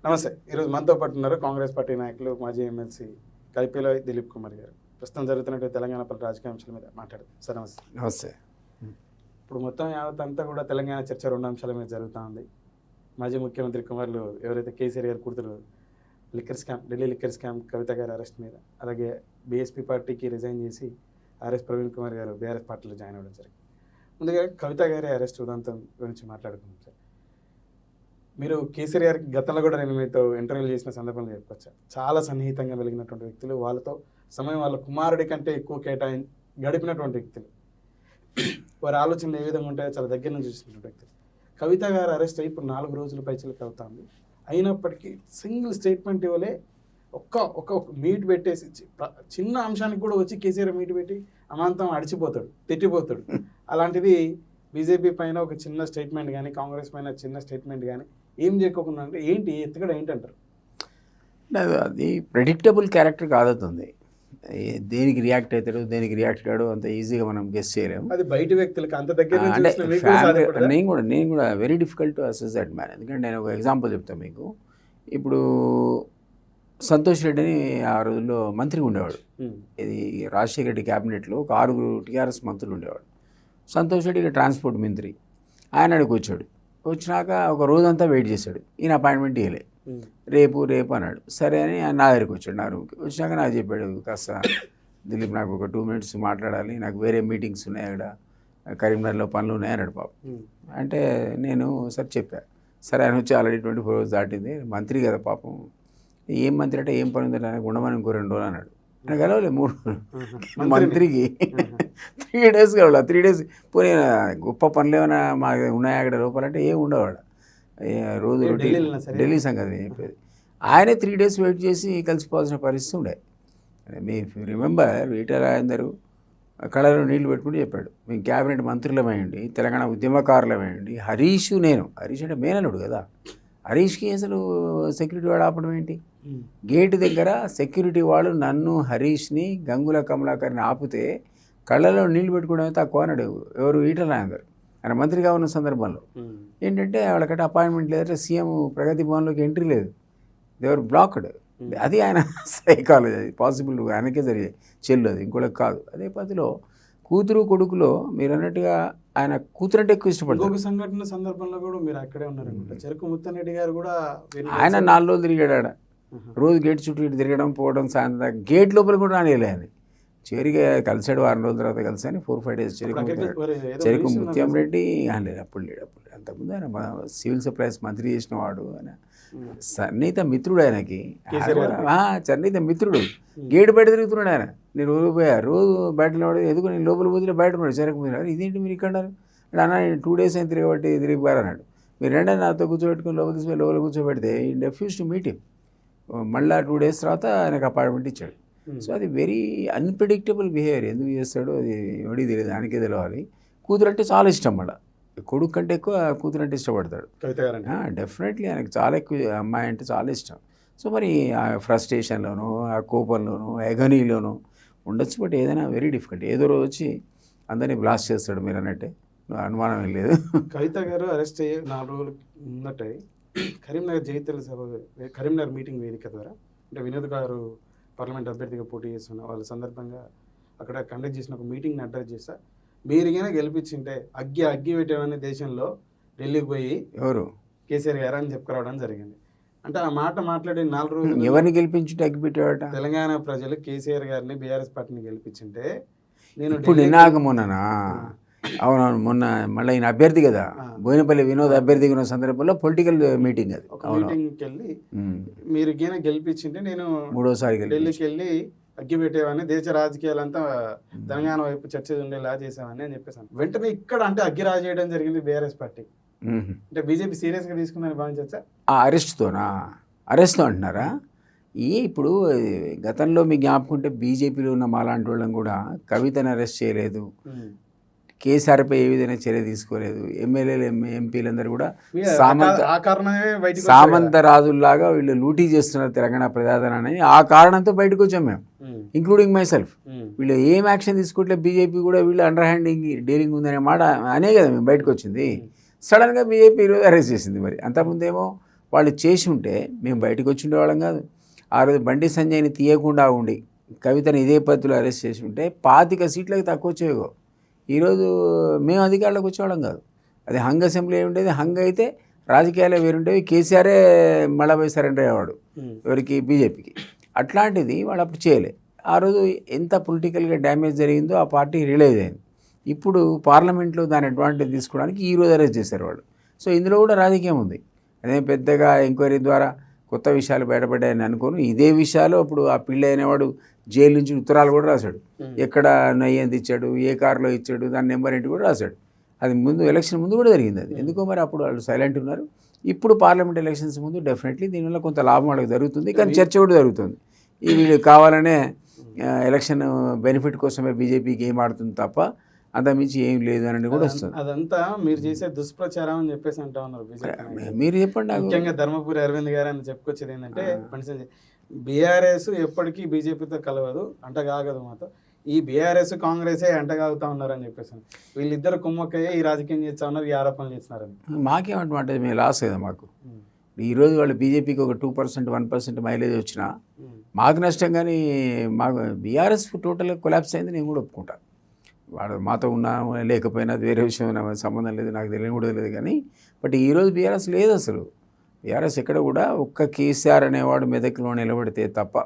నమస్తే. ఈరోజు మనతో పాటు ఉన్నారు కాంగ్రెస్ పార్టీ నాయకులు, మాజీ ఎమ్మెల్సీ కైపేల దిలీప్ కుమార్ గారు. ప్రస్తుతం జరుగుతున్నట్టు తెలంగాణ పలు రాజకీయ అంశాల మీద మాట్లాడదు సార్. నమస్తే. నమస్తే. ఇప్పుడు మొత్తం యావత్ అంతా కూడా తెలంగాణ చర్చ రెండు అంశాల మీద జరుగుతూ ఉంది. మాజీ ముఖ్యమంత్రి కుమారులు ఎవరైతే కేసీఆర్ గారు కూతురు liquor scam, Delhi liquor scam Kavitha గారి అరెస్ట్ మీద, అలాగే బీఎస్పీ పార్టీకి రిజైన్ చేసి ఆర్ఎస్ ప్రవీణ్ కుమార్ గారు బీఆర్ఎస్ పార్టీలో జాయిన్ అవ్వడం జరిగింది. ముందుగా కవిత గారి అరెస్ట్ ఉదంతం గురించి మాట్లాడుకుందాం సార్. మీరు కేసీఆర్ గారికి గతంలో కూడా నేను మీతో ఇంటర్వ్యూలు చేసిన సందర్భంలో చెప్పొచ్చా, చాలా సన్నిహితంగా వెలిగినటువంటి వ్యక్తులు, వాళ్ళతో సమయం వాళ్ళ కుమారుడి కంటే ఎక్కువ గడిపినటువంటి వ్యక్తులు, వారి ఆలోచనలు ఏ విధంగా ఉంటాయో చాలా దగ్గర నుంచి చూసినటువంటి వ్యక్తులు. కవిత గారు అరెస్ట్ అయ్యి ఇప్పుడు 4 రోజుల పైచలకు అవుతుంది. అయినప్పటికీ సింగిల్ స్టేట్మెంట్ ఇవ్వలే. ఒక్క మీట్ పెట్టేసి చిన్న అంశానికి కూడా వచ్చి కేసీఆర్ మీట్ పెట్టి అమాంతం అడిచిపోతాడు, తిట్టిపోతాడు. అలాంటిది బీజేపీ పైన ఒక చిన్న స్టేట్మెంట్ కానీ, కాంగ్రెస్ పైన చిన్న స్టేట్మెంట్ కానీ ఏం చేయకుండా అంటే ఏంటి ఎత్తుకడ ఏంటంటారు? అది ప్రెడిక్టబుల్ క్యారెక్టర్ కాదుతుంది. దేనికి రియాక్ట్ అవుతాడు, దేనికి రియాక్ట్ కాడు అంత ఈజీగా మనం గెస్ చేయలేము. అది బయట వ్యక్తులకి అంత దగ్గర అంటే నేను కూడా very difficult to assess that man. ఎందుకంటే నేను ఒక ఎగ్జాంపుల్ చెప్తాను మీకు. ఇప్పుడు సంతోష్ రెడ్డి అని ఆ రోజుల్లో మంత్రిగా ఉండేవాడు. ఇది రాజశేఖర రెడ్డి క్యాబినెట్లో ఒక 6 టీఆర్ఎస్ మంత్రులు ఉండేవాడు. సంతోష్ రెడ్డి ట్రాన్స్పోర్ట్ మంత్రి. ఆయన అడిగి వచ్చాడు. వచ్చినాక ఒక రోజంతా వెయిట్ చేశాడు. ఈయన అపాయింట్మెంట్ ఇవ్వలే. రేపు అన్నాడు. సరే అని ఆయన నా దగ్గరికి వచ్చాడు. నా రూమ్కి వచ్చినాక నాకు చెప్పాడు, కాస్త దిలీప్ నాకు ఒక 2 minutes మాట్లాడాలి, నాకు వేరే మీటింగ్స్ ఉన్నాయి, అక్కడ కరీంనగర్లో పనులు ఉన్నాయి అన్నాడు పాపం. అంటే నేను సరే చెప్పా. సరే ఆయన వచ్చి ఆల్రెడీ 24 hours దాటింది, మంత్రి కదా పాపం, ఏం మంత్రి అంటే ఏం పని ఉందంటే ఆయనకు ఉండమని ఇంకో 2 రోజులు అన్నాడు. ఆయన కలవలే 3 మంత్రికి 3 days కలవాలి. 3 days పోనీ గొప్ప పనులు ఏమైనా మా ఉన్నాయా అక్కడ లోపలంటే ఏం ఉండవాడు. రోజు ఢిల్లీ సంగతి నేను చెప్పేది. ఆయనే 3 days వెయిట్ చేసి కలిసిపోవాల్సిన పరిస్థితి ఉండే. మీ రిమెంబర్ ఈటెల రాజేందర్ కళలో నీళ్లు పెట్టుకుంటూ చెప్పాడు, మేము క్యాబినెట్ మంత్రులమేయండి, తెలంగాణ ఉద్యమకారులమేయండి, హరీష్ అంటే మేనలుడు కదా, హరీష్కి అసలు సెక్యూరిటీ వాడు ఆపడం ఏంటి? గేటు దగ్గర సెక్యూరిటీ వాళ్ళు నన్ను, హరీష్ని, గంగుల కమలాకర్ని ఆపితే కళ్ళలో నీళ్లు పెట్టుకోవడమే తక్కువ అన్నాడు. ఎవరు? ఈటెల రాజేందర్. ఆయన మంత్రిగా ఉన్న సందర్భంలో ఏంటంటే వాళ్ళకంటే అపాయింట్మెంట్ లేదంటే సీఎం ప్రగతి భవన్లోకి ఎంట్రీ లేదు, దేవర్ బ్లాక్డ్. అది ఆయన సైకాలజీ, అది పాసిబుల్ ఆయనకే జరిగే చెల్లు, అది ఇంకోళ్ళకి కాదు. అదే పదిలో కూతురు కొడుకులో మీరు అన్నట్టుగా ఆయన కూతురు అంటే ఎక్కువ ఇష్టపడతారు. ఒక సంఘటన సందర్భంలో కూడా మీరు అక్కడే ఉన్నారనుకుంటా, చెరుకు ముత్తరెడ్డి గారు కూడా ఆయన 4 రోజులు తిరిగాడు ఆడ. రోజు గేట్ చుట్టూ ఇటు తిరగడం పోవడం, సాయంత్రం గేట్ లోపల కూడా రానిలే అని చివరిగా కలిసాడు. 6 రోజుల తర్వాత కలిసాని 4-5 days చెరుకు ముత్యం రెడ్డి లేదు, అప్పుడు లేడు. అంతకుముందు ఆయన సివిల్ సప్లైస్ మంత్రి చేసిన వాడు. ఆయన సన్నిహిత మిత్రుడు, ఆయనకి సన్నిహిత మిత్రుడు. గేటు బయట తిరుగుతున్నాడు ఆయన. నేను రోజు పోయా, రోజు బయటలో ఎందుకు నేను లోపల పోతే బయట ఉన్నాడు చెరకు మీద. ఇదేంటి మీరు ఇక్కడ అన్న, నేను 2 days అయిన తిరగబట్టి తిరిగిపోయారు అన్నాడు. మీరు రెండని నాతో కూర్చోబెట్టుకుని లోపల తీసుకుని లోపల కూర్చోబెడితే ఈ డెఫ్యూజ్ టు మీట్ హిమ్. మళ్ళీ 2 days తర్వాత ఆయనకు అపాయింట్మెంట్ ఇచ్చాడు. సో అది వెరీ అన్ప్రెడిక్టబుల్ బిహేవియర్. ఎందుకు చేస్తాడో అది ఎవడికి తెలియదు, ఆయనకే తెలవాలి. కూతురు అంటే చాలా ఇష్టం, మళ్ళీ కొడుకు కంటే ఎక్కువ కూతురు అంటే ఇష్టపడతాడు. డెఫినెట్లీ ఆయనకు చాలా ఎక్కువ అమ్మాయి అంటే చాలా ఇష్టం. సో మరి ఆ ఫ్రస్ట్రేషన్లోనూ, ఆ కోపంలోనూ, ఎగనీలోనూ ఉండొచ్చు. బట్ ఏదైనా వెరీ డిఫికల్ట్. ఏదో రోజు వచ్చి అందరినీ బ్లాస్ట్ చేస్తాడు. మీరు అన్నట్టే, అనుమానం ఏం లేదు. కవిత గారు అరెస్ట్ అయ్యి 4 రోజులు ముందటే కరీంనగర్ జైత్యాల సభ, కరీంనగర్ మీటింగ్ వేదిక ద్వారా, అంటే వినోద్ గారు పార్లమెంట్ అభ్యర్థిగా పోటీ చేస్తున్న వాళ్ళ సందర్భంగా అక్కడ కండక్ట్ చేసిన ఒక మీటింగ్ని అడ్రస్ చేస్తా, మీరుగానే గెలిపించింటే అగ్గి పెట్టేవన్నీ దేశంలో ఢిల్లీకి పోయి ఎవరు కేసీఆర్ గారు అని చెప్పుకురావడం జరిగింది. అంటే ఆ మాట మాట్లాడి 4 రోజులు ఎవరిని గెలిపించి అగ్గి పెట్టేవాట? తెలంగాణ ప్రజలు కేసీఆర్ గారిని, బీఆర్ఎస్ పార్టీని గెలిపించింటే నేను ఇప్పుడు నినాక మొన్ననా? అవునవును, మొన్న మళ్ళీ ఈయన అభ్యర్థి కదా, బోయినపల్లి వినోద్ అభ్యర్థిగా ఉన్న సందర్భంలో పొలిటికల్ మీటింగ్, అది ఒక మీటింగ్కి వెళ్ళి మీరు గెలిపించింటే నేను 3వ సారి ఢిల్లీకి వెళ్ళి అగ్గి పెట్టేవాడిని, దేశ రాజకీయాలంతా తెలంగాణ వైపు చర్చ ఉండేలా చేసేవాడిని అని చెప్పేసాను. వెంటనే ఇక్కడ అంటే అగ్గి రాజేయడం జరిగింది బీఆర్ఎస్ పార్టీ. అంటే బీజేపీ సీరియస్గా తీసుకుందని భావించచ్చా? అరెస్ట్తో అంటున్నారా? ఇప్పుడు గతంలో మీకు జ్ఞాపకుంటే బీజేపీలో ఉన్న మాలాంటి వాళ్ళని కూడా కవితను అరెస్ట్ చేయలేదు, కేసీఆర్పై ఏ విధంగా చర్య తీసుకోలేదు. ఎమ్మెల్యేలు, ఎంపీలందరూ కూడా సామంత రాజుల్లాగా వీళ్ళు లూటీ చేస్తున్నారు తెలంగాణ ప్రజాధనాన్ని. ఆ కారణంతో బయటకు వచ్చాం మేము, ఇంక్లూడింగ్ మై సెల్ఫ్. వీళ్ళు ఏం యాక్షన్ తీసుకోవట్లేదు, బీజేపీ కూడా వీళ్ళు అండర్ హ్యాండింగ్ డీలింగ్ ఉందనే మాట అనే కదా మేము బయటకు వచ్చింది. సడన్గా బీజేపీ ఈరోజు అరెస్ట్ చేసింది. మరి అంతకుముందేమో వాళ్ళు చేసి ఉంటే మేము బయటకు వచ్చి ఉండేవాళ్ళం కాదు. ఆ రోజు బండి సంజయ్ని తీయకుండా ఉండి కవితను ఇదే పద్ధతిలో అరెస్ట్ చేసి ఉంటే 25 సీట్లకు తక్కువ వచ్చేవో ఈరోజు మేము అధికారంలోకి వచ్చేవాళ్ళం కాదు. అది హంగ్ అసెంబ్లీ ఉండేది. హంగ్ అయితే రాజకీయాలే వేరుండేవి. కేసీఆరే మళ్ళా పోయి సరెండర్ అయ్యేవాడు ఎవరికి, బీజేపీకి. అట్లాంటిది వాళ్ళు అప్పుడు చేయలే. ఆ రోజు ఎంత పొలిటికల్గా డ్యామేజ్ జరిగిందో ఆ పార్టీ రియలైజ్ అయింది. ఇప్పుడు పార్లమెంట్లో దాని అడ్వాంటేజ్ తీసుకోవడానికి ఈరోజు అరెస్ట్ చేశారు వాళ్ళు. సో ఇందులో కూడా రాజకీయం ఉంది. అదే పెద్దగా ఎంక్వైరీ ద్వారా కొత్త విషయాలు బయటపడ్డాయని అనుకోను. ఇదే విషయాలు ఇప్పుడు ఆ పిల్ల అనేవాడు జైలు నుంచి ఉత్తరాలు కూడా రాశాడు. ఎక్కడ నయ్యంది ఇచ్చాడు, ఏ కారులో ఇచ్చాడు, దాని నెంబర్ ఏంటి కూడా రాశాడు. అది ముందు ఎలక్షన్ ముందు కూడా జరిగింది. అది ఎందుకో మరి అప్పుడు వాళ్ళు సైలెంట్ ఉన్నారు. ఇప్పుడు పార్లమెంట్ ఎలక్షన్స్ ముందు డెఫినెట్లీ దీనివల్ల కొంత లాభం వాళ్ళకి జరుగుతుంది. కానీ చర్చ కూడా జరుగుతుంది. ఈ వీళ్ళు కావాలనే ఎలక్షన్ బెనిఫిట్ కోసమే బీజేపీకి ఏం ఆడుతుంది తప్ప అంతమించి ఏం లేదు అని కూడా వస్తుంది. అదంతా మీరు చేసే దుష్ప్రచారం అని చెప్పేసి అంటా ఉన్నారు. మీరు చెప్పండి. ముఖ్యంగా ధర్మపురి అరవింద్ గారు అని చెప్పుకొచ్చేది ఏంటంటే బీఆర్ఎస్ ఎప్పటికీ బీజేపీతో కలవదు, అంటగాగదు మాతో. ఈ బీఆర్ఎస్ కాంగ్రెస్ అంటగాగుతా ఉన్నారు అని చెప్పేసి వీళ్ళిద్దరు కుమ్మక్కయ్యే ఈ రాజకీయం చేస్తా ఉన్నారు, ఈ ఆరోపణలు చేస్తున్నారని. మాకేమంటే మేము లాస్ కదా మాకు. ఈరోజు వాళ్ళు బీజేపీకి ఒక 2%, 1% మైలేజ్ వచ్చినా మాకు నష్టం. కానీ మాకు బీఆర్ఎస్ టోటల్గా కొలాప్స్ అయింది, నేను కూడా ఒప్పుకుంటాను. వాడు మాతో ఉన్నా లేకపోయినా అది వేరే విషయం, సంబంధం లేదు, నాకు తెలియని కూడా తెలియదు. కానీ బట్ ఈరోజు బీఆర్ఎస్ లేదు అసలు. బీఆర్ఎస్ ఎక్కడ కూడా ఒక్క కేసీఆర్ అనేవాడు మెదక్లో నిలబడితే తప్ప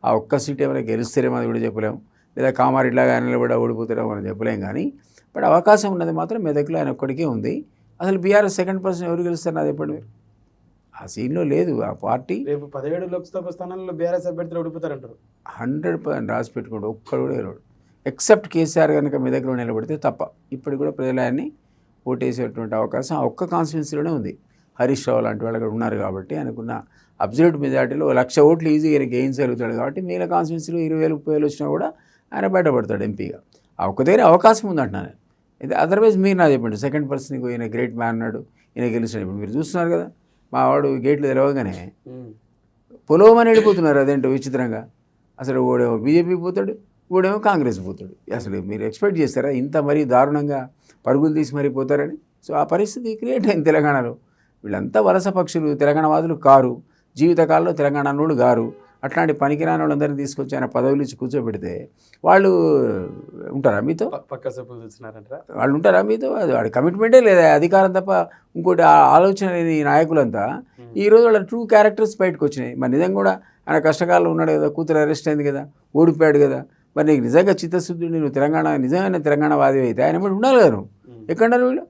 ఆ ఒక్క సీట్ ఏమైనా గెలుస్తారేమో అది కూడా చెప్పలేము. లేదా కామారెడ్డిలాగా నిలబడి ఓడిపోతారేమో మనం చెప్పలేం. కానీ బట్ అవకాశం ఉన్నది మాత్రం మెదక్లో ఆయన ఒక్కడికే ఉంది. అసలు బీఆర్ఎస్ సెకండ్ పర్సన్ ఎవరు గెలుస్తారు నాకు చెప్పండి మీరు. ఆ సీన్లో లేదు ఆ పార్టీ. రేపు 17 లోక్సభ స్థానాల్లో బీఆర్ఎస్ అభ్యర్థులు ఓడిపోతారంటారు. 100% రాసి పెట్టుకోండి. ఒక్కడు కూడా గెలవడు ఎక్సెప్ట్ కేసీఆర్ కనుక మెదక్లో నిలబడితే తప్ప. ఇప్పుడు కూడా ప్రజలాన్ని ఓటేసేటువంటి అవకాశం ఆ ఒక్క కాన్స్టిట్యున్సీలోనే ఉంది. హరీష్ రావు లాంటి వాళ్ళు అక్కడ ఉన్నారు కాబట్టి ఆయనకున్న అబ్జర్వ్డ్ మెజార్టీలో 1,00,000 ఓట్లు ఈజీగా గెయించగలుగుతాడు. కాబట్టి మిగిలిన కాన్స్టిట్యున్సీలో 20,000, 30,000 వచ్చినా కూడా ఆయన బయటపడతాడు ఎంపీగా. ఆ ఒక్క దగ్గర అవకాశం ఉంది అంటున్నాను. ఇది అదర్వైజ్ మీరు నాకు చెప్పండి, సెకండ్ పర్సన్కి ఈయన గ్రేట్ మ్యాన్ అన్నాడు, ఈయన గెలిచాడు. ఇప్పుడు మీరు చూస్తున్నారు కదా, మా వాడు గేట్లు తెలవగానే పొలవమని వెళ్ళిపోతున్నారు. అదేంటో విచిత్రంగా. అసలు ఓడేమో బీజేపీ పోతాడు, ఓడేమో కాంగ్రెస్ పోతాడు. అసలు మీరు ఎక్స్పెక్ట్ చేస్తారా ఇంత మరీ దారుణంగా పరుగులు తీసి మరీ పోతారని? సో ఆ పరిస్థితి క్రియేట్ అయింది తెలంగాణలో. వీళ్ళంతా వలస పక్షులు, తెలంగాణ వాదులు కారు, జీవితకాలంలో తెలంగాణలోడు గారు. అట్లాంటి పనికిరాని వాళ్ళందరినీ తీసుకొచ్చి ఆయన పదవులు ఇచ్చి కూర్చోబెడితే వాళ్ళు ఉంటారా మీతో? పక్క సపోజ్ వచ్చినారంటారా? వాళ్ళు ఉంటారా మీతో? అది వాడి కమిట్మెంటే లేదా, అధికారం తప్ప ఇంకోటి ఆలోచన లేని నాయకులంతా ఈరోజు వాళ్ళ ట్రూ క్యారెక్టర్స్ బయటకు వచ్చినాయి. మరి నిజంగా కూడా ఆయన కష్టకాలంలో ఉన్నాడు కదా, కూతురు అరెస్ట్ అయింది కదా, ఓడిపోయాడు కదా. మరి నీకు నిజంగా చిత్తశుద్ధి, నువ్వు తెలంగాణ నిజమైన తెలంగాణ వాది అయితే ఆయన కూడా ఉండాలి కదా. నువ్వు ఎక్కడన్నారు? వీళ్ళు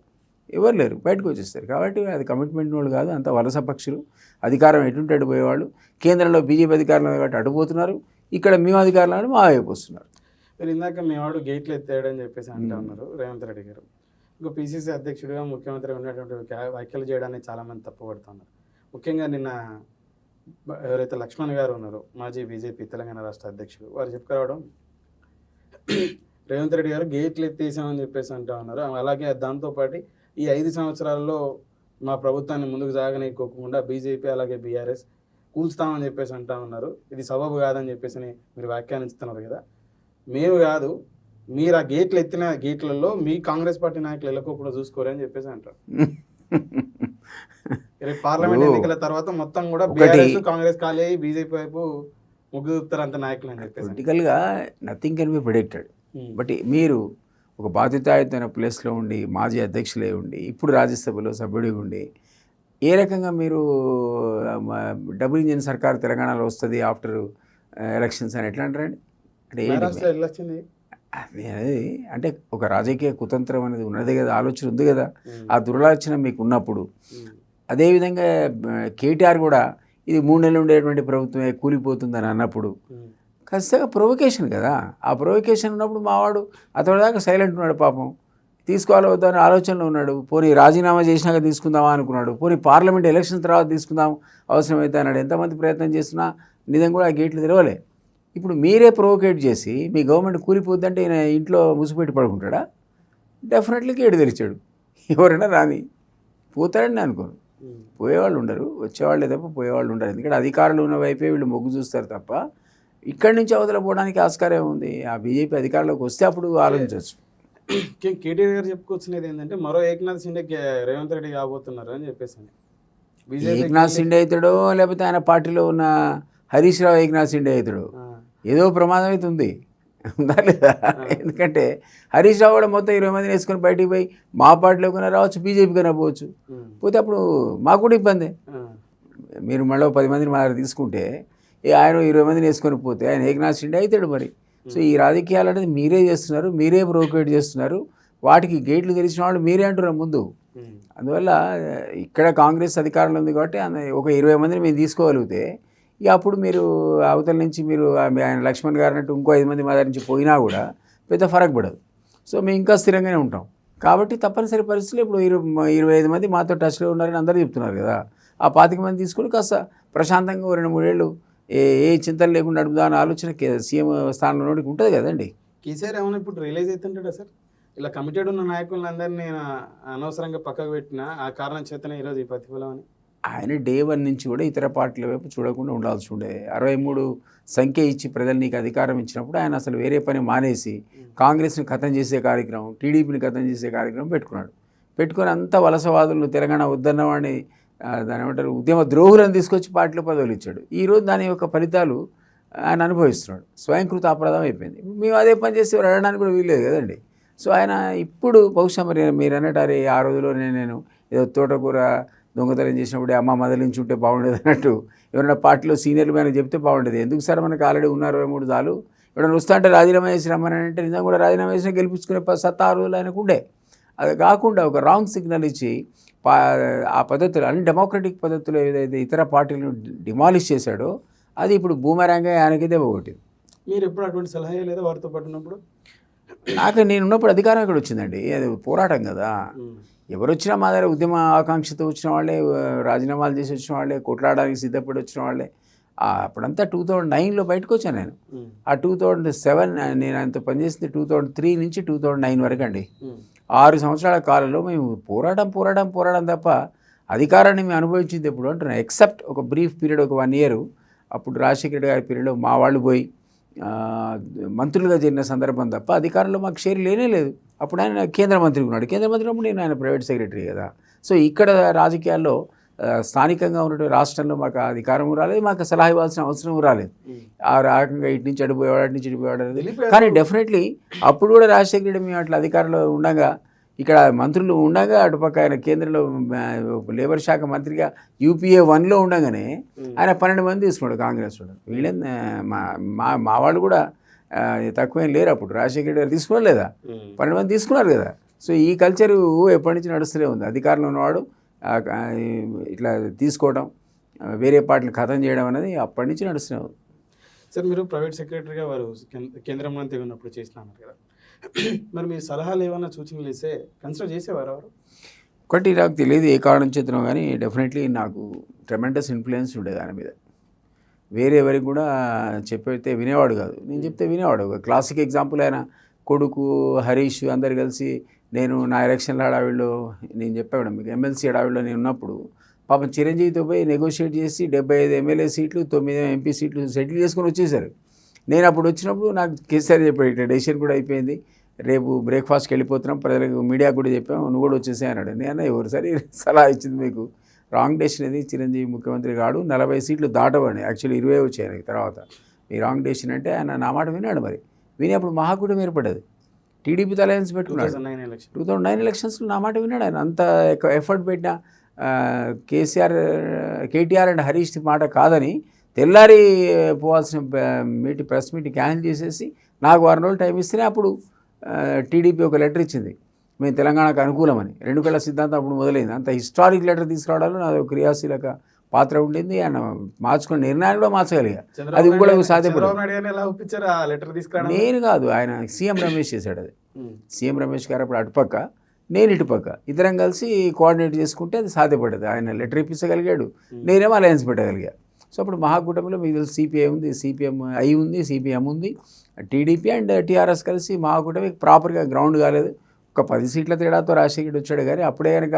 ఎవరు లేరు, బయటకు వచ్చేస్తారు. కాబట్టి అది కమిట్మెంట్ వాళ్ళు కాదు, అంత వలస పక్షులు. అధికారం ఎటుంటే అడిపోయేవాళ్ళు. కేంద్రంలో బీజేపీ అధికారులు కాబట్టి అడిపోతున్నారు, ఇక్కడ మేము అధికారులు మా వైపు వస్తున్నారు. మీరు ఇందాక మేవాడు గేట్లు ఎత్తాడని చెప్పేసి అంటూ ఉన్నారు రేవంత్ రెడ్డి గారు. ఇంకో పీసీసీ అధ్యక్షుడిగా ముఖ్యమంత్రి ఉన్నటువంటి వ్యాఖ్యలు చేయడానికి చాలామంది తప్పుపడుతున్నారు. ముఖ్యంగా నిన్న ఎవరైతే లక్ష్మణ్ గారు ఉన్నారో, మాజీ బీజేపీ తెలంగాణ రాష్ట్ర అధ్యక్షుడు, వారు చెప్పుకురావడం రేవంత్ రెడ్డి గారు గేట్లు ఎత్తేసామని చెప్పేసి అంటూ ఉన్నారు. అలాగే దాంతోపాటు ఈ 5 సంవత్సరాల్లో మా ప్రభుత్వాన్ని ముందుకు సాగనీయకోకుండా బీజేపీ అలాగే బీఆర్ఎస్ కూల్స్తామని చెప్పేసి అంటూ ఉన్నారు. ఇది సబబు కాదని చెప్పేసి మీరు వ్యాఖ్యానిస్తున్నారు కదా. మేము కాదు, మీరు ఆ గేట్లు ఎత్తిన గేట్లలో మీ కాంగ్రెస్ పార్టీ నాయకులు వెళ్ళకోకుండా చూసుకోరని చెప్పేసి అంటారు. పార్లమెంట్ ఎన్నికల తర్వాత మొత్తం కూడా బీఆర్ఎస్ కాంగ్రెస్ ఖాళీ అయ్యి బీజేపీ వైపు ముగ్గు చూపుతారు అంత నాయకులు అని చెప్పేసి. పొలిటికల్గా nothing can be predicted. But మీరు ఒక బాధ్యతాయుతమైన ప్లేస్లో ఉండి, మాజీ అధ్యక్షులే ఉండి, ఇప్పుడు రాజ్యసభలో సభ్యుడిగా ఉండి, ఏ రకంగా మీరు డబుల్ ఇంజిన్ సర్కార్ తెలంగాణలో వస్తుంది ఆఫ్టర్ ఎలక్షన్స్ అని ఎట్లా అంటారండి? అంటే అది అంటే ఒక రాజకీయ కుతంత్రం అనేది ఉన్నది కదా, ఆలోచన ఉంది కదా. ఆ దురాలోచన మీకు ఉన్నప్పుడు, అదేవిధంగా కేటీఆర్ కూడా ఇది 3 నెలలు ఉండేటువంటి ప్రభుత్వమే కూలిపోతుందని అన్నప్పుడు ఖచ్చితంగా ప్రొవొకేషన్ కదా. ఆ ప్రొవొకేషన్ ఉన్నప్పుడు మావాడు అతడిదాకా సైలెంట్ ఉన్నాడు. పాపం తీసుకోవాలో వద్దని ఆలోచనలో ఉన్నాడు. పోనీ రాజీనామా చేసినాక తీసుకుందామా అనుకున్నాడు. పోనీ పార్లమెంట్ ఎలక్షన్ తర్వాత తీసుకుందాం అవసరమైతే అన్నాడు. ఎంతమంది ప్రయత్నం చేసినా నిజం కూడా ఆ గేట్లు తెరవలే. ఇప్పుడు మీరే ప్రొవోకేట్ చేసి మీ గవర్నమెంట్ కూలిపోద్దంటే ఈయన ఇంట్లో ముసుపెట్టి పడుకుంటాడా? డెఫినెట్లీ గేటు తెరిచాడు. ఎవరైనా రాని పోతాడని నేను అనుకోను. పోయేవాళ్ళు ఉండరు, వచ్చేవాళ్ళే తప్ప పోయేవాళ్ళు ఉండరు. ఎందుకంటే అధికారులు ఉన్న వైపే వీళ్ళు మొగ్గు చూస్తారు తప్ప ఇక్కడి నుంచి అవతల పోవడానికి ఆస్కారం ఉంది. ఆ బీజేపీ అధికారంలోకి వస్తే అప్పుడు ఆలోచించవచ్చు. కేటీఆర్ గారు చెప్పుకొచ్చినది ఏంటంటే మరో ఏకనాథ్ షిండే రేవంత్ రెడ్డి కాబోతున్నారు అని చెప్పేసి. ఏక్నాథ్ షిండే అవుతాడో లేకపోతే ఆయన పార్టీలో ఉన్న హరీష్ రావు ఏక్నాథ్ షిండే అవుతాడు, ఏదో ప్రమాదం అయితే ఉంది ఉందా లేదా? ఎందుకంటే హరీష్ రావు కూడా మొత్తం 20 మందిని వేసుకొని బయటికి పోయి మా పార్టీలో కన్నా రావచ్చు, బీజేపీ కన్నా పోవచ్చు, పోతే అప్పుడు మాకు కూడా ఇబ్బంది. మీరు మళ్ళీ 10 మందిని మా దగ్గర తీసుకుంటే ఆయన 20 మందిని వేసుకొని పోతే ఆయన ఏకనాథ్ షిండే అవుతాడు మరి. సో ఈ రాజకీయాలు అనేది మీరే చేస్తున్నారు, మీరే ప్రోవోకేట్ చేస్తున్నారు, వాటికి గేట్లు తెరిచిన వాళ్ళు మీరే అంటున్నారు ముందు. అందువల్ల ఇక్కడ కాంగ్రెస్ అధికారంలో ఉంది కాబట్టి ఒక 20 మందిని మేము తీసుకోగలిగితే ఇక అప్పుడు మీరు అవతల నుంచి మీరు ఆయన లక్ష్మణ్ గారు అన్నట్టు ఇంకో 5 మంది మా దగ్గర నుంచి పోయినా కూడా పెద్ద ఫరక్ పడదు. సో మేము ఇంకా స్థిరంగానే ఉంటాం. కాబట్టి తప్పనిసరి పరిస్థితుల్లో ఇప్పుడు 25 మంది మాతో టచ్లో ఉన్నారని అందరూ చెప్తున్నారు కదా. ఆ 25 మంది తీసుకుని కాస్త ప్రశాంతంగా 2-3 ఏళ్ళు ఏ చింతలు లేకుండా నడుపుదా అనే ఆలోచన సీఎం స్థానంలో ఉంటుంది కదండి. కేసీఆర్ ఏమైనా ఇప్పుడు రియలైజ్ అవుతుంటాడా సార్, ఇలా కమిటెడ్ ఉన్న నాయకులందరినీ అనవసరంగా పక్కకు పెట్టిన ఆ కారణం చేతనే ఈరోజు ఈ ప్రతిఫలం అని? ఆయన డే 1 నుంచి కూడా ఇతర పార్టీల వైపు చూడకుండా ఉండాల్సి ఉండే. 63 సంఖ్య ఇచ్చి ప్రజలు నీకు అధికారం ఇచ్చినప్పుడు ఆయన అసలు వేరే పని మానేసి కాంగ్రెస్ని ఖతం చేసే కార్యక్రమం, టీడీపీని ఖతం చేసే కార్యక్రమం పెట్టుకొని అంతా వలసవాదులను తెలంగాణ వద్దన్న వాడిని దాని ఏమంటారు ఉద్యమ ద్రోహులను తీసుకొచ్చి పార్టీలో పదవులు ఇచ్చాడు. ఈరోజు దాని యొక్క ఫలితాలు ఆయన అనుభవిస్తున్నాడు. స్వయంకృత అపరాధం అయిపోయింది. మేము అదే పని చేసి అడగడానికి కూడా వీల్లేదు కదండి. సో ఆయన ఇప్పుడు బహుశా మరి మీరు అన్నట్టు ఆ రోజులోనే నేను ఏదో తోటకూర దొంగతనం చేసినప్పుడే అమ్మ మదలించి ఉంటే బాగుండేది అన్నట్టు ఎవరైనా పార్టీలో సీనియర్లు మీద చెప్తే బాగుండేది. ఎందుకు సార్ మనకు ఆల్రెడీ ఉన్నారు 23 చాలు, ఎవరైనా వస్తా అంటే రాజీనామా చేసి రమ్మని అంటే నిజంగా కూడా రాజీనామా చేసినా గెలిపించుకునే సత్తా ఆ రోజులు ఆయనకు ఉండే. అది కాకుండా ఒక రాంగ్ సిగ్నల్ ఇచ్చి ఆ పద్ధతులు అన్ని డెమోక్రటిక్ పద్ధతులు ఏదైతే ఇతర పార్టీలను డిమాలిష్ చేశాడో అది ఇప్పుడు బూమరాంగా ఆయనకి దెబ్బకొట్టింది. మీరు ఎప్పుడు అటువంటి సలహా లేదా వారితో పట్టినప్పుడు? నేను ఉన్నప్పుడు అధికారం ఎక్కడ వచ్చిందండి, అది పోరాటం కదా. ఎవరు వచ్చినా మా దగ్గర ఉద్యమ ఆకాంక్షతో వచ్చిన వాళ్ళే, రాజీనామాలు చేసి వచ్చిన వాళ్ళే, కొట్లాడడానికి సిద్ధపడి వచ్చిన వాళ్ళే. అప్పుడంతా 2009లో బయటకు వచ్చాను నేను. ఆ 2007 నేను ఆయనతో పనిచేసింది 2003 నుంచి 2009 వరకు అండి. 6 సంవత్సరాల కాలంలో మేము పోరాటం తప్ప అధికారాన్ని మేము అనుభవించింది ఎప్పుడు అంటున్నాను. ఎక్సెప్ట్ ఒక బ్రీఫ్ పీరియడ్, ఒక 1 year అప్పుడు రాజశేఖర రెడ్డి గారి పీరియడ్లో మా వాళ్ళు పోయి మంత్రులుగా చేరిన సందర్భం తప్ప అధికారంలో మాకు షేర్ లేనే లేదు. అప్పుడు ఆయన కేంద్ర మంత్రి ఉన్నాడు. కేంద్ర మంత్రి ఉన్నప్పుడు నేను ఆయన ప్రైవేట్ సెక్రటరీ కదా. సో ఇక్కడ రాజకీయాల్లో స్థానికంగా ఉన్నటువంటి రాష్ట్రంలో మాకు అధికారం రాలేదు, మాకు సలహా ఇవ్వాల్సిన అవసరం రాలేదు. ఆ రకంగా ఇటు నుంచి అడిపోయేవాడు, అటు నుంచి ఇడిపోయేవాడు అనేది. కానీ డెఫినెట్లీ అప్పుడు కూడా రాజశేఖర రెడ్డి మేము అట్లా అధికారంలో ఉండగా, ఇక్కడ మంత్రులు ఉండగా, అటుపక్క ఆయన కేంద్రంలో లేబర్ శాఖ మంత్రిగా UPA 1లో ఉండగానే ఆయన 12 మంది తీసుకున్నాడు కాంగ్రెస్ వాడు. వీళ్ళే మా వాళ్ళు కూడా తక్కువేం లేరు. అప్పుడు రాజశేఖర రెడ్డి గారు తీసుకోవాలి లేదా, 12 మంది తీసుకున్నారు కదా. సో ఈ కల్చరు ఎప్పటి నుంచి నడుస్తూనే ఉంది. అధికారంలో ఉన్నవాడు ఇట్లా తీసుకోవడం, వేరే పార్టీని ఖతం చేయడం అనేది అప్పటి నుంచి నడుస్తూనే ఉంది. సార్ మీరు ప్రైవేట్ సెక్రటరీగా వారు కేంద్ర మంత్రి ఉన్నప్పుడు చేసినారు కదా, మరి మీ సలహాలు ఏమైనా సూచనలు ఇస్తే కన్సిడర్ చేసేవారు ఎవరు? ఒకటి నాకు తెలియదు ఏ కారణం చేతనో కానీ డెఫినెట్లీ నాకు ట్రెమెండస్ ఇన్ఫ్లుయెన్స్ ఉండేది ఆయన మీద. వేరే ఎవరికి కూడా చెప్పితే వినేవాడు కాదు, నేను చెప్తే వినేవాడు. ఒక క్లాసిక్ ఎగ్జాంపుల్ ఆయన కొడుకు హరీష్ అందరు కలిసి నేను నా ఎలక్షన్ల హడావిడిలో నేను చెప్పాడు మీకు ఎమ్మెల్సీ హడావిడిలో నేను ఉన్నప్పుడు పాపం చిరంజీవితో పోయి నెగోషియేట్ చేసి 75 MLA సీట్లు 9 MP సీట్లు సెటిల్ చేసుకొని వచ్చేసారు. నేను అప్పుడు వచ్చినప్పుడు నాకు కేసీఆర్ చెప్పాడు ఇట్లా డెసిషన్ కూడా అయిపోయింది, రేపు బ్రేక్ఫాస్ట్కి వెళ్ళిపోతున్నాం, ప్రజలకు మీడియాకు కూడా చెప్పాము, నువ్వు కూడా వచ్చేసే అన్నాడు. నేను ఎవరిసారి సలహా ఇచ్చింది మీకు రాంగ్ డెసిషన్ అది. చిరంజీవి ముఖ్యమంత్రి కాడు, 40 సీట్లు దాటవండి, యాక్చువల్లీ 20 వచ్చాయి తర్వాత. మీ రాంగ్ డెసిషన్ అంటే ఆయన నా మాట విన్నాడు. మరి విని అప్పుడు మహాకూటమి ఏర్పడ్డది, టీడీపీతో అలయన్స్ పెట్టుకున్నాడు. 2009 ఎలక్షన్స్లో నా మాట విన్నాడు ఆయన. అంత ఎఫర్ట్ పెట్టిన కేటీఆర్ అండ్ హరీష్ మాట కాదని తెల్లారి పోవాల్సిన ప్రెస్ మీట్ క్యాన్సిల్ చేసేసి నాకు 1 రోజులు టైం ఇస్తేనే అప్పుడు టీడీపీ ఒక లెటర్ ఇచ్చింది, మేము తెలంగాణకు అనుకూలమని. 2 కళ్ళ సిద్ధాంతం అప్పుడు మొదలైంది. అంత హిస్టారిక్ లెటర్ తీసుకురావడంలో నాది క్రియాశీలక పాత్ర ఉండింది. ఆయన మార్చుకున్న నిర్ణయాలు కూడా మార్చగలిగా, అది కూడా సాధ్యపడదు. నేను కాదు, ఆయన సీఎం రమేష్ చేశాడు అది. సీఎం రమేష్ గారు అప్పుడు అటుపక్క, నేను ఇటుపక్క, ఇద్దరం కలిసి కోఆర్డినేట్ చేసుకుంటే అది సాధ్యపడదు. ఆయన లెటర్ ఇప్పించగలిగాడు, నేనేమో అలయన్స్ పెట్టగలిగా. సో అప్పుడు మహాకూటమిలో మీకు తెలుసు CPI ఉంది, CPI ఉంది, CPM ఉంది, టీడీపీ అండ్ TRS కలిసి మహాకూటమి ప్రాపర్గా గ్రౌండ్ కాలేదు. ఒక 10 సీట్ల తేడాతో రాజశేఖర్ వచ్చాడు. కానీ అప్పుడే కనుక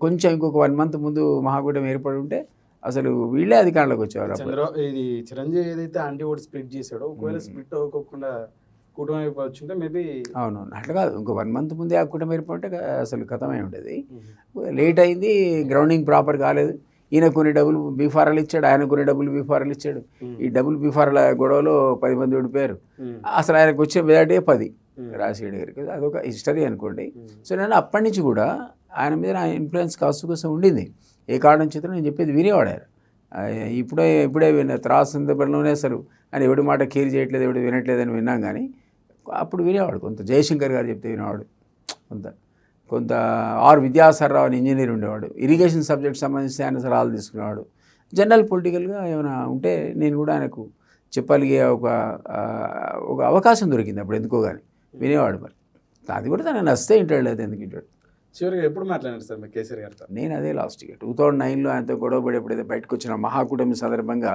కొంచెం ఇంకొక 1 month ముందు మహాకూటమి ఏర్పడి ఉంటే అసలు వీళ్ళే అధికారంలోకి వచ్చేవారు. ఇది చిరంజీవి ఏదైతే యాంటీ ఓట్ స్ప్లిట్ చేశాడో, ఒకవేళ స్ప్లిట్ అవ్వకుండా కూటమి అయిపోవచ్చుంటే మేబీ. అవును, అట్లా కాదు, ఇంకో 1 month ముందే ఆ కూటమి ఏర్పడి ఉంటే అసలు కథమై ఉండేది. లేట్ అయింది, గ్రౌండింగ్ ప్రాపర్ కాలేదు. ఈయన కొన్ని డబ్బులు బీఫారాలు ఇచ్చాడు, ఆయన కొన్ని డబ్బులు బీఫారాలు ఇచ్చాడు. ఈ డబ్బులు బీఫారాల గొడవలో 10 మంది ఓడిపోయారు. అసలు ఆయనకు వచ్చే మెజార్టీ 10 రాజశేఖర్ గారికి. అదొక హిస్టరీ అనుకోండి. సో నేను అప్పటి నుంచి కూడా ఆయన మీద నా ఇన్ఫ్లుయెన్స్ కాస్త కోసం ఉండింది. ఏ కారణం చేత నేను చెప్పేది వినేవాడారు. ఇప్పుడే త్రాసు సందర్భంలోనే అసలు ఆయన ఎవడి మాట కేర్ చేయట్లేదు, ఎవడు వినట్లేదని విన్నాం. కానీ అప్పుడు వినేవాడు. కొంత జయశంకర్ గారు చెప్తే వినేవాడు, కొంత విద్యాసాగరరావు అని ఇంజనీర్ ఉండేవాడు. ఇరిగేషన్ సబ్జెక్ట్ సంబంధించి ఆయన సలహాలు తీసుకునేవాడు. జనరల్ పొలిటికల్గా ఏమైనా ఉంటే నేను కూడా ఆయనకు చెప్పగలిగే ఒక అవకాశం దొరికింది అప్పుడు, ఎందుకో కానీ వినేవాడు. మరి అది కూడా తనని నస్తే ఇంటాడు, లేదు ఎందుకు ఇంటాడు. చివరిగా ఎప్పుడు మాట్లాడారు సార్ మీరు కేసీఆర్ గారితో? నేను అదే లాస్ట్గా 2009లో ఆయనతో గొడవపడి ఎప్పుడైతే బయటకు వచ్చిన మహాకూటమి సందర్భంగా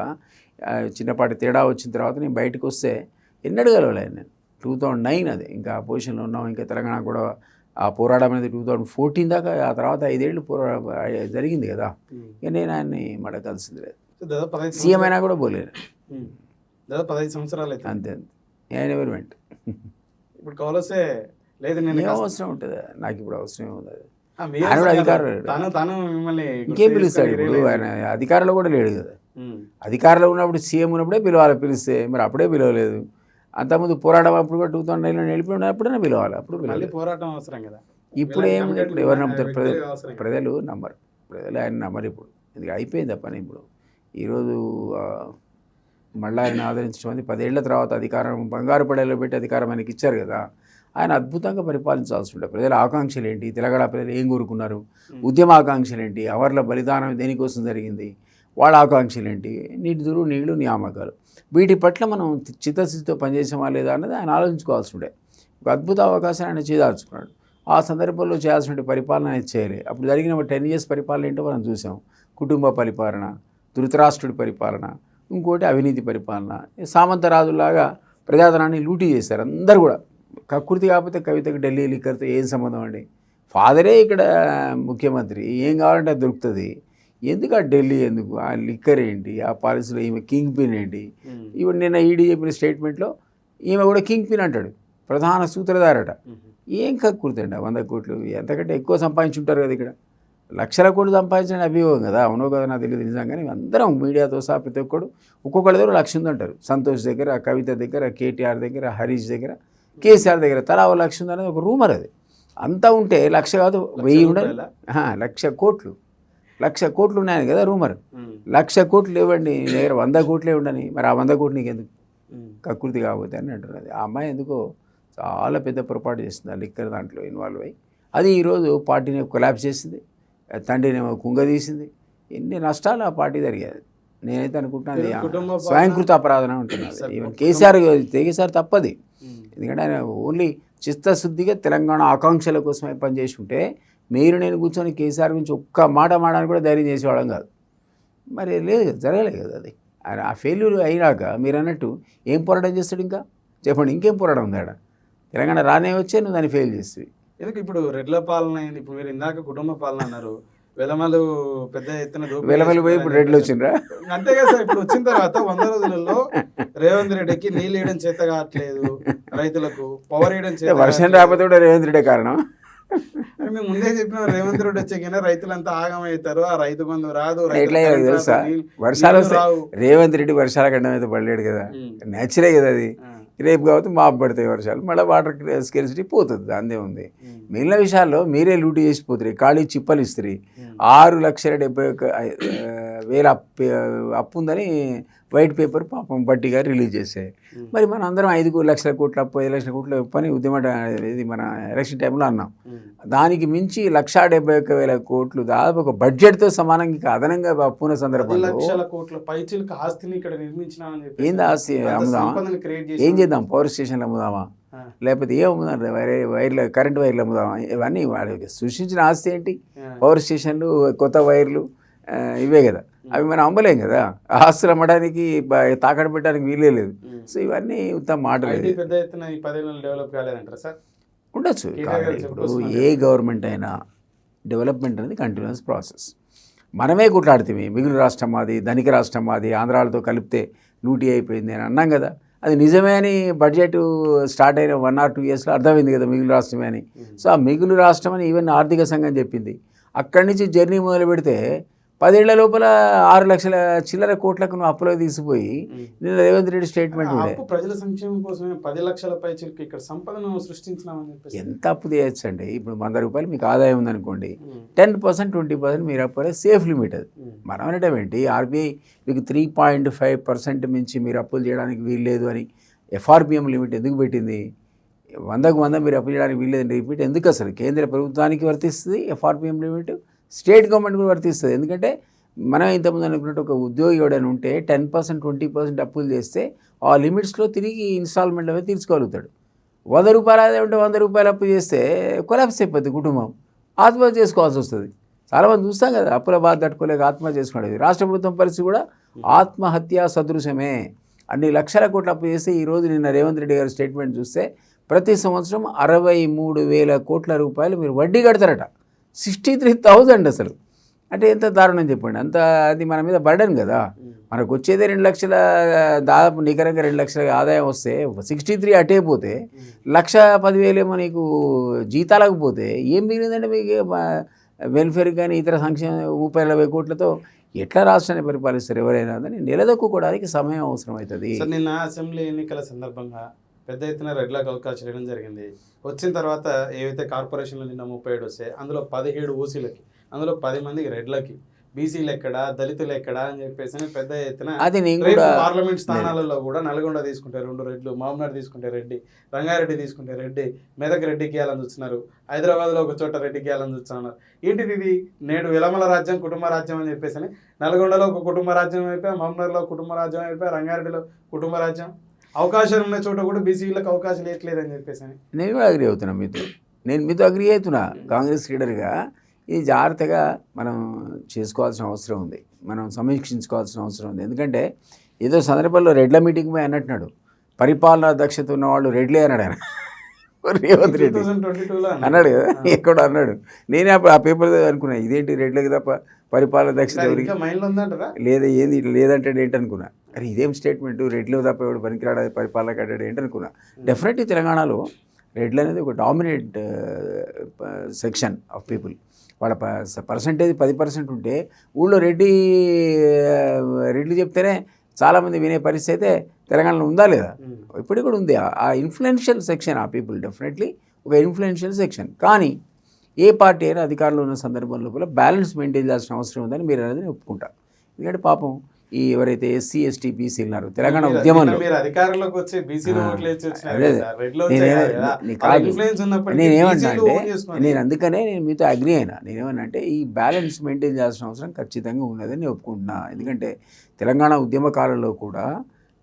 చిన్నపాటి తేడా వచ్చిన తర్వాత నేను బయటకు వస్తే ఎన్నడూ కలవలేదు నేను. 2009 అది ఇంకా పొజిషన్లో ఉన్నాం. ఇంకా తెలంగాణ కూడా ఆ పోరాటం అనేది 2014 దాకా, ఆ తర్వాత 5 ఏళ్ళు జరిగింది కదా. ఇక నేను ఆయన్ని మళ్ళీ కలిసింది లేదు. సీఎం అయినా కూడా పోలేను. దాదాపు 15 సంవత్సరాలు అయితే అంతే ఆయన ఎవరు వెంట ఇప్పుడు కావాల్సే లేదు. నేను అవసరం ఉంటుంది నాకు, ఇప్పుడు అవసరం ఉంది. ఆయన కూడా అధికారులు మిమ్మల్ని ఇంకేం పిలుస్తాడు ఇప్పుడు? ఆయన అధికారంలో కూడా లేడు కదా. అధికారంలో ఉన్నప్పుడు సీఎం ఉన్నప్పుడే పిలిస్తే మరి అప్పుడే పిలవలేదు. అంతకుముందు పోరాటం అప్పుడు కూడా 2009లో వెళ్ళిపోయినప్పుడైనా పిలవాలి, అప్పుడు మళ్ళీ పోరాటం అవసరం కదా. ఇప్పుడు ఏముంది, ఇప్పుడు ఎవరు నమ్ముతారు? ప్రజలు నమ్మరు. ప్రజలు ఆయన నమ్మరు. ఇప్పుడు ఇది అయిపోయింది ఆ పని. ఇప్పుడు ఈరోజు మళ్ళీ ఆయన ఆదరించడం మంది 10 ఏళ్ల తర్వాత అధికారం బంగారు పడేలో పెట్టి అధికారం ఆయనకి ఇచ్చారు కదా. ఆయన అద్భుతంగా పరిపాలించాల్సి ఉంటుంది. ప్రజల ఆకాంక్షలు ఏంటి, తెలంగాణ ప్రజలు ఏం కోరుకున్నారు, ఉద్యమ ఆకాంక్షలు ఏంటి, అవర్ల బలిదానం దేనికోసం జరిగింది, వాళ్ళ ఆకాంక్షలు ఏంటి, నిధులు నీళ్లు నియామకాలు, వీటి పట్ల మనం చిత్తశుద్ధితో పనిచేసామా లేదా అన్నది ఆయన ఆలోచించుకోవాల్సి ఉండే. ఒక అద్భుత అవకాశాన్ని ఆయన చేదాల్చుకున్నాడు. ఆ సందర్భంలో చేయాల్సిన పరిపాలన ఆయన చేయలే. అప్పుడు జరిగిన 10 years పరిపాలన ఏంటో మనం చూసాం. కుటుంబ పరిపాలన, ధృతరాష్ట్రుడి పరిపాలన, ఇంకోటి అవినీతి పరిపాలన. సామంతరాజులాగా ప్రజాధనాన్ని లూటీ చేశారు అందరు కూడా. కకృతి కాకపోతే కవితకు ఢిల్లీ లిక్కర్తో ఏం సంబంధం అండి? ఫాదరే ఇక్కడ ముఖ్యమంత్రి, ఏం కావాలంటే అది దొరుకుతుంది. ఎందుకు ఆ ఢిల్లీ, ఎందుకు ఆ లిక్కర్ ఏంటి, ఆ పాలసీలో ఈమె కింగ్ పిన్ ఏంటి? ఇప్పుడు నిన్న ఈడీ చెప్పిన స్టేట్మెంట్లో ఈమె కూడా కింగ్ పిన్ అంటాడు, ప్రధాన సూత్రధారట. ఏం కకృతి అండి? 100 కోట్లు ఎంతకంటే ఎక్కువ సంపాదించుంటారు కదా. ఇక్కడ లక్షల కోట్లు సంపాదించిన అభియోగం కదా. అవునో కదా నాకు తెలియదు నిజంగానే. అందరం మీడియాతో సహా ప్రతి ఒక్కొక్కడి దగ్గర 1,00,000 ఉందంటారు. సంతోష్ దగ్గర, కవిత దగ్గర, కేటీఆర్ దగ్గర, హరీష్ దగ్గర, కేసీఆర్ దగ్గర తలా 1,00,000 అనేది ఒక రూమర్. అది అంతా ఉంటే 1,00,000 కాదు 1000 ఉండాలి. 1,00,000 కోట్లు, 1,00,000 కోట్లు ఉన్నాయని కదా రూమర్. 1,00,000 కోట్లు ఇవ్వండి నీ దగ్గర, 100 కోట్లే ఉండని. మరి ఆ 100 కోట్లు నీకు ఎందుకు? కకృతి కాకపోతే అని అంటున్నది. ఆ అమ్మాయి ఎందుకో చాలా పెద్ద పొరపాటు చేస్తుంది ఆ లిక్కర్ దాంట్లో ఇన్వాల్వ్ అయ్యి. అది ఈరోజు పార్టీని కొలాప్స్ చేసింది, తండ్రినేమో కుంగదీసింది. ఎన్ని నష్టాలు ఆ పార్టీ జరిగేది. నేనైతే అనుకుంటున్నాను స్వయంకృత అపరాధన ఉంటున్నది. ఈవెన్ కేసీఆర్ తప్పది. ఎందుకంటే ఆయన ఓన్లీ చిత్తశుద్ధిగా తెలంగాణ ఆకాంక్షల కోసమే పనిచేసి ఉంటే మీరు నేను కూర్చొని కేసీఆర్ గురించి ఒక్క మాట మాడడానికి కూడా ధైర్యం చేసేవాళ్ళం కాదు. మరి లేదు కదా, జరగలేదు కదా. అది ఆయన ఆ ఫెయిల్యూర్ అయినాక మీరు అన్నట్టు ఏం పోరాటం చేస్తాడు? ఇంకా చెప్పండి, ఇంకేం పోరాటం ఉంది ఆడ? తెలంగాణ రానే వచ్చే నువ్వు దాన్ని ఫెయిల్ చేస్తావు. ఎందుకు ఇప్పుడు రెడ్ల పాలన అయింది, ఇప్పుడు మీరు ఇందాక కుటుంబ పాలన అన్నారు, వెలమలు పెద్ద ఎత్తున వెలమలు పోయి ఇప్పుడు రెడ్లు వచ్చిండ్రా? అంతే కదా సార్. ఇప్పుడు వచ్చిన తర్వాత 100 రోజులలో రేవంత్ రెడ్డికి నీళ్ళు వేయడం చేత కావట్లేదు, రైతులకు పవర్ వేయడం చేత, వర్షం రాకపోతే కూడా రేవంత్ రెడ్డి కారణం. మేము ముందే చెప్పిన రేవంత్ రెడ్డి వచ్చాకైనా రైతులంతా ఆగమవుతారు, ఆ రైతు బంధు రాదు. ఎట్లా తెలుసా? వర్షాలు వస్తాయి. రేవంత్ రెడ్డి వర్షాల గండం అయితే పడలేడు కదా, నేచురే కదా అది. రేపు కాబట్టి మాపు పడతాయి వర్షాలు, మళ్ళీ వాటర్ స్కేర్సిటీ పోతుంది, దాందే ఉంది. మిగిలిన విషయాల్లో మీరే లూటీ చేసిపోతారు. ఖాళీ చిప్పలు ఇస్తారు. 6,71,000 అప్పు ఉందని వైట్ పేపర్ పాపం బట్టి గారు రిలీజ్ చేశాయి. మరి మనం అందరం 5 లక్షల కోట్ల అప్పు, 5 లక్షల కోట్ల అప్పు అని ఉద్యమ ఇది మన ఎలక్షన్ టైంలో అన్నాం. దానికి మించి 1,71,000 కోట్లు దాదాపు ఒక బడ్జెట్తో సమానంగా ఇంకా అదనంగా అప్పున్న సందర్భంలో ఏంది ఆస్తి అమ్ముదామా? ఏం చేద్దాం? పవర్ స్టేషన్లు అమ్ముదామా? లేకపోతే ఏం అమ్ముదాం? వైర్లు, కరెంట్ వైర్లు అమ్ముదామా? ఇవన్నీ వాళ్ళకి సృష్టించిన ఆస్తి ఏంటి? పవర్ స్టేషన్లు, కొత్త వైర్లు, ఇవే కదా. అవి మనం అమ్మలేం కదా. ఆస్తులు అమ్మడానికి, తాకట్టు పెట్టడానికి వీలే లేదు. సో ఇవన్నీ ఉత్తమ మాటలు. ఉండొచ్చు. ఇప్పుడు ఏ గవర్నమెంట్ అయినా డెవలప్మెంట్ అనేది కంటిన్యూస్ ప్రాసెస్. మనమే కొట్లాడుతామే, మిగులు రాష్ట్రం మాది, ధనిక రాష్ట్రం మాది, ఆంధ్రాలతో కలిపితే లూటీ అయిపోయింది అని అన్నాం కదా. అది నిజమే అని బడ్జెట్ స్టార్ట్ అయిన 1 or 2 yearsలో అర్థమైంది కదా మిగులు రాష్ట్రమే అని. సో ఆ మిగులు రాష్ట్రం అని ఈవెన్ ఆర్థిక సంఘం చెప్పింది. అక్కడి నుంచి జర్నీ మొదలు పెడితే 10 ఏళ్ల లోపల 6 లక్షల చిల్లర కోట్లకు నువ్వు అప్పులో తీసిపోయి నిన్న రేవంత్ రెడ్డి స్టేట్మెంట్ ఉండే అప్పు ప్రజల సంక్షేమం కోసమే 10 లక్షల పైచిలకు ఇక్కడ సంపదను సృష్టించినామని చెప్పేసి ఎంత అప్పు చేయొచ్చు అండి. ఇప్పుడు 100 రూపాయలు మీకు ఆదాయం ఉందనుకోండి, 10% 20% మీరు అప్పు సేఫ్ లిమిట్. అది మనం అనడం ఏంటి, ఆర్బీఐ మీకు 3.5% మించి మీరు అప్పులు చేయడానికి వీల్లేదు అని ఎఫ్ఆర్బిఎం లిమిట్ ఎందుకు పెట్టింది? 100కు 100 మీరు అప్పు చేయడానికి వీల్లేదు లిమిట్ ఎందుకు? అసలు కేంద్ర ప్రభుత్వానికి వర్తిస్తుంది ఎఫ్ఆర్బిఎం లిమిట్, స్టేట్ గవర్నమెంట్ కూడా వర్తిస్తుంది. ఎందుకంటే మనం ఇంతకుముందు అనుకున్నట్టు ఒక ఉద్యోగి ఎవడని ఉంటే 10% 20% అప్పులు చేస్తే ఆ లిమిట్స్లో తిరిగి ఇన్స్టాల్మెంట్ అవి తీర్చుకోగలుగుతాడు. 100 రూపాయలు అదే ఉంటే 100 రూపాయలు అప్పు చేస్తే కొలాప్స్ అయిపోద్ది కుటుంబం, ఆత్మహత్య చేసుకోవాల్సి వస్తుంది. చాలామంది చూస్తాం కదా, అప్పుల బాధ తట్టుకోలేక ఆత్మహత్య చేసుకునేది. రాష్ట్ర ప్రభుత్వం పరిస్థితి కూడా ఆత్మహత్య సదృశమే. అన్ని లక్షల కోట్ల అప్పు చేస్తే ఈరోజు నిన్న రేవంత్ రెడ్డి గారి స్టేట్మెంట్ చూస్తే ప్రతి సంవత్సరం 63,000 కోట్ల రూపాయలు మీరు వడ్డీ కడతారట. 63,000 అసలు అంటే ఎంత దారుణం చెప్పండి. అంత అది మన మీద బర్డన్ కదా. మనకు వచ్చేదే 2 లక్షల, దాదాపు నికరంగా 2 లక్షల ఆదాయం వస్తే 63 అటే పోతే 1,10,000 ఏమో నీకు జీతాలకు పోతే ఏం మిగిలిందంటే మీకు వెల్ఫేర్ కానీ ఇతర సంక్షేమ 30-40 కోట్లతో ఎట్లా రాష్ట్రాన్ని పరిపాలిస్తారు ఎవరైనా అని నిలదొక్కుకోవడానికి సమయం అవసరం అవుతుంది. నిన్న అసెంబ్లీ ఎన్నికల సందర్భంగా పెద్ద ఎత్తున రెడ్లకు అవకాశం ఇవ్వడం జరిగింది. వచ్చిన తర్వాత ఏవైతే కార్పొరేషన్లు నిన్న 37 వస్తాయి, అందులో 17 ఓసీలకి, అందులో 10 మందికి రెడ్లకి, బీసీలు ఎక్కడ, దళితులు ఎక్కడ అని చెప్పేసి పెద్ద ఎత్తున పార్లమెంట్ స్థానాలలో కూడా నల్గొండ తీసుకుంటే 2 రెడ్లు, మహబూబ్నగర్ తీసుకుంటే రెడ్డి, రంగారెడ్డి తీసుకుంటే రెడ్డి, మెదక్ రెడ్డికి ఇవ్వాలని చూస్తున్నారు, హైదరాబాద్లో ఒక చోట రెడ్డికి ఇవ్వాలని చూస్తున్నారు. ఏంటిది ఇది? నేడు విలమల రాజ్యం కుటుంబ రాజ్యం అని చెప్పేసి నల్గొండలో ఒక కుటుంబ రాజ్యం అయిపోయి, మహబూబ్నగర్లో కుటుంబ రాజ్యం అయిపోయి, రంగారెడ్డిలో కుటుంబ రాజ్యం. అవకాశాలు ఉన్న చోట కూడా బీసీలకు అవకాశాలు ఇవ్వట్లేదని చెప్పేసి నేను కూడా అగ్రీ అవుతున్నా మీతో. నేను మీతో అగ్రీ అవుతున్నా. కాంగ్రెస్ లీడర్గా ఇది జాగ్రత్తగా మనం చేసుకోవాల్సిన అవసరం ఉంది, మనం సమీక్షించుకోవాల్సిన అవసరం ఉంది. ఎందుకంటే ఏదో సందర్భంలో రెడ్ల మీటింగ్ పోయి అన్నట్టున్నాడు, పరిపాలనా దక్షత ఉన్నవాళ్ళు రెడ్లే అన్నాడు ఆయన. రేవంత్ రెడ్డి అన్నాడు కదా, ఎక్కడో అన్నాడు. నేనే అప్పుడు ఆ పేపర్ అనుకున్నా, ఇదేంటి రెడ్లకి తప్ప పరిపాలన దక్షత లేదా, ఏంది ఇట్లా లేదంటే ఏంటి అనుకున్నా. అరే ఇదేం స్టేట్మెంట్, రెడ్లు తప్ప ఎవడు పనికిరాడు పరిపాలన కట్టాడు ఏంటి అనుకున్నా. డెఫినెట్లీ తెలంగాణలో రెడ్లు అనేది ఒక డామినేట్ సెక్షన్ ఆఫ్ పీపుల్. వాళ్ళ పర్సంటేజ్ 10% ఉంటే ఊళ్ళో రెడ్లు చెప్తేనే చాలామంది వినే పరిస్థితి అయితే తెలంగాణలో ఉందా లేదా? ఇప్పటికి కూడా ఉంది. ఆ ఇన్ఫ్లుయెన్షియల్ సెక్షన్ ఆ పీపుల్ డెఫినెట్లీ ఒక ఇన్ఫ్లుయెన్షియల్ సెక్షన్. కానీ ఏ పార్టీ అయినా అధికారంలో ఉన్న సందర్భం లోపల బ్యాలెన్స్ మెయింటైన్ చేయాల్సిన అవసరం ఉందని మీరు అనేది నేను ఒప్పుకుంటా. ఎందుకంటే పాపం ఈ ఎవరైతే ఎస్సీ ఎస్టీ బీసీ ఉన్నారు తెలంగాణ ఉద్యమంలో, నేనేమన్నా అంటే నేను అందుకనే నేను మీతో అగ్రీ అయినా. నేనేమన్నా అంటే ఈ బ్యాలెన్స్ మెయింటైన్ చేయాల్సిన అవసరం ఖచ్చితంగా ఉన్నదని నేను ఒప్పుకుంటున్నా. ఎందుకంటే తెలంగాణ ఉద్యమ కాలంలో కూడా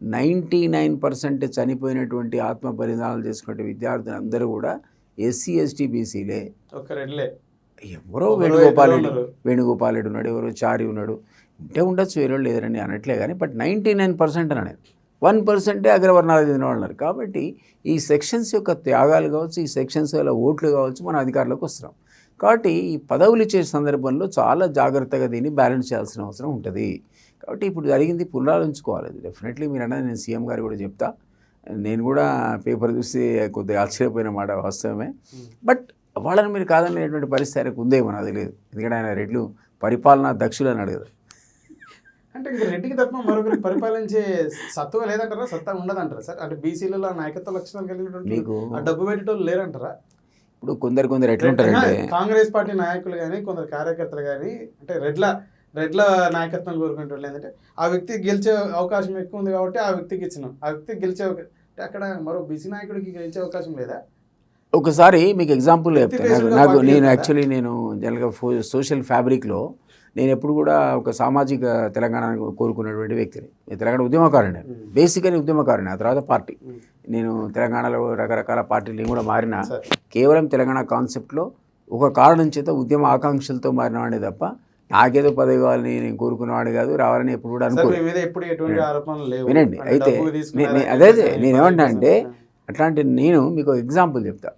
99% చనిపోయినటువంటి ఆత్మ బలిదానాలు చేసుకునే విద్యార్థులు అందరూ కూడా ఎస్సీ ఎస్టీ బీసీలే. ఎవరో వేణుగోపాల్ రెడ్డి ఉన్నాడు, ఎవరో చారి ఉన్నాడు, ఉంటే ఉండొచ్చు, వేరే లేదని అనట్లే కానీ బట్ 99% అన్నాడు. 1% అగ్రవర్ణాలకు చెందిన వాళ్ళు ఉన్నారు. కాబట్టి ఈ సెక్షన్స్ యొక్క త్యాగాలు కావచ్చు, ఈ సెక్షన్స్ వల్ల ఓట్లు కావచ్చు, మన అధికారంలోకి వస్తున్నాం. కాబట్టి ఈ పదవులు ఇచ్చే సందర్భంలో చాలా జాగ్రత్తగా దీన్ని బ్యాలెన్స్ చేయాల్సిన అవసరం ఉంటుంది. కాబట్టి ఇప్పుడు జరిగింది పునరాలోచించుకోవాలి. డెఫినెట్లీ మీరు అన్నది నేను సీఎం గారు కూడా చెప్తా. నేను కూడా పేపర్ చూసి కొద్దిగా ఆశ్చర్యపోయిన మాట వాస్తవమే. బట్ వాళ్ళని మీరు కాదనేటువంటి పరిస్థితి ఆయనకు ఉందేమో నాకు తెలియదు. ఎందుకంటే ఆయన రెడ్లు పరిపాలనా దక్షులు అన్నాడు కదా. అంటే ఇంకా రెడ్డికి తప్ప మరొకరికి పరిపాలించే సత్తువ లేదంటారా, సత్తా ఉండదంటారా సార్? అంటే బీసీలలో నాయకత్వ లక్షణాలు కలిగినటువంటి డబ్బు పెట్టేటోళ్ళు లేరంటారా? ఇప్పుడు కొందరు ఎట్లుంటారంటే కాంగ్రెస్ పార్టీ నాయకులు కానీ కొందరు కార్యకర్తలు కానీ అంటే రెడ్ల నాయకత్వం కోరుకునేటోళ్ళు ఏంటంటే ఆ వ్యక్తికి గెలిచే అవకాశం ఎక్కువ ఉంది కాబట్టి ఆ వ్యక్తికి ఇచ్చినాం, ఆ వ్యక్తికి గెలిచే అక్కడ మరో బీసీ నాయకుడికి గెలిచే అవకాశం లేదా? ఒకసారి మీకు ఎగ్జాంపుల్ చెప్తాను. నేను జనరల్గా సోషల్ ఫ్యాబ్రిక్లో నేను ఎప్పుడు కూడా ఒక సామాజిక తెలంగాణ కోరుకున్నటువంటి వ్యక్తిని. తెలంగాణ ఉద్యమకారుని, బేసికలీ ఉద్యమకారుని. ఆ తర్వాత పార్టీ, నేను తెలంగాణలో రకరకాల పార్టీలు కూడా మారిన కేవలం తెలంగాణ కాన్సెప్ట్లో ఒక కారణం చేత ఉద్యమ ఆకాంక్షలతో మారినవాడే తప్ప నాకేదో పదవి కావాలని నేను కోరుకున్నవాడు కాదు, రావాలని ఎప్పుడు కూడా అనుకోలేదు. వినండి, అయితే అదే నేనేమంటా అంటే అట్లాంటి నేను మీకు ఎగ్జాంపుల్ చెప్తా.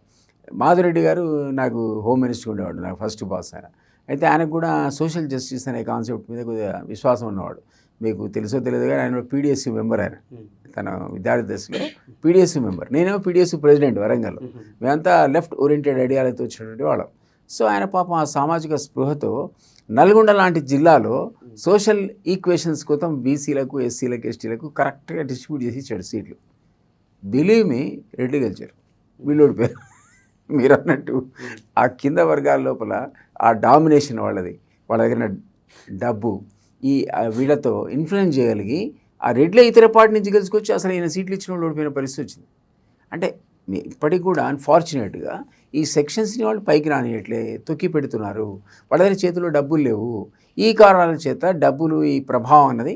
మాధురెడ్డి గారు నాకు హోమ్ మినిస్టర్ ఉండేవాడు, నాకు ఫస్ట్ బాస్ ఆయన. అయితే ఆయనకు కూడా సోషల్ జస్టిస్ అనే కాన్సెప్ట్ మీద కొద్దిగా విశ్వాసం ఉన్నవాడు. మీకు తెలుసో తెలియదు కానీ ఆయన పీడిఎస్యూ మెంబర్. ఆయన తన విద్యార్థి దశలో పీడిఎస్యూ మెంబర్, నేనేమో పీడిఎస్యూ ప్రెసిడెంట్ వరంగల్. మేమంతా లెఫ్ట్ ఓరియంటెడ్ ఐడియాలతో వచ్చినటువంటి వాళ్ళం. సో ఆయన పాపం ఆ సామాజిక స్పృహతో నల్గొండ లాంటి జిల్లాలో సోషల్ ఈక్వేషన్స్ కోసం బీసీలకు ఎస్సీలకు ఎస్టీలకు కరెక్ట్గా డిస్ట్రిబ్యూట్ చేసి ఇచ్చాడు సీట్లు. బిలీవ్ మీ రెడ్డి గెలిచారు, వీళ్ళు ఓడిపోయారు. మీరు అన్నట్టు ఆ కింద వర్గాల లోపల ఆ డామినేషన్ వాళ్ళది, వాళ్ళ దగ్గర డబ్బు వీళ్ళతో ఇన్ఫ్లుయెన్స్ చేయగలిగి ఆ రెడ్లే ఇతర పార్టీ నుంచి గెలుచుకొచ్చి అసలు ఈయన సీట్లు ఇచ్చిన వాళ్ళు ఓడిపోయిన పరిస్థితి వచ్చింది. అంటే ఇప్పటికి కూడా అన్ఫార్చునేట్గా ఈ సెక్షన్స్ని వాళ్ళు పైకి రానియట్లే, తొక్కి పెడుతున్నారు. వాళ్ళ దగ్గర చేతిలో డబ్బులు లేవు. ఈ కారణాల చేత డబ్బులు, ఈ ప్రభావం అన్నది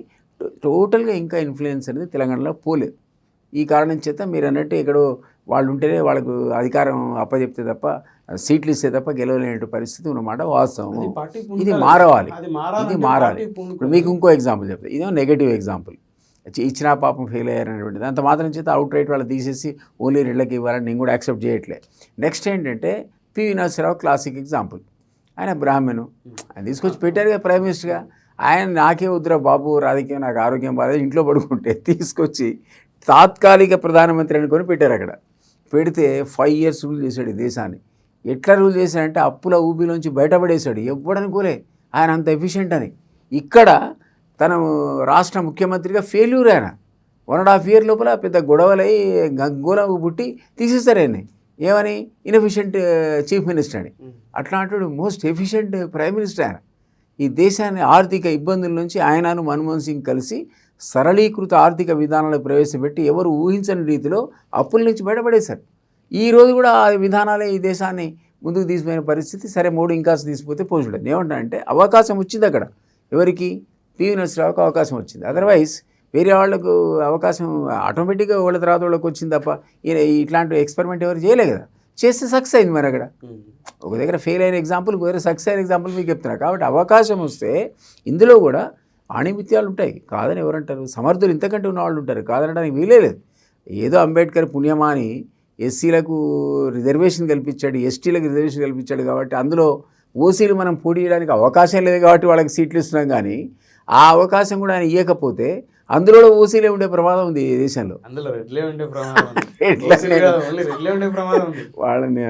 టోటల్గా ఇంకా ఇన్ఫ్లుయెన్స్ అనేది తెలంగాణలో పోలేదు. ఈ కారణం చేత మీరు అన్నట్టు ఎక్కడో వాళ్ళు ఉంటేనే వాళ్ళకు అధికారం అప్పచెప్తే తప్ప, సీట్లు ఇస్తే తప్ప గెలవలేని పరిస్థితి ఉన్నమాట వాస్తవం. ఇది మారవాలి, ఇది మారాలి. ఇప్పుడు మీకు ఇంకో ఎగ్జాంపుల్ చెప్తాను, ఇదేమో నెగటివ్ ఎగ్జాంపుల్. ఇచ్చినా పాపం ఫెయిల్ అయ్యారనేటువంటిది అంత మాత్రం చేత అవుట్ రైట్ వాళ్ళు తీసేసి ఓన్లీ రెడ్లకి ఇవ్వాలని నేను కూడా యాక్సెప్ట్ చేయట్లే. నెక్స్ట్ ఏంటంటే పివి నరసింహారావు క్లాసిక్ ఎగ్జాంపుల్. ఆయన బ్రాహ్మణు, ఆయన తీసుకొచ్చి పెట్టారు కదా ప్రైమ్ మినిస్టర్గా. ఆయన నాకే వద్దురా బాబు రాజకీయం, నాకు ఆరోగ్యం బాగాలేదు, ఇంట్లో పడుకుంటే తీసుకొచ్చి తాత్కాలిక ప్రధానమంత్రి అనుకొని పెట్టారు. అక్కడ పెడితే 5 years రూల్ చేశాడు ఈ దేశాన్ని. ఎట్లా రూల్ చేశాడంటే అప్పుల ఊబిలోంచి బయటపడేశాడు. ఎవ్వడనుకోలే ఆయన అంత ఎఫిషియెంట్ అని. ఇక్కడ తన రాష్ట్ర ముఖ్యమంత్రిగా ఫెయిల్యూర్ ఆయన. 1.5 year లోపల పెద్ద గొడవలై గంగోలకు పుట్టి తీసేస్తారు ఆయన్ని. ఏమని? ఇన్ఎఫిషియెంట్ చీఫ్ మినిస్టర్ అని. అట్లాంటి మోస్ట్ ఎఫిషియెంట్ ప్రైమ్ మినిస్టర్ ఆయన. ఈ దేశాన్ని ఆర్థిక ఇబ్బందుల నుంచి ఆయనను మన్మోహన్ సింగ్ కలిసి సరళీకృత ఆర్థిక విధానాలు ప్రవేశపెట్టి ఎవరు ఊహించని రీతిలో అప్పుల నుంచి బయటపడేశారు. ఈరోజు కూడా ఆ విధానాలే ఈ దేశాన్ని ముందుకు తీసిపోయిన పరిస్థితి. సరే మూడు ఇంకా తీసిపోతే పోజుడు ఏమంటారంటే అవకాశం వచ్చింది అక్కడ. ఎవరికి? పివి నరసింహారావుకి అవకాశం వచ్చింది. అదర్వైజ్ వేరే వాళ్ళకు అవకాశం ఆటోమేటిక్గా వాళ్ళ తర్వాత వాళ్ళకి వచ్చింది తప్ప ఇట్లాంటి ఎక్స్పెరిమెంట్ ఎవరు చేయలే కదా. చేస్తే సక్సెస్ అయింది. మరి అక్కడ ఒక దగ్గర ఫెయిల్ అయిన ఎగ్జాంపుల్, వేరే సక్సెస్ అయిన ఎగ్జాంపుల్ మీకు చెప్తున్నారు. కాబట్టి అవకాశం వస్తే ఇందులో కూడా ఆణిమిత్యాలు ఉంటాయి, కాదని ఎవరంటారు? సమర్థులు ఇంతకంటే ఉన్న వాళ్ళు ఉంటారు, కాదనడానికి వీలేదు. ఏదో అంబేద్కర్ పుణ్యమా అని ఎస్సీలకు రిజర్వేషన్ కల్పించాడు, ఎస్టీలకు రిజర్వేషన్ కల్పించాడు. కాబట్టి అందులో ఓసీలు మనం పోటీ చేయడానికి అవకాశం లేదు కాబట్టి వాళ్ళకి సీట్లు ఇస్తున్నాం. కానీ ఆ అవకాశం కూడా ఆయన ఇవ్వకపోతే అందులో ఓసీలే ఉండే ప్రమాదం ఉంది ఈ దేశంలో. వాళ్ళని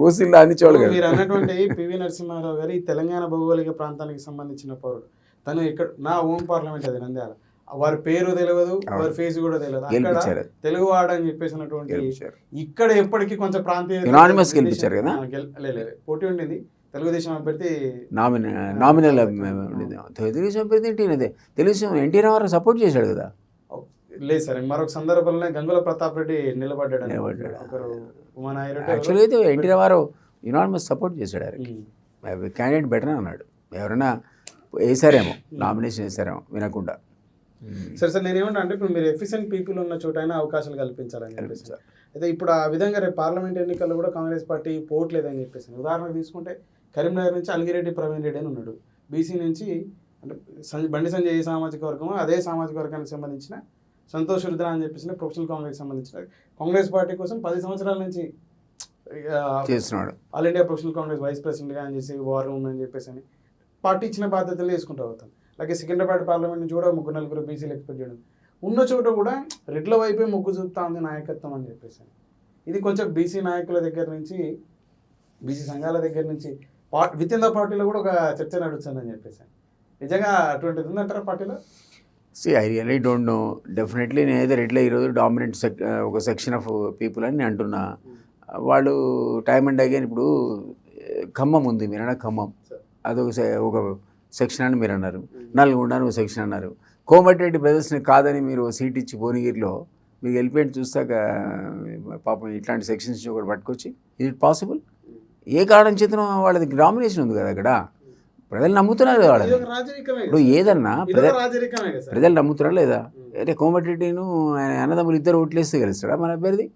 ఓసీల్లో అందించేవాళ్ళు. మీరు అన్నటువంటి పివి నరసింహారావు గారు ఈ తెలంగాణ భౌగోళిక ప్రాంతానికి సంబంధించిన పౌరుడు. తను ఇక్కడ నా హోమ్ పార్లమెంట్ అది నంద్యాల. వారి పేరు తెలియదు, వారి ఫేస్ కూడా తెలియదు. అక్కడ తెలుగు వాడని చెప్పేసినటువంటి ఇక్కడ ఎప్పటికీ కొంచెం ప్రాంతీయ గెలిపించారు కదా. పోటీ ఉండింది. తెలుగుదేశం అభ్యర్థి నామినల్ తెలుగుదేశం అభ్యర్థి తెలుగుదేశం ఎన్టీ రామారావు సపోర్ట్ చేశాడు కదా. లేదు సార్, మరొక సందర్భంలో గంగుల ప్రతాప్ రెడ్డి నిలబడ్డాడు. యాక్చువల్గా అయితే ఎన్టీ రామారావు యునానిమస్ సపోర్ట్ చేశాడు. ఆయనకి క్యాండిడేట్ బెటర్ అన్నాడు. ఎవరైనా వేసారేమో, నామినేషన్ వేసారేమో వినకుండా. సరే సార్, నేనేమంటా అంటే ఇప్పుడు మీరు ఎఫిషియెంట్ పీపుల్ ఉన్న చోటైనా అవకాశాలు కల్పించాలని చెప్పేసి. అయితే ఇప్పుడు ఆ విధంగా రేపు పార్లమెంట్ ఎన్నికల్లో కూడా కాంగ్రెస్ పార్టీ పోవట్లేదని చెప్పేసి ఉదాహరణకు తీసుకుంటే కరీంనగర్ నుంచి అలిగిరెడ్డి ప్రవీణ్ రెడ్డి అని ఉన్నాడు. బీసీ నుంచి అంటే బండి సంజయ్ ఏ సామాజిక వర్గమో అదే సామాజిక వర్గానికి సంబంధించిన సంతోష్ రుద్ర అని చెప్పేసి ప్రొఫెషనల్ కాంగ్రెస్ సంబంధించిన కాంగ్రెస్ పార్టీ కోసం 10 సంవత్సరాల నుంచి చేస్తున్నాడు. All India Professional Congress vice ప్రెసిడెంట్గా అని చేసి వార్ రూమ్ అని చెప్పేసి అని పార్టీ ఇచ్చిన బాధ్యతలు వేసుకుంటూ అవుతాం. అలాగే సికింద్రాబాద్ పార్లమెంట్ నుంచి కూడా 3-4 బీసీలు ఎక్స్పెక్ట్ చేయడం ఉన్న చోట కూడా రెడ్ల వైపే మొగ్గు చూపుతా ఉంది నాయకత్వం అని చెప్పేసి. ఇది కొంచెం బీసీ నాయకుల దగ్గర నుంచి, బీసీ సంఘాల దగ్గర నుంచి విత్ ఇన్ ద పార్టీలో కూడా ఒక చర్చ నడుస్తుందని చెప్పేసి. నిజంగా అటువంటిది ఉందంటారా పార్టీలో? I really don't know. Definitely నేనైతే రెడ్ల ఈరోజు డామినెంట్ ఒక సెక్షన్ ఆఫ్ పీపుల్ అని నేను అంటున్నా. వాళ్ళు టైం అండ్ అగైన్ ఇప్పుడు ఖమ్మం ఉంది, మీరన్నా ఖమ్మం అదొక ఒక సెక్షన్ అని మీరు అన్నారు. నల్గొండ అని ఒక సెక్షన్ అన్నారు. కోమటిరెడ్డి బ్రదర్స్ని కాదని మీరు సీట్ ఇచ్చి భువనగిరిలో మీకు వెళ్ళిపోయింది చూస్తాక పాపం ఇట్లాంటి సెక్షన్స్ ఒకటి పట్టుకొచ్చి ఇది పాసిబుల్? ఏ కారణం చేతనో వాళ్ళది డామినేషన్ ఉంది కదా అక్కడ. ప్రజలు నమ్ముతున్నారు కదా వాళ్ళని. ఇప్పుడు ఏదన్నా ప్రజలు నమ్ముతున్నారా లేదా? అంటే కోమటిరెడ్డిను ఆయన అన్నదమ్ములు ఇద్దరు ఓట్లేస్తే గెలుస్తాడా మన అభ్యర్థి?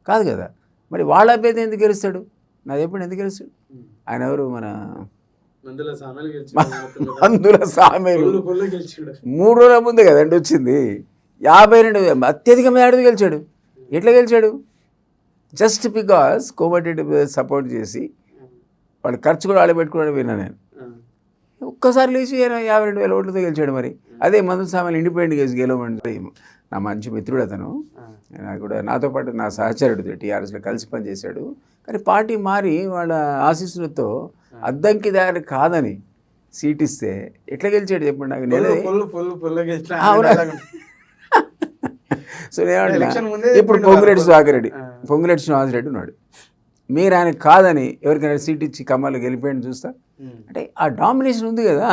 కాదు కదా. మరి వాళ్ళ అభ్యర్థి ఎందుకు గెలుస్తాడు? నాది ఎప్పుడు ఎందుకు గెలుస్తాడు? ఆయన ఎవరు? మన అందుల సామేలు 3 రోజుల ముందే కదండి వచ్చింది. 52 అత్యధిక మేడది గెలిచాడు. ఎట్లా గెలిచాడు? జస్ట్ బికాస్ కోమటిరెడ్డి సపోర్ట్ చేసి వాళ్ళు ఖర్చు కూడా ఆడబెట్టుకున్నాడు విన్నా నేను. ఒక్కసారి లేచి 52,000 ఓట్లతో గెలిచాడు. మరి అదే మందు సామాన్లు ఇండిపెండెంట్ కేసు గెలవమంటే నా మంచి మిత్రుడు అతను, నాకు కూడా నాతో పాటు నా సహచరుడు టీఆర్ఎస్లో కలిసి పనిచేశాడు. కానీ పార్టీ మారి వాళ్ళ ఆశీస్సులతో అద్దంకి దారి కాదని సీట్ ఇస్తే ఎట్లా గెలిచాడు చెప్పండి నాకు. సో నేనంటున్నా ఇప్పుడు పొంగులేటి శ్రీనివాసరెడ్డి ఉన్నాడు, మీరు ఆయన కాదని ఎవరికైనా సీట్ ఇచ్చి కమ్మలు గెలిపోయాడు చూస్తా అంటే ఆ డామినేషన్ ఉంది కదా.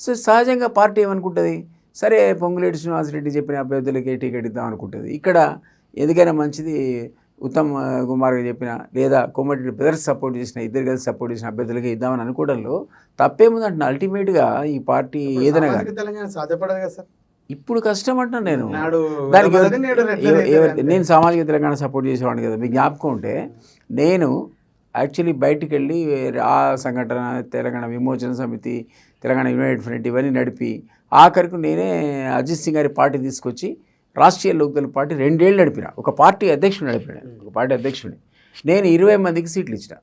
సో సహజంగా పార్టీ ఏమనుకుంటుంది, సరే పొంగులేటి శ్రీనివాసరెడ్డి చెప్పిన అభ్యర్థులకి టికెట్ ఇద్దాం అనుకుంటుంది. ఇక్కడ ఎందుకైనా మంచిది ఉత్తమ్ కుమార్గా చెప్పిన లేదా కోమటిరెడ్డి బ్రదర్స్ సపోర్ట్ చేసిన, ఇద్దరు కలిసి సపోర్ట్ చేసిన అభ్యర్థులకి ఇద్దామని అనుకోవడంలో తప్పేముందంటున్నా. అల్టిమేట్గా ఈ పార్టీ ఏదైనా సాధ్యపడదు కదా సార్, ఇప్పుడు కష్టం అంటున్నాను నేను. దానికి నేను సామాజిక తెలంగాణ సపోర్ట్ చేసేవాడిని కదా, మీకు జ్ఞాపకం ఉంటే నేను యాక్చువల్లీ బయటికి వెళ్ళి ఆ సంఘటన, తెలంగాణ విమోచన సమితి, తెలంగాణ యునైటెడ్ ఫ్రంట్ ఇవన్నీ నడిపి ఆఖరికి నేనే అజిత్ సింగ్ గారి పార్టీ తీసుకొచ్చి రాష్ట్రీయ లోక్దళ్ పార్టీ 2 ఏళ్ళు నడిపిన. ఒక పార్టీ అధ్యక్షుడు నడిపాను, ఒక పార్టీ అధ్యక్షుడిని. నేను 20 మందికి సీట్లు ఇచ్చిన.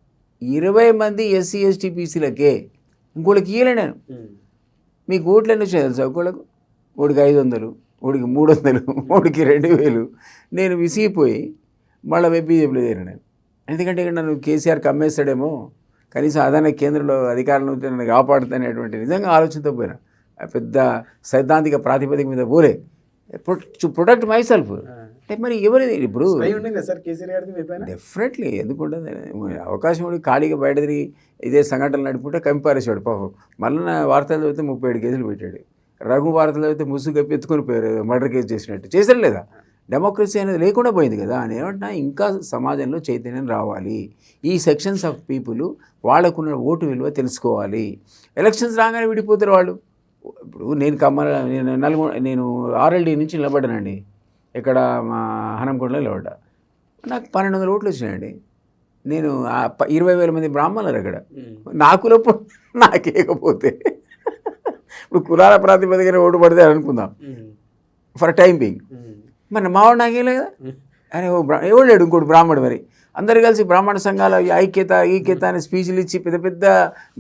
20 మంది ఎస్సీ ఎస్టీ బీసీలకే, ఇంకోళ్ళకి ఇయ్యలే నేను. మీకు ఓట్లు ఎన్ని వచ్చాయి తెలుసా? ఒకళ్ళకు ఓడికి 500, ఓడికి 300, ఓడికి 2000. నేను విసిగిపోయి మళ్ళీ బీజేపీలో చేరాను నేను. ఎందుకంటే ఇక్కడ నన్ను కేసీఆర్ కమ్మేస్తాడేమో, కనీసం అదన కేంద్రంలో అధికారంలో ఉంటే నన్ను కాపాడుతానేటువంటి నిజంగా ఆలోచనతో పోయినా. పెద్ద సైద్ధాంతిక ప్రాతిపదిక మీద పోలే, ప్రొటెక్ట్ మై సెల్ఫ్. అంటే మరి ఎవరిది ఇప్పుడు డెఫినెట్లీ ఎందుకుంటుంది అవకాశం ఉండి ఖాళీగా బయట తిరిగి ఇదే సంఘటనలు నడుపుకుంటే కంపారేసాడు పాపం. మళ్ళీ వార్తలు చదివితే 37 కేసులు పెట్టాడు. రఘు వార్తలు చదివితే ముసుగు కప్పి ఎత్తుకొని పోయారు, మర్డర్ కేసు చేసినట్టు. చేశారు లేదా? డెమోక్రసీ అనేది లేకుండా పోయింది కదా. అని ఏమంటున్నా, ఇంకా సమాజంలో చైతన్యం రావాలి. ఈ సెక్షన్స్ ఆఫ్ పీపుల్ వాళ్ళకున్న ఓటు విలువ తెలుసుకోవాలి. ఎలక్షన్స్ రాగానే విడిపోతారు వాళ్ళు. ఇప్పుడు నేను ఆర్ఎల్డీ నుంచి నిలబడ్డానండి, ఇక్కడ మా హనంకొండలో నిలబడ్డా. నాకు 1200 ఓట్లు వచ్చినాయండి. నేను 20,000 మంది బ్రాహ్మణులు అక్కడ. నాకులప్పుడు నాకేకపోతే ఇప్పుడు కులాల ప్రాతిపదికన ఓటు పడితే అనుకుందాం ఫర్ టైం బీయింగ్. మరి మావాడు నాకేలే కదా. అరే ఎవడు లేడు ఇంకోటి బ్రాహ్మడు. మరి అందరు కలిసి బ్రాహ్మణ సంఘాల ఐక్యత అని స్పీచ్లు ఇచ్చి పెద్ద పెద్ద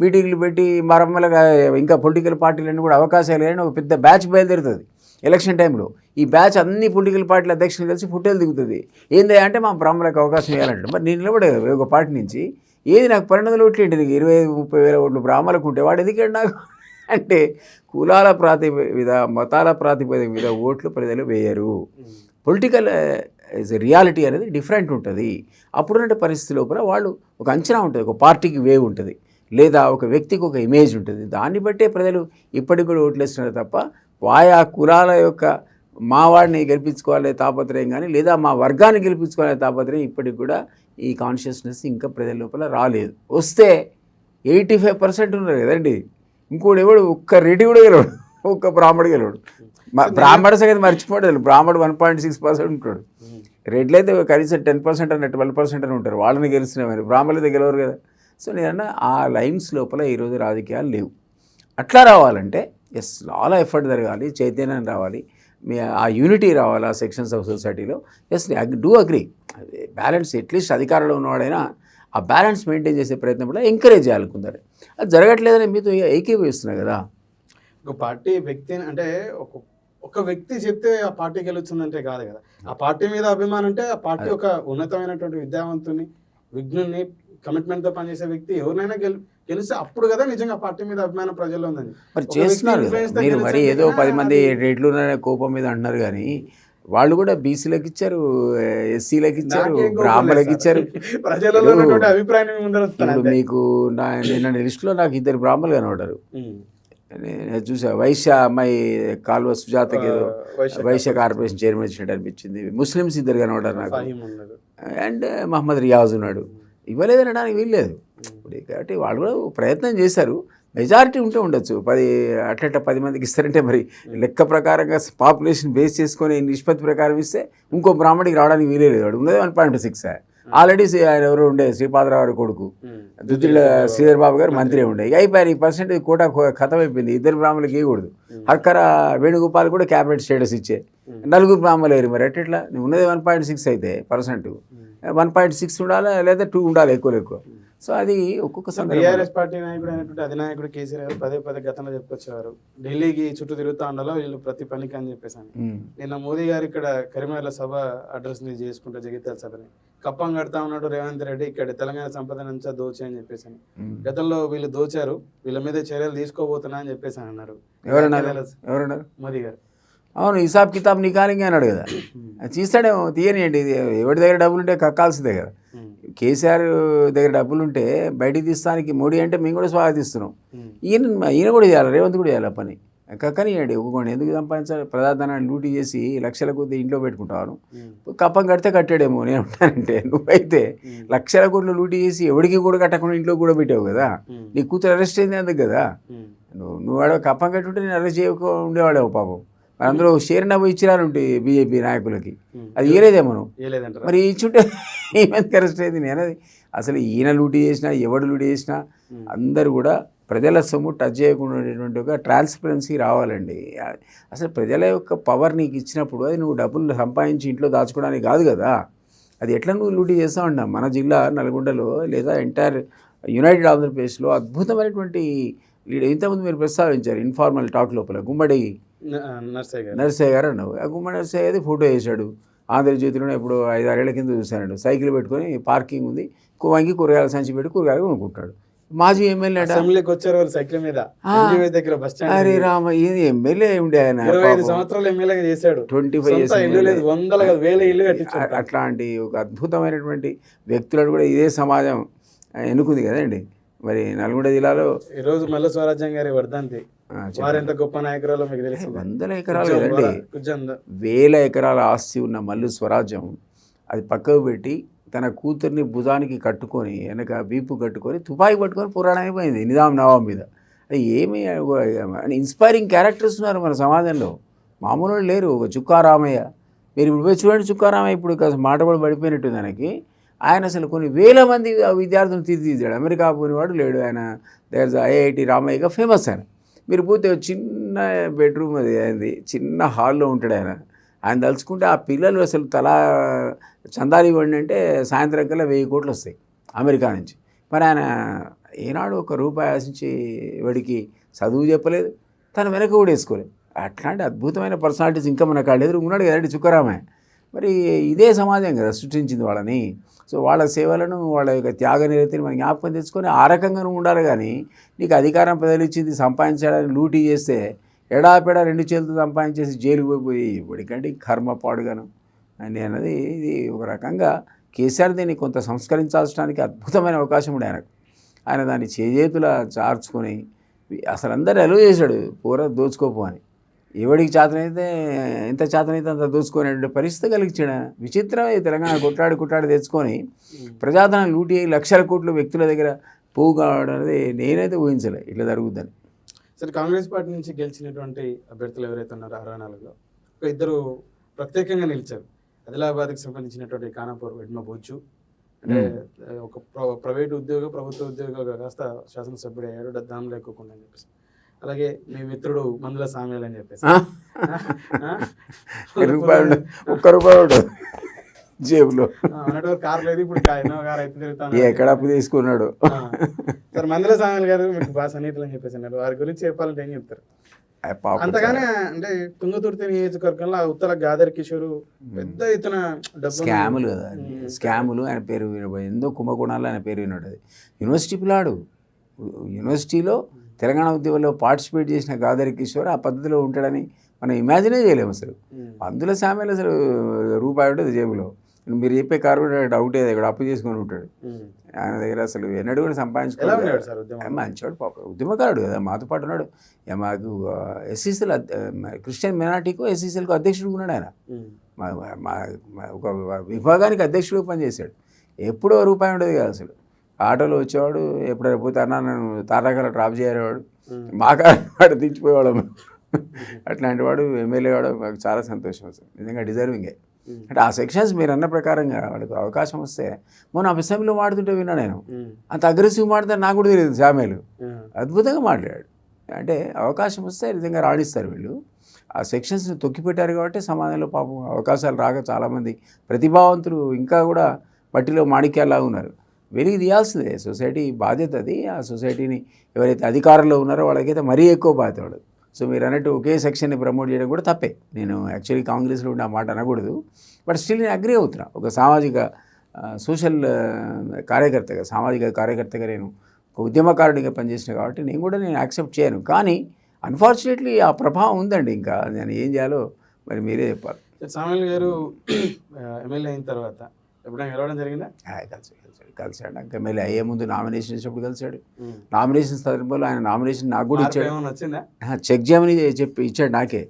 మీటింగ్లు పెట్టి మరమ్మలుగా ఇంకా పొలిటికల్ పార్టీలన్నీ కూడా అవకాశాలు లేని ఒక పెద్ద బ్యాచ్ బయలుదేరుతుంది ఎలక్షన్ టైంలో. ఈ బ్యాచ్ అన్ని పొలిటికల్ పార్టీల అధ్యక్షులు కలిసి ఫోటోలు దిగుతుంది. ఏంది అంటే మా బ్రాహ్మణులకు అవకాశం ఇవ్వాలంటే, మరి నేను నిలబడే ఒక పార్టీ నుంచి ఏది నాకు 1200 ఓట్లు ఏంటి, నీకు 20,000-30,000 ఓట్లు బ్రాహ్మణులకు ఉంటే వాడు ఎందుకంటే నాకు అంటే కులాల ప్రాతిపదిక మతాల ప్రాతిపదిక మీద ఓట్లు ప్రజలు వేయరు. పొలిటికల్ రియాలిటీ అనేది డిఫరెంట్ ఉంటుంది. అప్పుడున్న పరిస్థితి లోపల వాళ్ళు ఒక అంచనా ఉంటుంది, ఒక పార్టీకి వేవ్ ఉంటుంది, లేదా ఒక వ్యక్తికి ఒక ఇమేజ్ ఉంటుంది. దాన్ని బట్టే ప్రజలు ఇప్పటికి కూడా ఓట్లేస్తున్నారు తప్ప ఆయా కులాల యొక్క మా వాడిని గెలిపించుకోవాలనే తాపత్రయం కానీ, లేదా మా వర్గాన్ని గెలిపించుకోవాలనే తాపత్రయం ఇప్పటికి కూడా ఈ కాన్షియస్నెస్ ఇంకా ప్రజల లోపల రాలేదు. వస్తే 85% ఉన్నారు కదండి. ఇంకోటి ఎవడు ఒక్క రెడ్డి కూడా గెలవడు, ఒక్క బ్రాహ్మడు గెలవడు. బ్రాహ్మణ సంగతి మర్చిపోవడం. బ్రాహ్మడు 1.6% ఉంటాడు. రెడ్లు అయితే కనీసం 10% అన్నట్టు 12% అని ఉంటారు. వాళ్ళని గెలిచిన మరి బ్రాహ్మణులు అయితే గెలవరు కదా. సో నేనన్నా ఆ లైన్స్ లోపల ఈరోజు రాజకీయాలు లేవు. అట్లా రావాలంటే చాలా ఎఫర్ట్ జరగాలి, చైతన్యం రావాలి, ఆ యూనిటీ రావాలి ఆ సెక్షన్స్ ఆఫ్ సొసైటీలో. Do agree. బ్యాలెన్స్ అట్లీస్ట్ అధికారంలో ఉన్నవాడైనా ఆ బ్యాలెన్స్ మెయింటైన్ చేసే ప్రయత్నం కూడా ఎంకరేజ్ చేయాలనుకుంటారు. అది జరగట్లేదని మీతో ఏకీభవిస్తున్నా కదా. ఒక పార్టీ వ్యక్తి అంటే ఒక వ్యక్తి చెప్తే ఆ పార్టీ గెలుస్తుందంటే కాదు కదా. ఆ పార్టీ మీద అభిమానం అంటే ఆ పార్టీ ఒక ఉన్నతమైనటువంటి విద్యావంతుని, విఘ్నుని, కమిట్మెంట్తో పనిచేసే వ్యక్తి ఎవరినైనా గెలిస్తే అప్పుడు కదా నిజంగా పార్టీ మీద అభిమానం ప్రజల్లో ఉందని. మరి చేస్తున్నారు మీరు. మరి ఏదో 10 మంది రెడ్లు కోపం మీద అంటున్నారు కానీ వాళ్ళు కూడా బీసీలకు ఇచ్చారు, ఎస్సీలకు ఇచ్చారు, బ్రాహ్మణులకు ఇచ్చారు. ప్రజలలో అభిప్రాయం మీకు నిన్న లిస్టులో నాకు 2 బ్రాహ్మణులు కనబడ్డారు. నేను చూసా. వైశ్య అమ్మాయి కాల్వ సుజాతకి ఏదో వైశ్య కార్పొరేషన్ చైర్మన్ ఇచ్చినట్టు అనిపించింది. ముస్లిమ్స్ 2 కనబడ్డారు నాకు. అండ్ మహమ్మద్ రియాజ్ ఉన్నాడు. ఇవ్వలేదు అనడానికి వీల్లేదు. కాబట్టి వాళ్ళు కూడా ప్రయత్నం చేశారు. మెజారిటీ ఉంటే ఉండొచ్చు. 10 మందికి ఇస్తారంటే మరి లెక్క ప్రకారంగా పాపులేషన్ బేస్ చేసుకొని నిష్పత్తి ప్రకారం ఇస్తే ఇంకో బ్రాహ్మడికి రావడానికి వీలేదు. వాడు ఉన్నది 1.6. ఆల్రెడీ ఆయన ఎవరు ఉండే శ్రీపాదరావు గారి కొడుకు దుద్దిళ్ళ శ్రీధర్ బాబు గారు మంత్రి ఉండే. అయిపోయారు. ఈ % కోటా ఖతం అయిపోయింది. 2 బ్రాహ్మణులకి ఇవ్వకూడదు. హర్కర వేణుగోపాల్ కూడా క్యాబినెట్ స్టేటస్ ఇచ్చే 4 బ్రాహ్మణులు అయ్యారు. మరి ఎట్లా నువ్వు ఉన్నది 1.6 అయితే %, 1.6 ఉండాలా లేదా 2 ఉండాలి ఎక్కువ. సో అది ఒక్కొక్క సందర్భంలో బీఆర్ఎస్ పార్టీ నాయకుడు అయినటువంటి అధినాయకుడు కేసీఆర్ గారు పదే పదే గతంలో చెప్పుకొచ్చేవారు, ఢిల్లీకి చుట్టూ తిరుగుతా ఉండాలో వీళ్ళు ప్రతి పనికి అని చెప్పేసి అని. నిన్న మోదీ గారు ఇక్కడ కరీంనగర్లో సభ అడ్రస్ చేసుకుంటే జగిత్యాల సభని కప్పం కడతా ఉన్నాడు రేవంత్ రెడ్డి, ఇక్కడ తెలంగాణ సంపద నుంచి దోచి అని చెప్పేసి అని. గతంలో వీళ్ళు దోచారు, వీళ్ళ మీద చర్యలు తీసుకోబోతున్నా అని చెప్పేసి అని అన్నారు. ఎవరన్నారు? మోదీ గారు. అవును, హిసాబ్ కితాబ్ నికాలింగ్ అన్నాడు కదా, తీస్తాడేమో, తీయనియండి. ఎవరి దగ్గర డబ్బులు ఉంటే కక్కాల్సిందే కదా. కేసీఆర్ దగ్గర డబ్బులు ఉంటే బయటికి తీస్తానికి మోడీ అంటే మేము కూడా స్వాగతిస్తున్నాం. ఈయన కూడా చేయాలి, రేవంత్ కూడా చేయాలి పని. కక్కనియండి ఒక్కొక్కటి, ఎందుకు సంపాదించాలి? ప్రజాధనాన్ని లూటీ చేసి లక్షల కొద్ది ఇంట్లో పెట్టుకుంటాను. కప్పం కడితే కట్టాడేమో. నేను ఉంటానంటే నువ్వైతే లక్షల కోట్లు లూటీ చేసి ఎవరికి కూడా కట్టకుండా ఇంట్లో కూడా పెట్టావు కదా. నీ కూతురు అరెస్ట్ అయింది అందుకు కదా. నువ్వు వాడు కప్పం కట్టుంటే నేను అరెస్ట్ చేయక ఉండేవాడేమో పాపం. మరి అందులో షేర్ నవ్వు ఇచ్చినారు బీజేపీ నాయకులకి, అది ఇవ్వలేదేమో నువ్వు. మరి ఇచ్చుంటే ఈమెందుకు అరెస్ట్ అయింది? నేను అసలు ఈయన లూటీ చేసినా ఎవడు లూటీ చేసినా అందరూ కూడా ప్రజల సొమ్ము టచ్ చేయకుండా ఉండేటువంటి ఒక ట్రాన్స్పరెన్సీ రావాలండి. అసలు ప్రజల యొక్క పవర్ నీకు ఇచ్చినప్పుడు అది నువ్వు డబ్బులు సంపాదించి ఇంట్లో దాచుకోవడానికి కాదు కదా. అది ఎట్లా నువ్వు లూటీ చేస్తూ ఉంటాం. మన జిల్లా నల్గొండలో లేదా ఎంటైర్ యునైటెడ్ ఆంధ్రప్రదేశ్లో అద్భుతమైనటువంటి ఇంతకుముందు మీరు ప్రస్తావించారు ఇన్ఫార్మల్ టాక్ లోపల గుమ్మడి నర్సయ్య గారు అన్నావు. ఆ గుమ్మడి నర్సయ్య అది ఫోటో వేశాడు ఆంధ్రజ్యోతిలో. ఇప్పుడు 5-6 ఏళ్ల కింద చూశాడు. సైకిల్ పెట్టుకొని పార్కింగ్ ఉంది, వంగి కూరగాయల సంచి పెట్టి కూరగాయలు కొనుక్కుంటాడు. మాజీ ఎమ్మెల్యే అరే రామ, ఇది ఎమ్మెల్యే ఉండే ఆయన 25 years. అట్లాంటి ఒక అద్భుతమైనటువంటి వ్యక్తులను కూడా ఇదే సమాజం ఎన్నుకుంది కదండి. మరి నల్గొండ జిల్లాలో ఈరోజు మల్ల స్వరాజ్యం గారి వర్ధంతి, వారెంత గొప్ప నాయకురాలో మీకు తెలుసు. 100 ఎకరాలు కదండి, 1000 ఎకరాల ఆస్తి ఉన్న మల్లు స్వరాజ్యం అది పక్కకు పెట్టి తన కూతుర్ని భుజానికి కట్టుకొని వెనక వీపు కట్టుకొని తుపాకీ పట్టుకొని పురాణం అయిపోయింది నిజాం నవాబ్ మీద. అది ఏమి ఇన్స్పైరింగ్ క్యారెక్టర్స్ ఉన్నారు మన సమాజంలో, మామూలు లేరు. ఒక చుక్కారామయ్య, మీరు ఇప్పుడు పోయి చూడండి, చుక్కారామయ్య ఇప్పుడు మాట కూడా పడిపోయినట్టు దానికి. ఆయన అసలు కొన్ని వేల మంది విద్యార్థులను తీర్చిదిద్దాడు. అమెరికా పోయినవాడు లేడు ఆయన. దగ్గర ఐఐటి రామయ్యగా ఫేమస్ ఆయన. మీరు పోతే చిన్న బెడ్రూమ్ అది అయింది, చిన్న హాల్లో ఉంటాడు ఆయన. ఆయన తలుచుకుంటే ఆ పిల్లలు అసలు తలా చందాలు ఇవ్వండి అంటే సాయంత్రం కల్లా 1000 కోట్లు వస్తాయి అమెరికా నుంచి. మరి ఆయన ఏనాడు ₹1 ఆశించి వాడికి చదువు చెప్పలేదు, తన వెనక కూడా వేసుకోలేదు. అట్లాంటి అద్భుతమైన పర్సనాలిటీస్ ఇంకా మన కాళ్ళు ఎదురు ఉన్నాడు కదండి చుక్కరామయ్య. మరి ఇదే సమాజం కదా సృష్టించింది వాళ్ళని. సో వాళ్ళ సేవలను, వాళ్ళ యొక్క త్యాగ నిరతిని మనం జ్ఞాపకం తెచ్చుకొని ఆ రకంగా ఉండాలి. కానీ నీకు అధికారం ప్రజలు ఇచ్చింది సంపాదించడానికి లూటీ చేస్తే ఎడాపెడా 2 చేతులు సంపాదించేసి జైలుకు పోయి ఇప్పటికంటే కర్మ పాడుగాను అని అన్నది. ఇది ఒక రకంగా కేసీఆర్ దీన్ని కొంత సంస్కరించాల్సడానికి అద్భుతమైన అవకాశం ఉండే ఆయనకు. ఆయన దాన్ని చేజేతుల చార్చుకొని అసలు అందరూ ఎలో చేశాడు, పూర దోచుకోపో అని. ఎవడికి చేతనైతే ఎంత చేతనైతే అంత దోచుకునేటువంటి పరిస్థితి కలిగించాడు. విచిత్రమే, తెలంగాణ కొట్లాడి తెచ్చుకొని ప్రజాధనం లూటీ లక్షల కోట్ల వ్యక్తుల దగ్గర పోగు కావడం అనేది నేనైతే ఊహించలే ఇట్లా జరుగుద్దని. సరే, కాంగ్రెస్ పార్టీ నుంచి గెలిచినటువంటి అభ్యర్థులు ఎవరైతే ఉన్నారో 64లో ఇద్దరు ప్రత్యేకంగా నిలిచారు. ఆదిలాబాద్కి సంబంధించినటువంటి ఖానాపూర్ వెడ్మ బొజ్జు, అంటే ఒక ప్రైవేట్ ఉద్యోగ ప్రభుత్వ ఉద్యోగ కాస్త శాసనసభ్యుడు అయ్యాడు దానం లేకోకుండా అని చెప్పేసి. అలాగే మీ మిత్రుడు మందుల సామ్యాలు అని చెప్పేసి ₹1 జేబులో కార్ లేదు, ఇప్పుడు కారు అయితే తిరుగుతాను, ఎక్కడ అప్పు తీసుకున్నాడు. సార్ మందుల సామ్యాలు గారు మీకు బాగా సన్నిహితులు అని చెప్పేసి అన్నారు. వారి గురించి చెప్పాలంటే ఏం చెప్తారు? అంతగానే అంటే తుంగతుర్తి నియోజకవర్గంలో ఉత్తర గాదర్ కిషోర్ పెద్ద ఎత్తున స్కాములు కదా, స్కాములు. ఆయన పేరు ఎందో కుంభకోణాలు ఆయన పేరు విన్నాడు. అది యూనివర్సిటీ పిల్లాడు, యూనివర్సిటీలో తెలంగాణ ఉద్యమంలో పార్టిసిపేట్ చేసిన గాదర్ కిషోర్ ఆ పద్ధతిలో ఉంటాడని మనం ఇమాజినే చేయలేము. అసలు అందులో సామెలు అసలు ₹1 ఉంటుంది జేబులో. మీరు చెప్పే కారు డౌట్ ఏదో ఇక్కడ అప్పు చేసుకొని ఉంటాడు ఆయన దగ్గర. అసలు ఎన్నడూ కూడా సంపాదించుకోవాలి. మంచివాడు పాప, ఉద్యమకారుడు కదా, మాతో పాటు ఉన్నాడు. మాకు ఎస్సీసీలు క్రిస్టియన్ మైనార్టీకు ఎస్సీసీలకు అధ్యక్షుడు ఉన్నాడు ఆయన. ఒక విభాగానికి అధ్యక్షుడు పనిచేశాడు. ఎప్పుడో ₹1 ఉండేది కాదు అసలు. ఆటోలో వచ్చేవాడు, ఎప్పుడైనా పోతే అన్నా నన్ను తారాకాల డ్రాప్ చేయవాడు, మా కాడ దించిపోయేవాడు. అట్లాంటి వాడు ఎమ్మెల్యే వాడు, మాకు చాలా సంతోషం అసలు, నిజంగా డిజర్వింగే. అంటే ఆ సెక్షన్స్ మీరు అన్న ప్రకారంగా వాళ్ళకి అవకాశం వస్తే, మొన్న అసెంబ్లీలో మాడుతుంటే విన్నా నేను, అంత అగ్రెసివ్ మాట్లాడితే నాకు కూడా తెలియదు. సామేలు అద్భుతంగా మాట్లాడాడు. అంటే అవకాశం వస్తే నిజంగా రాణిస్తారు వీళ్ళు. ఆ సెక్షన్స్ని తొక్కిపెట్టారు కాబట్టి సమాజంలో పాపం అవకాశాలు రాక చాలామంది ప్రతిభావంతులు ఇంకా కూడా మట్టిలో మాణిక్యాల్లాగా ఉన్నారు. వెలికి తీయాల్సిందే, సొసైటీ బాధ్యత అది. ఆ సొసైటీని ఎవరైతే అధికారంలో ఉన్నారో వాళ్ళకైతే మరీ ఎక్కువ బాధ్యత ఉండదు. సో మీరు అన్నట్టు ఒకే సెక్షన్ని ప్రమోట్ చేయడం కూడా తప్పే. నేను యాక్చువల్లీ కాంగ్రెస్లో ఉండే ఆ మాట అనకూడదు, బట్ స్టిల్ నేను అగ్రీ అవుతున్నా. ఒక సామాజిక సోషల్ కార్యకర్తగా, సామాజిక కార్యకర్తగా నేను ఒక ఉద్యమకారుడిగా పనిచేసిన కాబట్టి నేను యాక్సెప్ట్ చేయను. కానీ అన్ఫార్చునేట్లీ ఆ ప్రభావం ఉందండి. ఇంకా నేను ఏం చేయాలో మరి మీరే చెప్పాలి. సామాన్య గారు ఎమ్మెల్యే అయిన తర్వాత ఎప్పుడైనా గెలవడం జరిగిందా? కలిసాడు. నాకు ఎమ్మెల్యే అయ్యే ముందు నామినేషన్ ఇచ్చినప్పుడు కలిసాడు. నామినేషన్ సందర్భంలో ఆయన నామినేషన్ నాకు కూడా ఇచ్చాడు. వచ్చిందా? చెక్ చేయమని చెప్పి ఇచ్చాడు నాకే.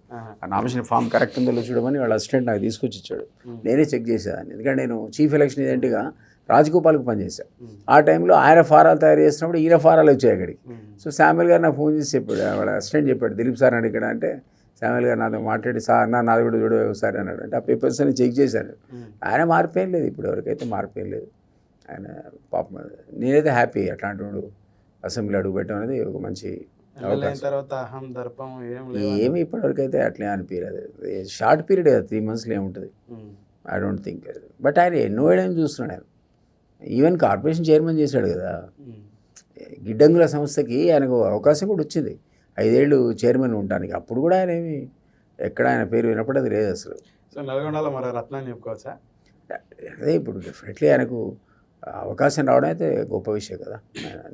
ఆ నామినేషన్ ఫామ్ కరెక్ట్ ఉందో చూడమని వాళ్ళ అసిస్టెంట్ నాకు తీసుకొచ్చి ఇచ్చాడు. నేనే చెక్ చేసేదాన్ని, ఎందుకంటే నేను చీఫ్ ఎలక్షన్ ఏజెంట్గా రాజగోపాల్కి పనిచేశాను. ఆ టైంలో ఆయన ఫారాలు తయారు చేసినప్పుడు ఈయన ఫారాలు వచ్చాయి అక్కడికి. సో శామ్యుల్ గారు నాకు ఫోన్ చేసి చెప్పాడు, వాళ్ళ అసిస్టెంట్ చెప్పాడు, దిలీప్ సార్ అని ఇక్కడ అంటే శామ్యుల్ గారు నాతో మాట్లాడి, సార్ నాది కూడా చూడ సార్ అన్నాడు. అంటే ఆ పేపర్స్ అని చెక్ చేశాను. ఆయన మార్పేం లేదు, ఇప్పుడు ఎవరికైతే మార్పేం లేదు. ఆయన పాపం, నేనైతే హ్యాపీ. అట్లాంటి వాడు అసెంబ్లీ అడుగు పెట్టడం అనేది ఒక మంచి ఏమి ఇప్పటివరకైతే అట్లే అనిపించలేదు. షార్ట్ పీరియడ్ కదా, 3 monthsలో ఏముంటుంది. I don't think. బట్ ఆయన ఎన్నో ఏడని చూస్తున్నాడు. ఆయన ఈవెన్ కార్పొరేషన్ చైర్మన్ చేశాడు కదా. గిడ్డంగుల సంస్థకి ఆయనకు అవకాశం కూడా వచ్చింది 5 ఏళ్ళు చైర్మన్ ఉండడానికి. అప్పుడు కూడా ఆయన ఏమి ఎక్కడ ఆయన పేరు వినపడేది లేదు అసలు. సో నల్గొండలో మరో రత్నాన్ని చెప్పుకోవచ్చా? అదే ఇప్పుడు డెఫినెట్లీ ఆయనకు అవకాశం రావడం అయితే గొప్ప విషయం కదా.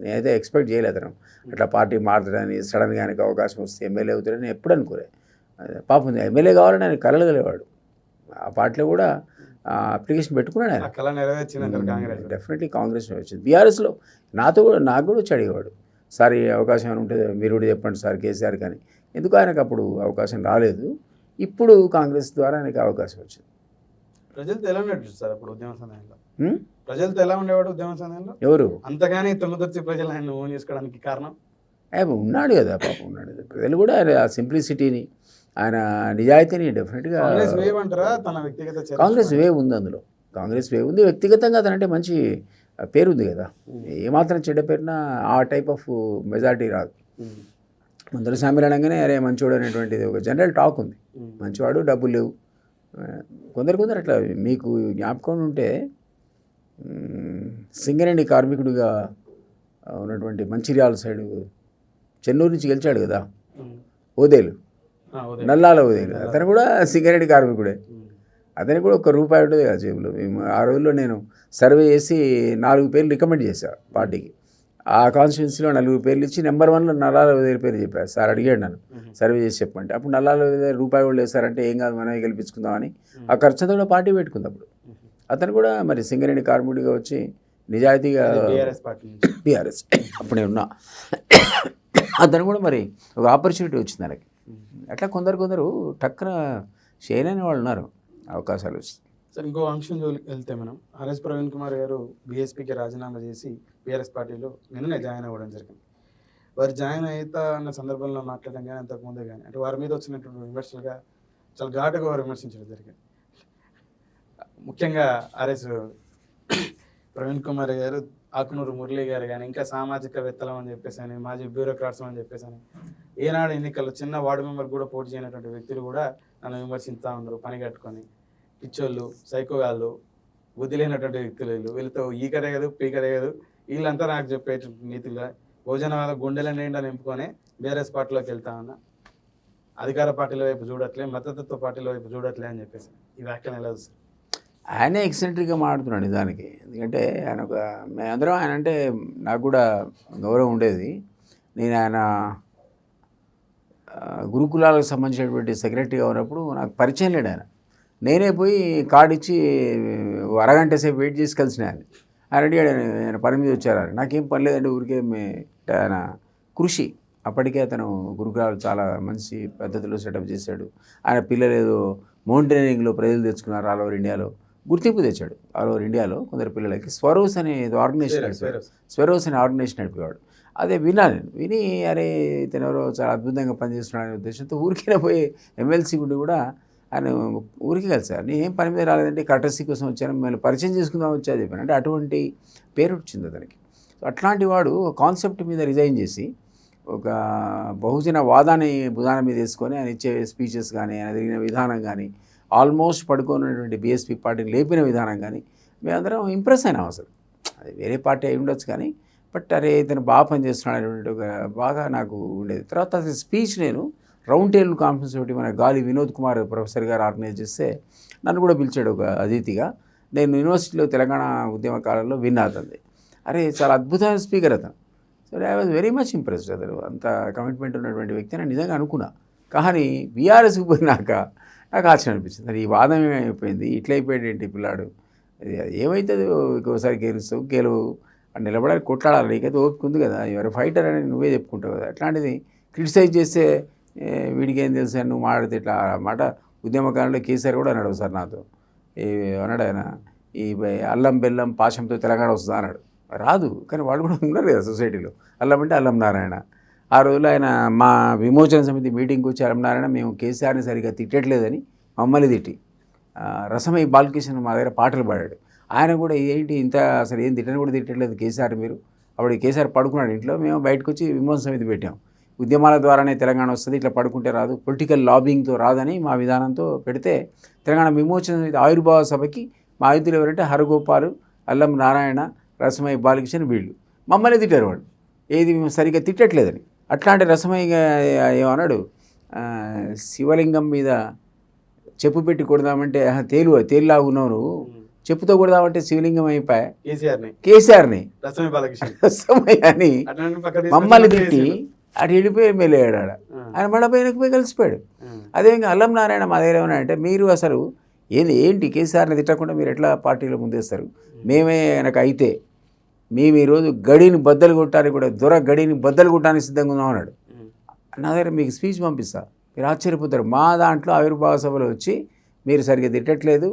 నేనైతే ఎక్స్పెక్ట్ చేయలేదు అతను అట్లా పార్టీ మారుతాడని, సడన్గా ఆయనకు అవకాశం వస్తే ఎమ్మెల్యే అవుతాడని నేను ఎప్పుడు అనుకోలే. పాపం ఎమ్మెల్యే కావాలని ఆయన కలగలేవాడు. ఆ పార్టీలో కూడా అప్లికేషన్ పెట్టుకున్నాడు ఆయన. డెఫినెట్లీ కాంగ్రెస్ వచ్చింది. బీఆర్ఎస్లో నాకు కూడా వచ్చి అడిగేవాడు, సార్ ఈ అవకాశం ఏమైనా ఉంటే మీరు కూడా చెప్పండి సార్ కేసీఆర్. కానీ ఎందుకు ఆయనకు అప్పుడు అవకాశం రాలేదు. ఇప్పుడు కాంగ్రెస్ ద్వారా ఆయనకు అవకాశం వచ్చింది. ప్రజలతో ఎలా ఉండేవాడు సార్ అప్పుడు ఉద్యమ సమయంలో? ప్రజలతో ఎలా ఉండేవాడు ఉద్యమ సమయంలో? ఎవరు అంతగానే తుంగతుర్తి ప్రజలు ఆయన ఓన్ చేసుకోవడానికి కారణం? ఉన్నాడు కదా పాపం, ఉన్నాడు. ప్రజలు కూడా ఆయన సింప్లిసిటీని, ఆయన నిజాయితీని డెఫినెట్గా కాంగ్రెస్ వేవ్ ఉంది. అందులో కాంగ్రెస్ వేవ్ ఉంది. వ్యక్తిగతంగా అతనంటే మంచి పేరు ఉంది కదా. ఏమాత్రం చెడ్డ పేరున ఆ టైప్ ఆఫ్ మెజారిటీ రాదు. ముందర శామ్యుల్ అనగానే అరే మంచివాడు అనేటువంటిది ఒక జనరల్ టాక్ ఉంది. మంచివాడు, డబ్బులు లేవు. కొందరు అట్లా. మీకు జ్ఞాపకం ఉంటే సింగరేణి కార్మికుడిగా ఉన్నటువంటి మంచిర్యాల సైడు చెన్నూరు నుంచి గెలిచాడు కదా ఓదేలు, నల్లాల ఓదేలు. అతను కూడా సింగరేణి కార్మికుడే. అతనికి కూడా ₹1 ఉంటుంది కదా జేబులో. ఆ రోజుల్లో నేను సర్వే చేసి 4 పేర్లు రికమెండ్ చేశాను పార్టీకి. ఆ కాన్స్టిట్యున్సీలో 4 పేర్లు ఇచ్చి నెంబర్ 1లో నల్లాల ఓదేలు పేరు చెప్పారు. సార్ అడిగాడు నన్ను సర్వే చేసి చెప్పంటే. అప్పుడు నల్లాల ఓదేలు ₹1 కూడా వేస్తారంటే ఏం కాదు మనమే గెలిపించుకుందామని ఆ ఖర్చుతో కూడా పార్టీ పెట్టుకుంది. అప్పుడు అతను కూడా మరి సింగరేణి కార్మికుడిగా వచ్చి నిజాయితీగా బీఆర్ఎస్ అప్పుడే ఉన్నా. అతను కూడా మరి ఒక ఆపర్చునిటీ వచ్చింది ఆయనకి. అట్లా కొందరు టక్కున చేయలేని వాళ్ళు ఉన్నారు, అవకాశాలు వచ్చి. సార్ ఇంకో అంశం వెళ్తే మనం ఆర్ఎస్ ప్రవీణ్ కుమార్ గారు బీఎస్పీకి రాజీనామా చేసి బీఆర్ఎస్ పార్టీలో నిన్ననే జాయిన్ అవ్వడం జరిగింది. వారు జాయిన్ అవుతా అన్న సందర్భంలో మాట్లాడడం కానీ అంతకుముందే కానీ అంటే వారి మీద వచ్చినటువంటి విమర్శలుగా చాలా ఘాటుగా వారు విమర్శించడం జరిగింది. ముఖ్యంగా ఆర్ఎస్ ప్రవీణ్ కుమార్ గారు, ఆకునూరు మురళి గారు కానీ ఇంకా సామాజికవేత్తలం అని చెప్పేసి అని, మాజీ బ్యూరోక్రాట్స్ అని చెప్పేసి అని, ఏనాడు ఎన్నికల్లో చిన్న వార్డు మెంబర్ కూడా పోటీ చేయనటువంటి వ్యక్తులు కూడా నన్ను విమర్శిస్తూ ఉన్నారు. పని కట్టుకొని పిచ్చోళ్ళు, సైకోగాళ్ళు, బుద్ధి లేనటువంటి వ్యక్తులు వీళ్ళతో ఈ కథ కాదు పీ కథ కాదు వీళ్ళంతా నాకు చెప్పేటువంటి నీతిగా భోజనవాద గుండెల నిండా నింపుకొని బీఆర్ఎస్ పార్టీలోకి వెళ్తా ఉన్నా. అధికార పార్టీల వైపు చూడట్లే, మద్దతు పార్టీల వైపు చూడట్లే అని చెప్పేసి ఈ వ్యాఖ్యలు ఎలా చూస్తారు? ఆయనే ఎక్సెంట్రిక్గా మాడుతున్నాడు నిజానికి. ఎందుకంటే ఆయన మేమందరం ఆయన అంటే నాకు కూడా గౌరవం ఉండేది. నేను ఆయన గురుకులాలకు సంబంధించినటువంటి సెక్రటరీగా ఉన్నప్పుడు నాకు పరిచయం లేడు ఆయన. నేనే పోయి కార్డు ఇచ్చి అరగంట సేపు వెయిట్ చేసి కలిసిన ఆయన అడిగాడు, ఆయన పని మీద వచ్చారు. నాకేం పని లేదంటే ఊరికే ఆయన కృషి. అప్పటికే అతను గురుకులాలు చాలా మంచి పద్ధతిలో సెటప్ చేశాడు. ఆయన పిల్లలు ఏదో మౌంటైనరింగ్లో ప్రైజులు తెచ్చుకున్నారు, ఆల్ ఓవర్ ఇండియాలో గుర్తింపు తెచ్చాడు. ఆల్ ఓవర్ ఇండియాలో కొందరు పిల్లలకి స్వరోస్ అనే ఆర్గనైజేషన్ నడిపాడు. స్వరోస్ అనే ఆర్గనైజేషన్ నడిపేవాడు. అదే విన్నాను. విని అరే ఇతను ఎవరో చాలా అద్భుతంగా పనిచేస్తున్నాడనే ఉద్దేశంతో ఊరికైనా పోయి ఎమ్మెల్సీ గుడి కూడా ఆయన ఊరికి కలిసారు. నేను ఏం పని మీద రాలేదంటే కటర్సీ కోసం వచ్చాను, మిమ్మల్ని పరిచయం చేసుకుందాం వచ్చా చెప్పాను. అంటే అటువంటి పేరు వచ్చింది అతనికి. అట్లాంటి వాడు కాన్సెప్ట్ మీద రిజైన్ చేసి ఒక బహుజన వాదాన్ని భుజాన మీద వేసుకొని ఆయన ఇచ్చే స్పీచెస్ కానీ, ఆయన తిరిగిన విధానం కానీ, ఆల్మోస్ట్ పడుకున్నటువంటి బీఎస్పీ పార్టీని లేపిన విధానం కానీ మేమందరం ఇంప్రెస్ అయినాం. అసలు అది వేరే పార్టీ అయి ఉండొచ్చు కానీ బట్ అరే ఇతను బాగా పనిచేస్తున్నాడు అనేటువంటి ఒక బాగా నాకు ఉండేది. తర్వాత అసలు స్పీచ్ నేను రౌండ్ టేబుల్ కాన్ఫరెన్స్ ఒకటి మన గాలి వినోద్ కుమార్ ప్రొఫెసర్ గారు ఆర్గనైజ్ చేస్తే నన్ను కూడా పిలిచాడు ఒక అతిథిగా. నేను యూనివర్సిటీలో తెలంగాణ ఉద్యమ కాలంలో విన్నా అతనిది. అరే చాలా అద్భుతమైన స్పీకర్ అతను. So I was very much impressed. అతను అంత కమిట్మెంట్ ఉన్నటువంటి వ్యక్తి అని నిజంగా అనుకున్నా. కానీ బీఆర్ఎస్కి పోయినాక నాకు ఆశ్చర్యం అనిపించింది. అది ఈ వాదం ఏమైపోయింది, ఇట్లా అయిపోయాడు ఏంటి పిల్లాడు, ఏమవుతుంది ఒకసారి గెలుస్తావు గెలువు నిలబడానికి కొట్లాడాలి, నీకైతే ఓపిక ఉంది కదా, ఎవరు ఫైటర్ అని నువ్వే చెప్పుకుంటావు కదా, అట్లాంటిది క్రిటిసైజ్ చేస్తే వీడికి ఏం తెలుసు అని నువ్వు మాట్లాడితే ఇట్లా మాట. ఉద్యమకాలంలో కేసీఆర్ కూడా అన్నాడు సార్ నాతో, అన్నాడు ఆయన, ఈ అల్లం బెల్లం పాశంతో తెలంగాణ వస్తుందా అన్నాడు. రాదు, కానీ వాళ్ళు కూడా ఉన్నారు కదా సొసైటీలో. అల్లం అంటే అల్లం నారాయణ. ఆ రోజులో ఆయన మా విమోచన సమితి మీటింగ్కి వచ్చి అల్లం నారాయణ మేము కేసీఆర్ని సరిగ్గా తిట్టట్లేదని మమ్మల్ని తిట్టి రసమై బాలకృష్ణ మా దగ్గర పాటలు పాడాడు. ఆయన కూడా ఏంటి ఇంత అసలు ఏం తిట్టని కూడా తిట్టట్లేదు కేసీఆర్ మీరు. అప్పుడు కేసీఆర్ పడుకున్నాడు ఇంట్లో, మేము బయటకు వచ్చి విమోచన సమితి పెట్టాం. ఉద్యమాల ద్వారానే తెలంగాణ వస్తుంది, ఇట్లా పడుకుంటే రాదు, పొలిటికల్ లాబింగ్తో రాదని మా విధానంతో పెడితే తెలంగాణ విమోచన సమితి ఆవిర్భావ సభకి మా అతిథులు ఎవరంటే హరగోపాలు, అల్లం నారాయణ, రసమై బాలకృష్ణ వీళ్ళు మమ్మల్ని తిట్టారు. వాళ్ళు ఏది మేము సరిగ్గా తిట్టట్లేదని. అట్లాంటి రసమై ఏమన్నాడు, శివలింగం మీద చెప్పు పెట్టి కొడదామంటే తేలులాగా ఉన్నావు నువ్వు, చెప్పుతో కొడదామంటే శివలింగం అయిపోయా కేసీఆర్ని రసమై అని మమ్మల్ని తిట్టి అటు వెళ్ళిపోయి ఎమ్మెల్యేయాడు. ఆయన మళ్ళీ పోయి కలిసిపోయాడు. అదేవిధంగా అల్లం నారాయణ మా దగ్గర ఏమన్నా అంటే, మీరు అసలు ఏంటి కేసీఆర్ని తిట్టకుండా మీరు ఎట్లా పార్టీలో ముందేస్తారు, మేమే కనుక అయితే మేము ఈరోజు గడిని బద్దలు కొట్టాలి కూడా, దొర గడిని బద్దలు కొట్టడానికి సిద్ధంగా ఉన్నాం అన్నాడు. నా దగ్గర మీకు స్పీచ్ పంపిస్తా, మీరు ఆశ్చర్యపోతారు. మా దాంట్లో ఆవిర్భావ సభలో వచ్చి మీరు సరిగ్గా తిట్టట్లేదు,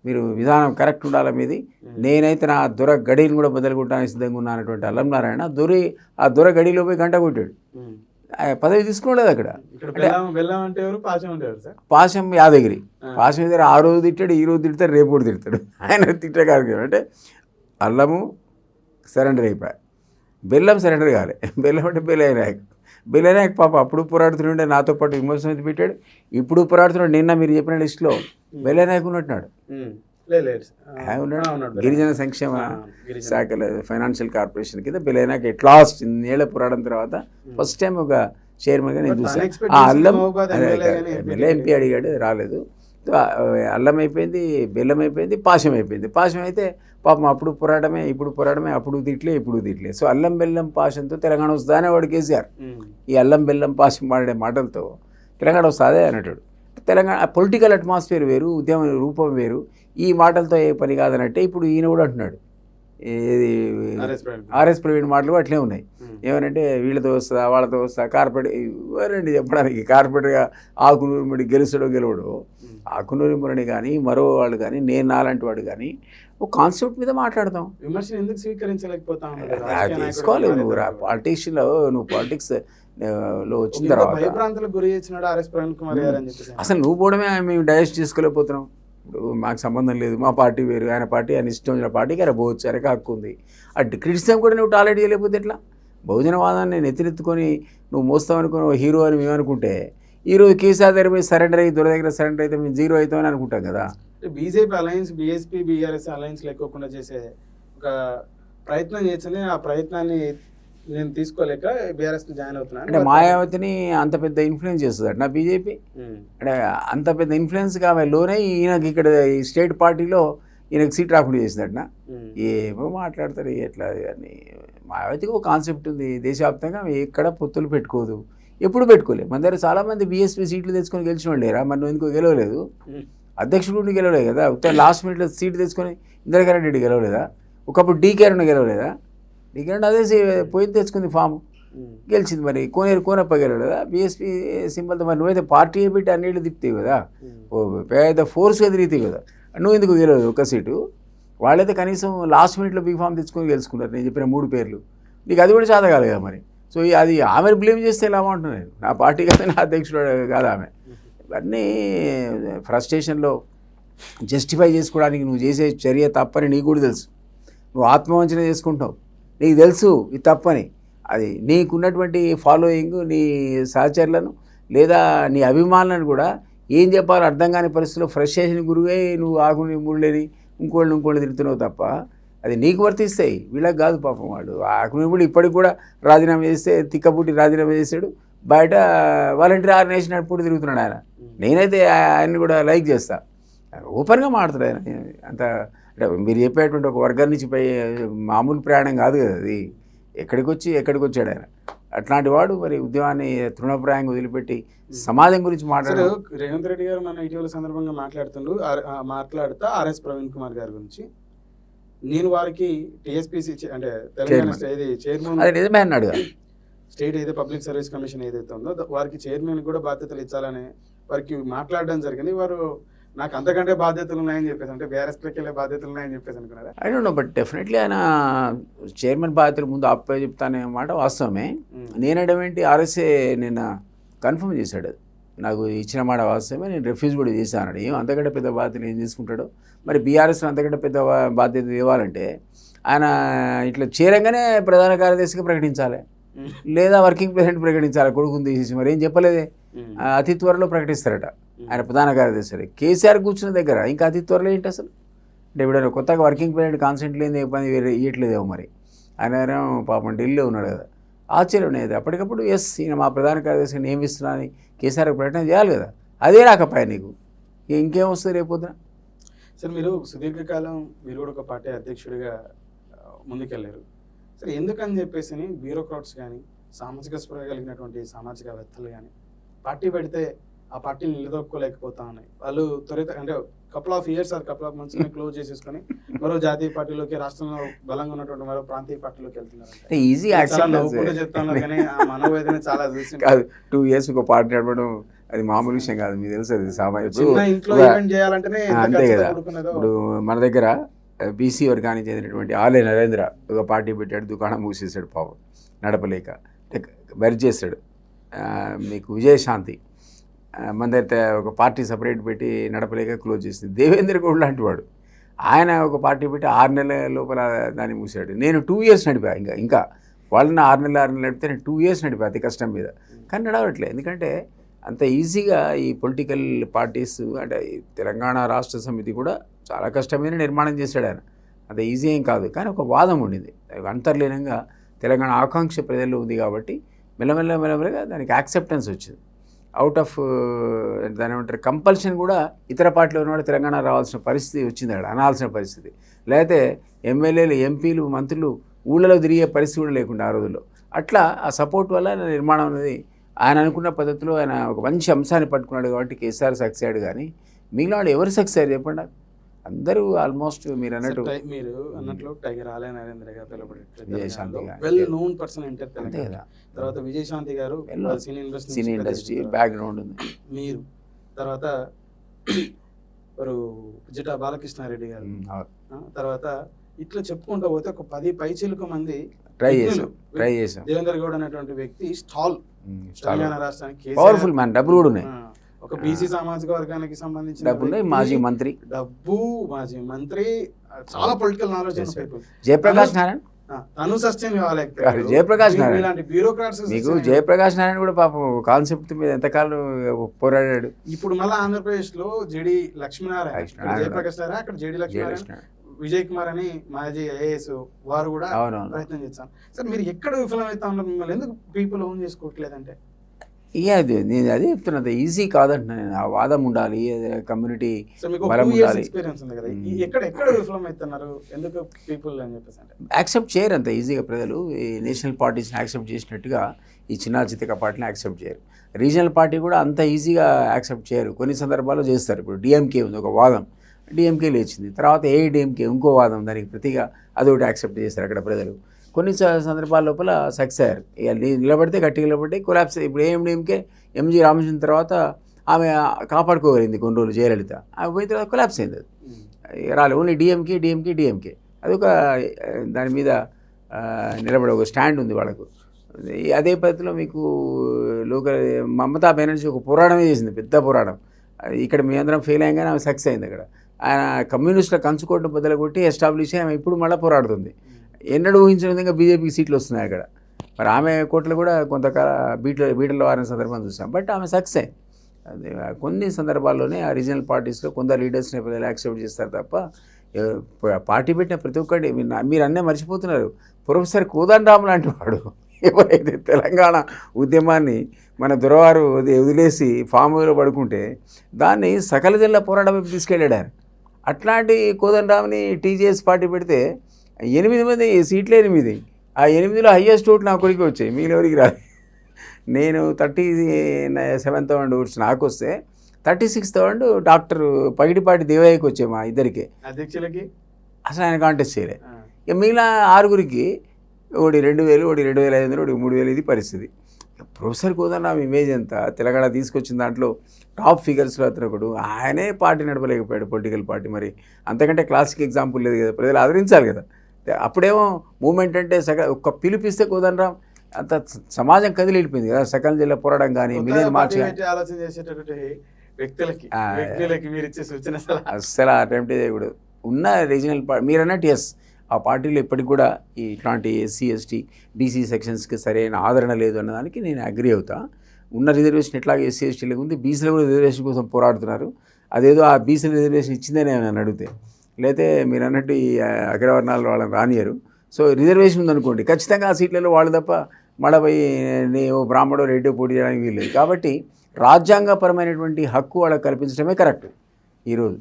మీరు విధానం కరెక్ట్ ఉండాలి మీది, నేనైతే నా దొర గడిని కూడా బద్దలు కొట్టడానికి సిద్ధంగా ఉన్నా అనేటువంటి అల్లం నారాయణ ఆ దొర గడిలో పోయి గంట కొట్టాడు. పదవి తీసుకోలేదు అక్కడ. పాశం యాదగిరి, పాశం దగ్గర ఆ రోజు తిట్టాడు, ఈ రోజు తిడతాడు, రేపు కూడా తిడతాడు. ఆయన తిట్టే కార్యక్రమం అంటే అల్లము సరెండర్ అయిపోయా, బెల్లం సరెండర్ కావాలి. బెల్లం అంటే బెల్లనాయక్ పాప అప్పుడు పోరాడుతుండే, నాతో పాటు విమోచన సమితి పెట్టాడు, ఇప్పుడు పోరాడుతున్నాడు. నిన్న మీరు చెప్పిన లిస్టులో బెల్లనాయక్ ఉన్నట్టున్నాడు. గిరిజన సంక్షేమ శాఖల ఫైనాన్షియల్ కార్పొరేషన్ కింద బెల్లనాయక్ ఎట్ లాస్ట్ ఇన్నేళ్ల పోరాటం తర్వాత ఫస్ట్ టైం ఒక చైర్మన్గా నేను చూసాను. అల్లం ఎమ్మెల్యే ఎంపీ అడిగాడు, రాలేదు. అల్లం అయిపోయింది, బెల్లం అయిపోయింది, పాశం అయిపోయింది. పాశం అయితే పాపం అప్పుడు పోరాటమే, ఇప్పుడు పోరాటమే, అప్పుడు తిట్లే, ఇప్పుడు తిట్లే. సో అల్లం బెల్లం పాశంతో తెలంగాణ వస్తుందనే వాడు కేసీఆర్. ఈ అల్లం బెల్లం పాశం మాడే మాటలతో తెలంగాణ వస్తుందే అన్నట్టు. తెలంగాణ పొలిటికల్ అట్మాస్ఫియర్ వేరు, ఉద్యమ రూపం వేరు. ఈ మాటలతో ఏ పని కాదనంటే ఇప్పుడు ఈయన కూడా అంటున్నాడు, ఏది ఆర్ఎస్ ప్రవీణ్ మాటలు అట్లే ఉన్నాయి. ఏమనంటే వీళ్ళతో వస్తుందా వాళ్ళతో వస్తా, కార్పొరేట్ ఎవరండి చెప్పడానికి, కార్పొరేట్గా ఆకునూరు ముడి గెలుస్తాడో గెలవడో, ఆకునూరి మురని కానీ మరో వాళ్ళు కానీ నేను నాలాంటి వాడు కానీ ఒక కాన్సెప్ట్ మీద మాట్లాడతాం. విమర్శను ఎందుకు స్వీకరించలేకపోతాం? తీసుకోవాలి. నువ్వు పాలిటిక్స్లో నువ్వు పాలిటిక్స్ లో వచ్చిన తర్వాత అసలు నువ్వు పోవడమే మేము డైజెస్ట్ చేసుకోలేకపోతున్నాం. ఇప్పుడు మాకు సంబంధం లేదు, మా పార్టీ వేరు, ఆయన పార్టీ ఆయన ఇష్టం వచ్చిన పార్టీకి ఆయన పోవచ్చు, ఆయనకు హక్కు ఉంది. అటు క్రిటిసిజం కూడా నువ్వు టాలరేట్ చేయలేకపోతే ఎట్లా? బహుజనవాదాన్ని నెత్తినెత్తుకొని నువ్వు మోస్తావు అనుకుని హీరో అని మేము అనుకుంటే, ఈరోజు కేసీఆర్ దగ్గర పోయి సరెండర్ అయ్యి దొర దగ్గర సరెండర్ అయితే మేము జీరో అవుతామని అనుకుంటాం కదా. BJP alliance, BSP BRS alliance లేకోకుండా చేసే ఒక ప్రయత్నం చేస్తేనే ఆ ప్రయత్నాన్ని నేను తీసుకోలేక బీఆర్ఎస్ జాయిన్ అవుతున్నాను అంటే మాయావతిని అంత పెద్ద ఇన్ఫ్లుయెన్స్ చేస్తుంది నా బీజేపీ. అంటే అంత పెద్ద ఇన్ఫ్లుయెన్స్ కావాలి లోనే ఈయనకి ఇక్కడ ఈ స్టేట్ పార్టీలో ఈయనకు సీట్ రాకుండా చేసిందట. ఏమో మాట్లాడతారు ఎట్లా అని. మాయావతికి ఒక కాన్సెప్ట్ ఉంది, దేశవ్యాప్తంగా ఎక్కడ పొత్తులు పెట్టుకోదు, ఎప్పుడు పెట్టుకోలేదు. మన దగ్గర చాలామంది బీఎస్పీ సీట్లు తెచ్చుకొని గెలిచిన వాళ్ళు లేరా? మరి నువ్వు ఎందుకో గెలవలేదు? అధ్యక్షుడు గెలవలేదు కదా, ఉత్తర లాస్ట్ మినిట్లో సీట్ తెచ్చుకొని ఇందిరాకరణ్ రెడ్డి గెలవలేదా? ఒకప్పుడు డీకేరణ గెలవలేదా? డీకేరణ అదే పోయి తెచ్చుకుంది ఫామ్, గెలిచింది. మరి కోనప్ప గెలవలేదా బీఎస్పీ సింబల్తో? మరి నువ్వైతే పార్టీ పెట్టి అన్నిళ్ళు తిప్పుతావు కదా, పెద్ద ఫోర్స్గా తిరుగుతావు కదా, నువ్వు ఎందుకు గెలవదు ఒక్క సీటు? వాళ్ళైతే కనీసం లాస్ట్ మినిట్లో బీ ఫామ్ తెచ్చుకొని గెలుచుకున్నారు. నేను చెప్పిన 3 పేర్లు, నీకు అది కూడా చేత కాదు కదా మరి. సో అది ఆమెను బ్లేమ్ చేస్తే ఎలా బాగుంటుంది? నేను నా పార్టీ కదా, నా అధ్యక్షుడు కాదు ఆమె. ఇవన్నీ ఫ్రస్ట్రేషన్లో జస్టిఫై చేసుకోవడానికి నువ్వు చేసే చర్య తప్పని నీకు కూడా తెలుసు. నువ్వు ఆత్మవంచన చేసుకుంటావు, నీకు తెలుసు ఇది తప్పని. అది నీకున్నటువంటి ఫాలోయింగ్, నీ సహచరులను లేదా నీ అభిమానులను కూడా ఏం చెప్పాలో అర్థం కాని పరిస్థితుల్లో ఫ్రస్ట్రేషన్ గురువే నువ్వు ఆకుని మురళిని ఇంకోళ్ళని తిడుతున్నావు తప్ప అది నీకు వర్తిస్తాయి, వీళ్ళకి కాదు పాపం. వాడు ఆకుమిప్పుడు ఇప్పటికి కూడా రాజీనామా చేస్తే తిక్కపుట్టి రాజీనామా చేశాడు, బయట వాలంటీర్ ఆర్గనైజేషన్ నడుపుకుంటూ తిరుగుతున్నాడు ఆయన. నేనైతే ఆయన్ని కూడా లైక్ చేస్తా, ఓపెన్గా మాట్లాడతాడు ఆయన. అంత అంటే మీరు చెప్పేటువంటి ఒక వర్గం నుంచి పై మామూలు ప్రయాణం కాదు కదా అది. ఎక్కడికి వచ్చాడు ఆయన. అట్లాంటి వాడు మరి ఉద్యమాన్ని తృణప్రాయంగా వదిలిపెట్టి సమాజం గురించి మాట్లాడారు. రేవంత్ రెడ్డి గారు మన ఇటీవల సందర్భంగా మాట్లాడుతూ ఆర్ఎస్ ప్రవీణ్ కుమార్ గారి గురించి, నేను వారికి టీఎస్పీసీ అంటే తెలంగాణ చైర్మన్, అది నిజమే అన్నాడు. స్టేట్ ఏదో పబ్లిక్ సర్వీస్ కమిషన్ ఏదైతే ఉందో వారికి చైర్మన్ కూడా బాధ్యతలు ఇచ్చాలని వారికి మాట్లాడడం జరిగింది. వారు నాకు అంతకంటే బాధ్యతలు ఉన్నాయని చెప్పేసి, అంటే బీఆర్ఎస్లోకి వెళ్ళే బాధ్యతలు ఉన్నాయని చెప్పేసి అనుకున్నారా? I don't know, but definitely ఆయన చైర్మన్ బాధ్యతలు ముందు అప్పే చెప్తానే మాట వాస్తవమే. నేనడం ఏంటి, ఆర్ఎస్ఏ నిన్న కన్ఫర్మ్ చేశాడు, నాకు ఇచ్చిన మాట వాస్తవమే, నేను రిఫ్యూజ్ కూడా చేశాను. ఏం అంతకంటే పెద్ద బాధ్యతలు ఏం తీసుకుంటాడో మరి. బీఆర్ఎస్ అంతకంటే పెద్ద బాధ్యత ఇవ్వాలంటే ఆయన ఇట్లా చేరంగానే ప్రధాన కార్యదర్శిగా ప్రకటించాలి, లేదా వర్కింగ్ ప్రెసిడెంట్ ప్రకటించాలి, కొడుకుని తీసేసి. మరి ఏం చెప్పలేదే, అతి త్వరలో ప్రకటిస్తారట ఆయన ప్రధాన కార్యదర్శి. కేసీఆర్ కూర్చున్న దగ్గర ఇంకా అతి త్వరలో ఏంటి అసలు? అంటే ఇప్పుడు కొత్తగా వర్కింగ్ ప్రెసిడెంట్ కాన్సెంట్ లేని పని ఇవ్వట్లేదేమో మరి. ఆయన పాపం ఢిల్లీలో ఉన్నాడు కదా, ఆశ్చర్యం అనేది. అప్పటికప్పుడు ఈయన మా ప్రధాన కార్యదర్శిని నియమిస్తున్నా అని కేసీఆర్ ప్రకటన చేయాలి కదా. అదే రాకపోయా నీకు, ఇంకేం వస్తుంది రేపొద్దున? సార్ మీరు సుదీర్ఘకాలం మీరు కూడా ఒక పార్టీ అధ్యక్షుడిగా ముందుకెళ్ళారు. సరే, ఎందుకని చెప్పేసి బ్యూరోక్రాట్స్ కానీ సామాజిక స్పృహ కలిగినటువంటి సామాజికవేత్తలు కానీ పార్టీ పెడితే ఆ పార్టీని నిలదొక్కుకోలేకపోతా ఉన్నాయి. వాళ్ళు అంటే couple of years or couple of months close చేసేసుకొని మరో జాతీయ పార్టీలోకి, రాష్ట్రంలో బలంగా ఉన్నటువంటి మరో ప్రాంతీయ పార్టీలోకి వెళ్తున్నారు. ఈజీ చెప్తున్నారు కానీ ఆ మనోవేదన చాలా చూసి కాదు. 2 years ఒక పార్టీ నడపడం అది మామూలు విషయం కాదు, మీకు తెలుసు. అది ఇంట్లో చేయాలంటేనే అంతే కదా. ఇప్పుడు మన దగ్గర బీసీ వర్గానికి చెందినటువంటి ఆలయ నరేంద్ర ఒక పార్టీ పెట్టాడు, దుకాణం మూసేశాడు పాపం నడపలేక, మెర్జ్ చేశాడు. మీకు విజయశాంతి మన దగ్గర ఒక పార్టీ సపరేట్ పెట్టి నడపలేక క్లోజ్ చేసింది. దేవేంద్ర గౌడ్ లాంటి వాడు, ఆయన ఒక పార్టీ పెట్టి 6 నెలల లోపల దాన్ని మూసాడు. నేను 2 years నడిపా. ఇంకా వాళ్ళని 6 నెలలు నడిపితే నేను 2 years నడిపా అతి కష్టం మీద. కానీ నడవట్లేదు, ఎందుకంటే అంత ఈజీగా ఈ పొలిటికల్ పార్టీస్, అంటే తెలంగాణ రాష్ట్ర సమితి కూడా చాలా కష్టమైన నిర్మాణం చేశాడు ఆయన, అంత ఈజీ ఏం కాదు. కానీ ఒక వాదం ఉండింది, అంతర్లీనంగా తెలంగాణ ఆకాంక్ష ప్రజల్లో ఉంది కాబట్టి మెల్లమెల్లగా దానికి యాక్సెప్టెన్స్ వచ్చింది. అవుట్ ఆఫ్ దాని ఏమంటారు కంపల్షన్ కూడా ఇతర పార్టీలో ఉన్నవాడు తెలంగాణ రావాల్సిన పరిస్థితి వచ్చింది, అక్కడ అనాల్సిన పరిస్థితి. లేకపోతే ఎమ్మెల్యేలు, ఎంపీలు, మంత్రులు ఊళ్ళలో తిరిగే పరిస్థితి కూడా లేకుండా ఆ రోజుల్లో. అట్లా ఆ సపోర్ట్ వల్ల నిర్మాణం అనేది ఆయన అనుకున్న పద్ధతిలో ఆయన ఒక మంచి అంశాన్ని పట్టుకున్నాడు కాబట్టి కేసీఆర్ సక్సెస్ అయ్యాడు. కానీ మిగిలిన వాళ్ళు ఎవరు సక్సెస్ అయ్యారు చెప్పండి? అందరూ ఆల్మోస్ట్ మీరు అన్నట్లు టైగర్ ఆలయ నరేంద్ర గారు well known person enter Telangana. తర్వాత విజయశాంతి గారు సినీ ఇండస్ట్రీ బ్యాక్గ్రౌండ్ ఉంది. మీరు తర్వాత జిటా బాలకృష్ణారెడ్డి గారు, తర్వాత ఇట్లా చెప్పుకుంటూ పోతే ఒక 10 పైచిలకు మంది ట్రై చేసాం. దేవేంద్ర గౌడ్ అనేటువంటి వ్యక్తి స్టాల్ తెలంగాణ రాష్ట్రానికి పవర్ఫుల్ మ్యాన్, డబ్బులు కూడా ఉన్నాయి. ఒక బీసీ సామాజిక వర్గానికి సంబంధించిన మాజీ మంత్రి, మాజీ మంత్రి, చాలా పొలిటికల్ నాలెడ్జ్. జయప్రకాష్ నారాయణ తను సస్టైన్ కావాలి. జయప్రకాష్ నారాయణ ఇలాంటి బ్యూరోక్రాట్స్, మీకు జయప్రకాష్ నారాయణ కూడా పాపం కాన్సెప్ట్ మీద ఎంతకాలం పోరాడాడు. ఇప్పుడు మళ్ళీ ఆంధ్రప్రదేశ్ లో జేడి లక్ష్మీనారాయణ, జయప్రకాష్ నారాయణ, అక్కడ జేడి లక్ష్మీనారాయణ, విజయ్ కుమార్ అని మాజీ ఐఏఎస్ వారు కూడా ప్రయత్నం చేస్తాను. సార్ మీరు ఎక్కడ విఫలమవుతా ఉన్నారు? మిమ్మల్ని ఎందుకు పీపుల్ ఓన్ చేసుకోవట్లేదంటే? నేను అదే చెప్తున్నా, ఈజీ కాదంటున్నా నేను. ఆ వాదం ఉండాలి, కమ్యూనిటీ బలం ఉండాలి. ఎక్స్పీరియన్స్ ఉంది కదా, ఎక్కడ విఫలమవుతున్నారు ఎందుకు పీపుల్ అని చెప్పేసి అంటే యాక్సెప్ట్ చేయరు అంత ఈజీగా ప్రజలు. ఈ నేషనల్ పార్టీస్ని యాక్సెప్ట్ చేసినట్టుగా ఈ చిన్న చితక పార్టీని యాక్సెప్ట్ చేయరు. రీజనల్ పార్టీ కూడా అంత ఈజీగా యాక్సెప్ట్ చేయరు. కొన్ని సందర్భాల్లో చేస్తారు. ఇప్పుడు డిఎంకే ఉంది ఒక వాదం, డిఎంకే లేచింది, తర్వాత ఏఐడిఎంకే ఇంకో వాదం, దానికి ప్రతిగా అదొకటి యాక్సెప్ట్ చేస్తారు అక్కడ ప్రజలు. కొన్ని సందర్భాల లోపల సక్సెస్ అయ్యారు. ఇక నిలబడితే గట్టిగా నిలబడి కొలాప్స్. ఇప్పుడు ఏఎండిఎంకే ఎంజీ రామచంద్ర తర్వాత ఆమె కాపాడుకోగలిగింది కొన్ని రోజులు, జయలలిత. ఆమె పోయిన తర్వాత కొలాప్స్ అయింది, అది రాలేదు. ఓన్లీ డిఎంకే అదొక దాని మీద నిలబడే ఒక స్టాండ్ ఉంది వాళ్ళకు. అదే పద్ధతిలో మీకు మమతా బెనర్జీ ఒక పోరాటమే చేసింది, పెద్ద పోరాటం. ఇక్కడ మీ అందరం ఫెయిల్ అయ్యాం కానీ ఆమె సక్సెస్ అయింది. అక్కడ ఆయన కమ్యూనిస్టుల కంచుకోవడం బదులు కొట్టి ఎస్టాబ్లిష్ అయ్యి ఆమె ఇప్పుడు మళ్ళీ పోరాడుతుంది. ఎన్నడూ ఊహించిన విధంగా బీజేపీకి సీట్లు వస్తున్నాయి అక్కడ. మరి ఆమె కోట్లు కూడా కొంతకాల బీటల్లో వారిన సందర్భం చూసాం. బట్ ఆమె సక్సెస్. అది కొన్ని సందర్భాల్లోనే ఆ రీజనల్ పార్టీస్లో కొందరు లీడర్స్ని ప్రజలు యాక్సెప్ట్ చేస్తారు తప్ప పార్టీ పెట్టిన ప్రతి ఒక్కటి మీరు అన్నీ మర్చిపోతున్నారు. ప్రొఫెసర్ కోదండరామ్ లాంటి వాడు ఎవరైతే తెలంగాణ ఉద్యమాన్ని మన దొరవారు వదిలేసి ఫామ్ హౌస్లో పడుకుంటే దాన్ని సకల జిల్లా పోరాటం వైపు తీసుకెళ్ళాడు ఆయన. అట్లాంటి కోదండరామ్ని టీజేఎస్ పార్టీ పెడితే 8 మంది సీట్లు 8, ఆ 8లో హయ్యెస్ట్ ఓట్లు నా కొడుకు వచ్చాయి, మిగిలిన ఎవరికి రాదు. నేను 37th ఓట్స్ నాకు వస్తే 36th డాక్టర్ పగిడిపాటి దేవయ్యకి వచ్చాయి మా ఇద్దరికి అధ్యక్షులకి. అసలు ఆయన కాంటెస్ట్ చేయలే. ఇక మిగిలిన 6గురికి ఒకటి 2000, ఒకటి 2500, ఒకటి 3000 ఇది పరిస్థితి. ప్రొఫెసర్ కోదండరామ్ ఇమేజ్ ఎంత తెలంగాణ తీసుకొచ్చిన దాంట్లో టాప్ ఫిగర్స్లో అతను ఒకడు. ఆయనే పార్టీ నడపలేకపోయాడు, పొలిటికల్ పార్టీ. మరి అంతకంటే క్లాసిక్ ఎగ్జాంపుల్ లేదు కదా, ప్రజలు ఆదరించాలి కదా. అప్పుడేమో మూమెంట్ అంటే ఒక్క పిలిపిస్తే కోదండరామ్ అంత సమాజం కదిలి వెళ్ళిపోయింది కదా. సకల జిల్లా పోరాటం కానీ మిలియన్ మార్చ్ ఆలోచన చేసేటటువంటి వ్యక్తులకి మీరు ఇచ్చే సూచన అస్సలు అటెంప్ట్ చేయకూడదు. ఉన్న రీజనల్ పార్టీ మీరు అన్నట్టు ఎస్, ఆ పార్టీలో ఇప్పటికి కూడా ఇట్లాంటి ఎస్సీ ఎస్టీ బీసీ సెక్షన్స్కి సరైన ఆదరణ లేదు అన్నదానికి నేను అగ్రి అవుతా. ఉన్న రిజర్వేషన్ ఎట్లాగే ఎస్సీ ఎస్టీలకు ఉంది, బీసీలో కూడా రిజర్వేషన్ కోసం పోరాడుతున్నారు. అదేదో ఆ బీసీ రిజర్వేషన్ ఇచ్చిందనే నన్ను అడిగితే, లేకపోతే మీరు అన్నట్టు ఈ అగ్రవర్ణాలు వాళ్ళని రానియరు. సో రిజర్వేషన్ ఉందనుకోండి, ఖచ్చితంగా ఆ సీట్లలో వాళ్ళు తప్ప మళ్ళీ ఓ బ్రాహ్మడో రెడ్డో పోటీ చేయడానికి వీల్లేదు. కాబట్టి రాజ్యాంగపరమైనటువంటి హక్కు వాళ్ళకి కల్పించడమే కరెక్ట్ ఈరోజు.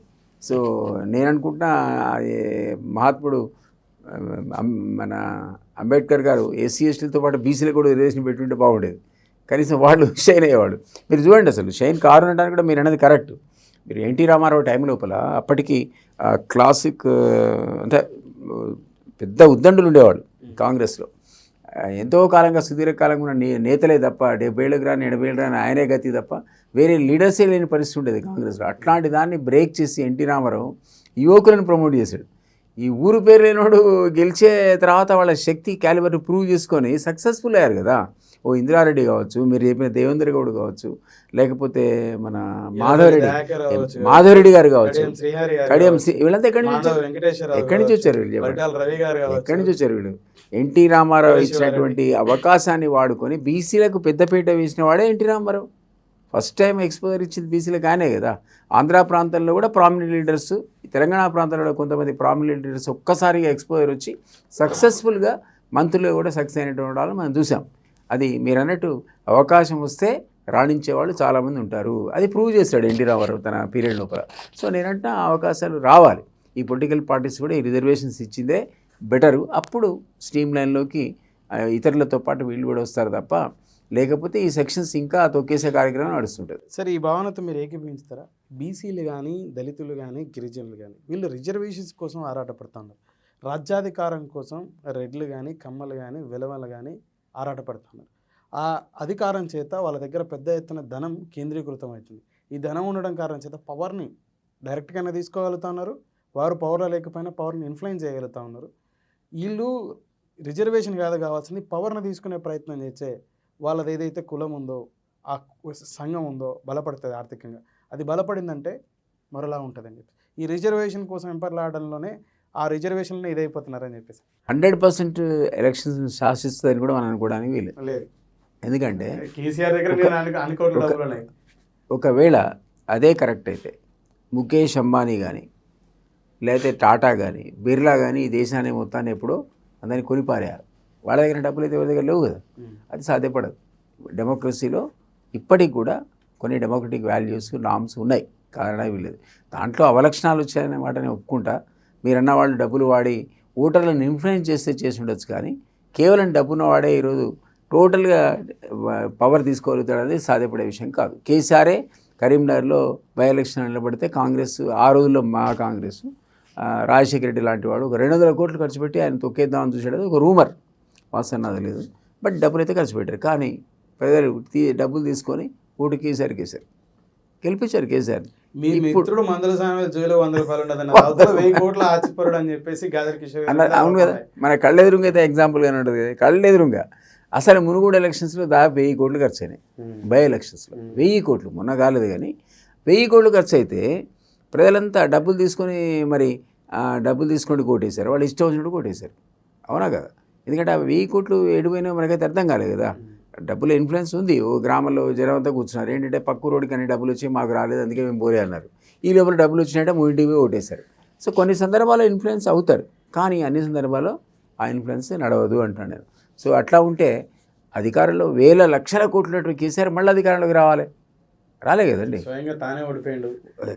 సో నేను అనుకుంటున్నా మహాత్ముడు మన అంబేద్కర్ గారు ఎస్సీ ఎస్టీలతో పాటు బీసీలో కూడా రిజర్వేషన్ పెట్టుంటే బాగుండేది. కనీసం వాళ్ళు షైన్ అయ్యేవాడు. మీరు చూడండి, అసలు షైన్ కారు అనడానికి కూడా మీరు అన్నది కరెక్ట్. మీరు ఎన్టీ రామారావు టైం లోపల అప్పటికి క్లాసిక్ అంటే పెద్ద ఉద్దండులు ఉండేవాళ్ళు కాంగ్రెస్లో. ఎంతో కాలంగా సుదీర్ఘకాలంగా ఉన్న నేతలే తప్ప 70 ఏళ్ళకి రాని 80 ఏళ్ళు రాని ఆయనే గతి తప్ప వేరే లీడర్సే లేని పరిస్థితి ఉండేది కాంగ్రెస్లో. అట్లాంటి దాన్ని బ్రేక్ చేసి ఎన్టీ రామారావు యువకులను ప్రమోట్ చేశాడు. ఈ ఊరు పేరు లేనోడు గెలిచే తర్వాత వాళ్ళ శక్తి క్యాలిబర్ని ప్రూవ్ చేసుకొని సక్సెస్ఫుల్ అయ్యారు కదా. ఓ ఇందిరారెడ్డి కావచ్చు, మీరు చెప్పిన దేవేంద్ర గౌడ్ కావచ్చు, లేకపోతే మన మాధవరెడ్డి గారు కావచ్చు, కడియం వీళ్ళంతా ఎక్కడి నుంచి వచ్చారు వీళ్ళు? ఎన్టీ రామారావు ఇచ్చినటువంటి అవకాశాన్ని వాడుకొని బీసీలకు పెద్దపీట వేసిన వాడే NT Rama Rao. First time exposure ఇచ్చింది బీసీలకు ఆయనే కదా. ఆంధ్ర ప్రాంతంలో కూడా ప్రామినెంట్ లీడర్స్, తెలంగాణ ప్రాంతంలో కొంతమంది ప్రామినెంట్ లీడర్స్ ఒక్కసారిగా ఎక్స్పోజర్ వచ్చి సక్సెస్ఫుల్గా మంత్రులు కూడా సక్సెస్ అయినటువంటి వాళ్ళు మనం చూసాం. అది మీరు అన్నట్టు అవకాశం వస్తే రాణించే వాళ్ళు చాలామంది ఉంటారు. అది ప్రూవ్ చేస్తాడు ఎన్టీ రామారావు తన పీరియడ్ లోపల. సో నేనంటే ఆ అవకాశాలు రావాలి. ఈ పొలిటికల్ పార్టీస్ కూడా ఈ రిజర్వేషన్స్ ఇచ్చిందే బెటరు. అప్పుడు స్ట్రీమ్ లైన్లోకి ఇతరులతో పాటు వీళ్ళు కూడా వస్తారు తప్ప, లేకపోతే ఈ సెక్షన్స్ ఇంకా తొక్కేసే కార్యక్రమం నడుస్తుంటుంది. సరే, ఈ భావనతో మీరు ఏకీభవిస్తారా? బీసీలు కానీ, దళితులు కానీ, గిరిజనులు కానీ వీళ్ళు రిజర్వేషన్స్ కోసం ఆరాటపడుతున్నారు. రాజ్యాధికారం కోసం రెడ్లు కానీ, కమ్మలు కానీ, వెలవలు కానీ ఆరాటపడుతున్నారు. ఆ అధికారం చేత వాళ్ళ దగ్గర పెద్ద ఎత్తున ధనం కేంద్రీకృతం అవుతుంది. ఈ ధనం ఉండడం కారణం చేత పవర్ని డైరెక్ట్గానే తీసుకోగలుగుతా ఉన్నారు. వారు పవర్లో లేకపోయినా పవర్ని ఇన్ఫ్లుయెన్స్ చేయగలుగుతూ ఉన్నారు. వీళ్ళు రిజర్వేషన్ కాదు కావాల్సింది పవర్ని తీసుకునే ప్రయత్నం చేసే వాళ్ళది ఏదైతే కులం ఉందో, ఆ సంఘం ఉందో బలపడుతుంది ఆర్థికంగా. అది బలపడిందంటే మరోలా ఉంటుందని చెప్పి ఈ రిజర్వేషన్ కోసం ఎంపర్లాడడంలోనే ఆ రిజర్వేషన్లో ఇదైపోతున్నారని చెప్పేసి 100% ఎలక్షన్స్ శాసిస్తుందని కూడా మనం అనుకోవడానికి లేదు. ఎందుకంటే కేసీఆర్ దగ్గర ఒకవేళ అదే కరెక్ట్ అయితే ముఖేష్ అంబానీ కానీ, లేకపోతే టాటా కానీ, బిర్లా కానీ ఈ దేశాన్ని మొత్తాన్ని ఎప్పుడో అందరినీ కొనిపారేయాలి. వాళ్ళ దగ్గర డబ్బులు అయితే ఎవరి దగ్గర లేవు కదా. అది సాధ్యపడదు. డెమోక్రసీలో ఇప్పటికి కూడా కొన్ని డెమోక్రటిక్ వాల్యూస్, నామ్స్ ఉన్నాయి, కారణం వీలేదు. దాంట్లో అవలక్షణాలు వచ్చాయనే మాట నేను ఒప్పుకుంటా. మీరన్న వాళ్ళు డబ్బులు వాడి ఓటర్లను ఇన్ఫ్లుయెన్స్ చేస్తే చేసి ఉండొచ్చు, కానీ కేవలం డబ్బును వాడే ఈరోజు టోటల్గా పవర్ తీసుకోగలుగుతాడు అనేది సాధ్యపడే విషయం కాదు. కేసీఆరే కరీంనగర్లో బై ఎలక్షన్ నిలబడితే కాంగ్రెస్ ఆ రోజుల్లో మా కాంగ్రెస్ రాజశేఖర రెడ్డి లాంటి వాడు ఒక 200 కోట్లు ఖర్చు పెట్టి ఆయన తొక్కేద్దామని చూసాడు. ఒక రూమర్, వాస్తవం నాకు తెలియదు. బట్ డబ్బులు అయితే ఖర్చు పెట్టారు. కానీ ప్రజలు డబ్బులు తీసుకొని ఓటు కేసీఆర్ గెలిపించారు కేసీఆర్. మీ మిత్రుడు మందుల సామెత జోలో 100 రూపాయలు ఉండదు 1000 కోట్ల ఆచిపరుడు అని చెప్పేసి గాదర్ కిషోర్ అవును కదా. మన కళ్ళెదురుగా అయితే ఎగ్జాంపుల్గానే ఉంటుంది కదా. కళ్ళెదురుగా అసలు మునుగోడు ఎలక్షన్స్లో దాదాపు 1000 కోట్లు ఖర్చు అయినాయి. బై ఎలక్షన్స్లో 1000 కోట్లు, మొన్న కాలేదు కానీ 1000 కోట్లు ఖర్చు అయితే ప్రజలంతా డబ్బులు తీసుకొని డబ్బులు తీసుకొని కోటేశారు. వాళ్ళు ఇష్టం వచ్చినట్టు కోటేశారు. అవునా కదా? ఎందుకంటే ఆ 1000 కోట్లు ఎడిపోయినా మనకైతే అర్థం కాలేదు కదా. డబ్బులు ఇన్ఫ్లుయెన్స్ ఉంది. ఓ గ్రామంలో జనం అంతా కూర్చున్నారు. ఏంటంటే పక్క రోడ్డుకి అన్ని డబ్బులు వచ్చి మాకు రాలేదు అందుకే మేము పోలే అన్నారు. ఈ లోపల డబ్బులు వచ్చినట్టే 3 ఓటేశారు. సో కొన్ని సందర్భాల్లో ఇన్ఫ్లుయెన్స్ అవుతారు, కానీ అన్ని సందర్భాల్లో ఆ ఇన్ఫ్లుయెన్స్ నడవదు అంటాను నేను. సో అట్లా ఉంటే అధికారంలో వేల లక్షల కోట్ల కేసీఆర్ మళ్ళీ అధికారంలోకి రాలే కదండి. స్వయంగా తానే ఓడిపోయాడు,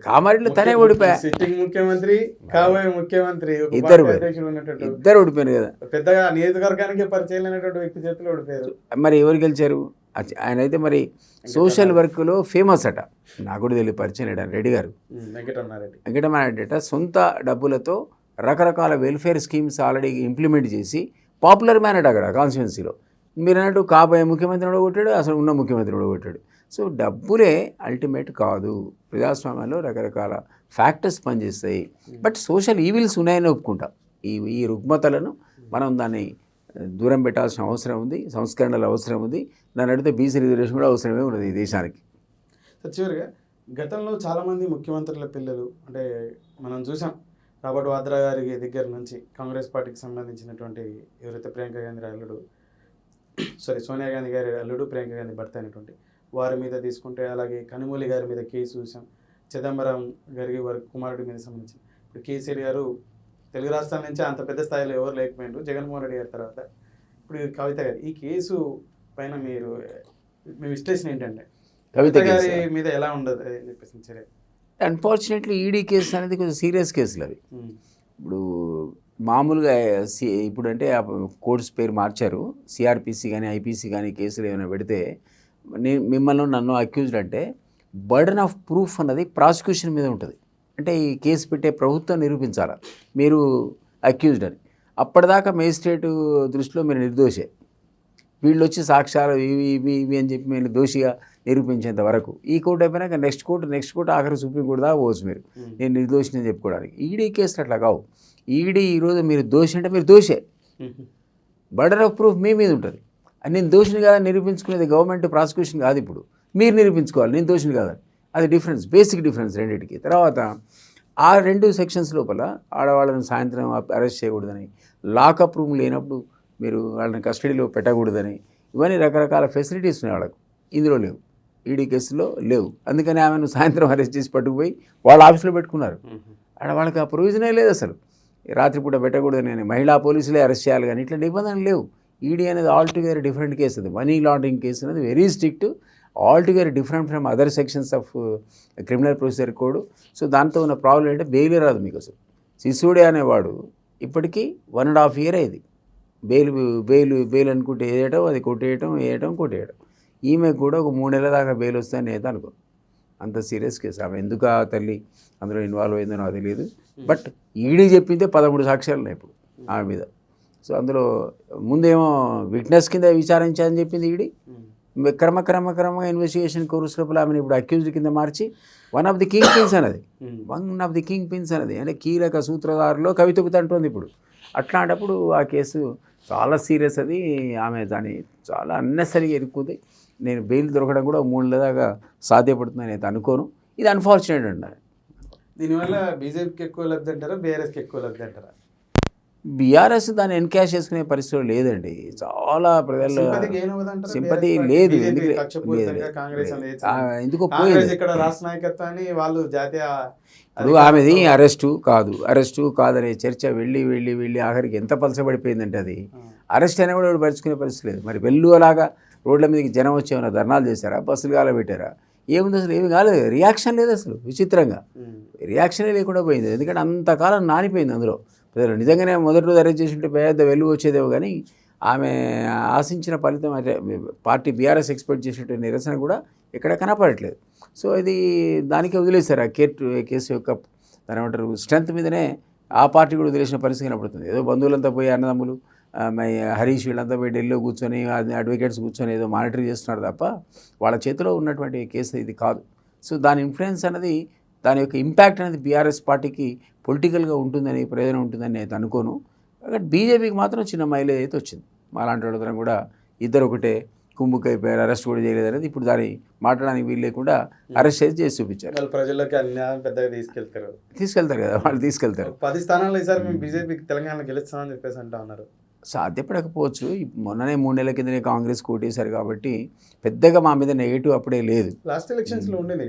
కామారెడ్డిలో తనే ఓడిపోయా, సిట్టింగ్ ముఖ్యమంత్రి కాబోయే ముఖ్యమంత్రి ఇద్దరు ఓడిపోయారు కదా. పెద్దగా నియోజకవర్గానికి పరిచయం లేనటువంటి వ్యక్తి చేతిలో ఓడిపోయారు. మరి ఎవరు గెలిచారు? ఆయన అయితే మరి సోషల్ వర్క్లో ఫేమస్ అట, నాకు కూడా తెలియదు, పరిచయం లేడు రెడ్డి గారు, వెంకటమారెడ్డి అట. సొంత డబ్బులతో రకరకాల వెల్ఫేర్ స్కీమ్స్ ఆల్రెడీ ఇంప్లిమెంట్ చేసి పాపులర్ మ్యాన్ అట అక్కడ కాన్స్టిట్యున్సీలో. మీరు అన్నట్టు కాబోయే ముఖ్యమంత్రిని కూడా కొట్టాడు, అసలు ఉన్న ముఖ్యమంత్రిని కూడా కొట్టాడు. సో డబ్బులే అల్టిమేట్ కాదు, ప్రజాస్వామ్యంలో రకరకాల ఫ్యాక్టర్స్ పనిచేస్తాయి. బట్ సోషల్ ఈవిల్స్ ఉన్నాయని ఒప్పుకుంటాం. ఈ రుగ్మతలను మనం దాన్ని దూరం పెట్టాల్సిన అవసరం ఉంది, సంస్కరణలు అవసరం ఉంది. నన్ను అడిగితే బీసీ రిజర్వేషన్ కూడా అవసరమే ఉన్నది ఈ దేశానికి. చివరిగా గతంలో చాలామంది ముఖ్యమంత్రుల పిల్లలు అంటే మనం చూసాం, రాబర్ట్ వాద్రా గారి దగ్గర నుంచి కాంగ్రెస్ పార్టీకి సంబంధించినటువంటి ఎవరైతే ప్రియాంక గాంధీ అల్లుడు సోనియా గాంధీ గారి అల్లుడు ప్రియాంక గాంధీ భర్త అయినటువంటి వారి మీద తీసుకుంటే, అలాగే కనుమూలి గారి మీద కేసు చూసాం, చిదంబరం గారికి వారి కుమారుడి మీద సంబంధించి. ఇప్పుడు కేసీఆర్ గారు తెలుగు రాష్ట్రాల నుంచి అంత పెద్ద స్థాయిలో ఎవరు లేకపోయిండు, జగన్మోహన్ రెడ్డి గారి తర్వాత ఇప్పుడు కవిత గారు. ఈ కేసు పైన మీ విశ్లేషణ ఏంటంటే కవిత గారి మీద ఎలా ఉండదు అని చెప్పేసి చర్య? అన్ఫార్చునేట్లీ ఈడీ కేసు అనేది కొంచెం సీరియస్ కేసులు అవి. ఇప్పుడు మామూలుగా ఇప్పుడు అంటే కోర్ట్స్ పేరు మార్చారు, సిఆర్పిసి కానీ ఐపీసీ కానీ కేసులు ఏమైనా పెడితే మిమ్మల్ని నన్ను అక్యూజ్డ్ అంటే బర్డన్ ఆఫ్ ప్రూఫ్ అన్నది ప్రాసిక్యూషన్ మీద ఉంటుంది. అంటే ఈ కేసు పెట్టే ప్రభుత్వం నిరూపించాలి మీరు అక్యూజ్డ్ అని. అప్పటిదాకా మేజిస్ట్రేటు దృష్టిలో మీరు నిర్దోషే, వీళ్ళు వచ్చి సాక్ష్యాలు ఇవి అని చెప్పి మీరు దోషిగా నిరూపించేంత వరకు ఈ కోర్టు అయిపోయినాక నెక్స్ట్ కోర్టు ఆఖరి సుప్రీంకోర్టు దాకా పోవచ్చు మీరు నేను నిర్దోషిని చెప్పుకోవడానికి. ఈడీ కేసులు అట్లా కావు. ఈడీ ఈరోజు మీరు దోషి అంటే మీరు దోషే, బర్డన్ ఆఫ్ ప్రూఫ్ మీ మీద ఉంటుంది. నేను దోషిని కాదని నిరూపించుకునేది గవర్నమెంట్, ప్రాసిక్యూషన్ కాదు. ఇప్పుడు మీరు నిరూపించుకోవాలి నేను దోషిని కాదని. అది డిఫరెన్స్, బేసిక్ డిఫరెన్స్ రెండింటికి. తర్వాత ఆ 2 సెక్షన్స్ లోపల ఆడవాళ్ళని సాయంత్రం అరెస్ట్ చేయకూడదని, లాకప్ రూమ్ లేనప్పుడు మీరు వాళ్ళని కస్టడీలో పెట్టకూడదని, ఇవన్నీ రకరకాల ఫెసిలిటీస్ ఉన్నాయి వాళ్ళకు. ఇందులో లేవు, ఈడీ కేసులో లేవు. అందుకని ఆమెను సాయంత్రం అరెస్ట్ చేసి పట్టుకుపోయి వాళ్ళ ఆఫీస్లో పెట్టుకున్నారు. వాళ్ళకి ఆ ప్రొవిజనే లేదు అసలు. రాత్రిపూట పెట్టకూడదని మహిళా పోలీసులే అరెస్ట్ చేయాలి, కానీ ఇట్లా నిబంధనలు లేవు. ఈడీ అనేది ఆల్టుగెదర్ డిఫరెంట్ కేసు. అది మనీ లాండరింగ్ కేసు అనేది very strict, altogether different from other sections of criminal procedure code. So దాంతో ఉన్న ప్రాబ్లం ఏంటంటే బెయిల్ రాదు మీకు అసలు. సిసోడియా అనేవాడు ఇప్పటికీ 1.5 year అయింది బెయిల్ అనుకుంటే వేయటం, అది కొట్టేయటం. ఈమె కూడా ఒక 3 నెలల దాకా బెయిల్ వస్తుందని నేను అనుకో. అంత సీరియస్ కేసు. ఆమె ఎందుకు ఆ తల్లి అందులో ఇన్వాల్వ్ అయిందో నాకు తెలియదు. బట్ ఈడీ చెప్పిందే 13 సాక్ష్యాలు ఉన్నాయి ఇప్పుడు ఆమె మీద. సో అందులో ముందేమో విట్నెస్ కింద విచారించాలని చెప్పింది ఈడీ. క్రమంగా ఇన్వెస్టిగేషన్ కోర్స్ లోపల ఆమెను ఇప్పుడు అక్యూజ్డ్ కింద మార్చి one of the kingpins అనేది అంటే కీలక సూత్రధారులో కవితకు అంటుంది ఇప్పుడు. అట్లాంటప్పుడు ఆ కేసు చాలా సీరియస్. అది ఆమె దాన్ని చాలా అన్నెసరిగా ఇరుక్కుంది. నేను బెయిల్ దొరకడం కూడా 3 నెలల దాకా సాధ్యపడుతుందని అయితే అనుకోను. ఇది అన్ఫార్చునేట్ అండి. దీనివల్ల బీజేపీకి ఎక్కువ లబ్ధి అంటారా, బీఆర్ఎస్కి ఎక్కువ లబ్ధి అంటారా? బీఆర్ఎస్ దాన్ని ఎన్కాష్ చేసుకునే పరిస్థితులు లేదండి. చాలా ప్రజల్లో సింపతి లేదు. ఎందుకో పోయింది. ఇప్పుడు ఆమెది అరెస్టు కాదనే చర్చ వెళ్ళి ఆఖరికి ఎంత పలసబడిపోయిందంటే అది అరెస్ట్ అయినా కూడా పరుచుకునే పరిస్థితి లేదు. మరి వెళ్ళు అలాగా రోడ్ల మీదకి జనం వచ్చి ఏమైనా ధర్నాలు చేశారా, బస్సులు కాల పెట్టారా? ఏముంది అసలు? ఏమి కాలేదు. రియాక్షన్ లేదు అసలు. విచిత్రంగా రియాక్షనే లేకుండా పోయింది. ఎందుకంటే అంతకాలం నానిపోయింది అందులో. ప్రజలు నిజంగానే మొదటి రోజు అరెస్ట్ చేసి ఉంటే పెద్ద వెలుగు వచ్చేదేమో, కానీ ఆమె ఆశించిన ఫలితం అంటే పార్టీ బీఆర్ఎస్ ఎక్స్పెక్ట్ చేసినట్టు నిరసన కూడా ఎక్కడ కనపడట్లేదు. సో ఇది దానికే వదిలేశారు. ఆ కేసు యొక్క దాని ఏమంటారు స్ట్రెంత్ మీదనే ఆ పార్టీ కూడా వదిలేసిన పరిస్థితి కనపడుతుంది. ఏదో బంధువులంతా పోయి అన్నదమ్ములు హరీష్ వీళ్ళంతా పోయి ఢిల్లీలో కూర్చొని అడ్వకేట్స్ కూర్చొని ఏదో మానిటర్ చేస్తున్నారు తప్ప వాళ్ళ చేతిలో ఉన్నటువంటి కేసు ఇది కాదు. సో దాని ఇన్ఫ్లుయెన్స్ అనేది, దాని యొక్క ఇంపాక్ట్ అనేది బీఆర్ఎస్ పార్టీకి పొలిటికల్గా ఉంటుందని, ప్రయోజనం ఉంటుందని నేను అనుకోను. బట్ బీజేపీకి మాత్రం చిన్న మైలేజ్ అయితే వచ్చింది. మాలాంటి వాళ్ళందరం కూడా ఇద్దరు ఒకటే కుమ్ముక్ అయిపోయారు, అరెస్ట్ కూడా చేయలేదు అనేది ఇప్పుడు దాన్ని మాట్లాడడానికి వీలు లేకుండా అరెస్ట్ చేసి చూపించారు. ప్రజల్లోకి అన్యాయం పెద్దగా తీసుకెళ్తారు కదా, వాళ్ళు తీసుకెళ్తారు. 10 స్థానాల్లో ఈసారి మేము బీజేపీకి తెలంగాణ గెలుస్తామని చెప్పేసి అంటా ఉన్నారు. సాధ్యపడకపోవచ్చు. మొన్ననే 3 నెలల కిందనే కాంగ్రెస్ కోటేశారు కాబట్టి పెద్దగా మా మీద నెగిటివ్ అప్పుడే లేదు. లాస్ట్ ఎలక్షన్స్లో ఉండేది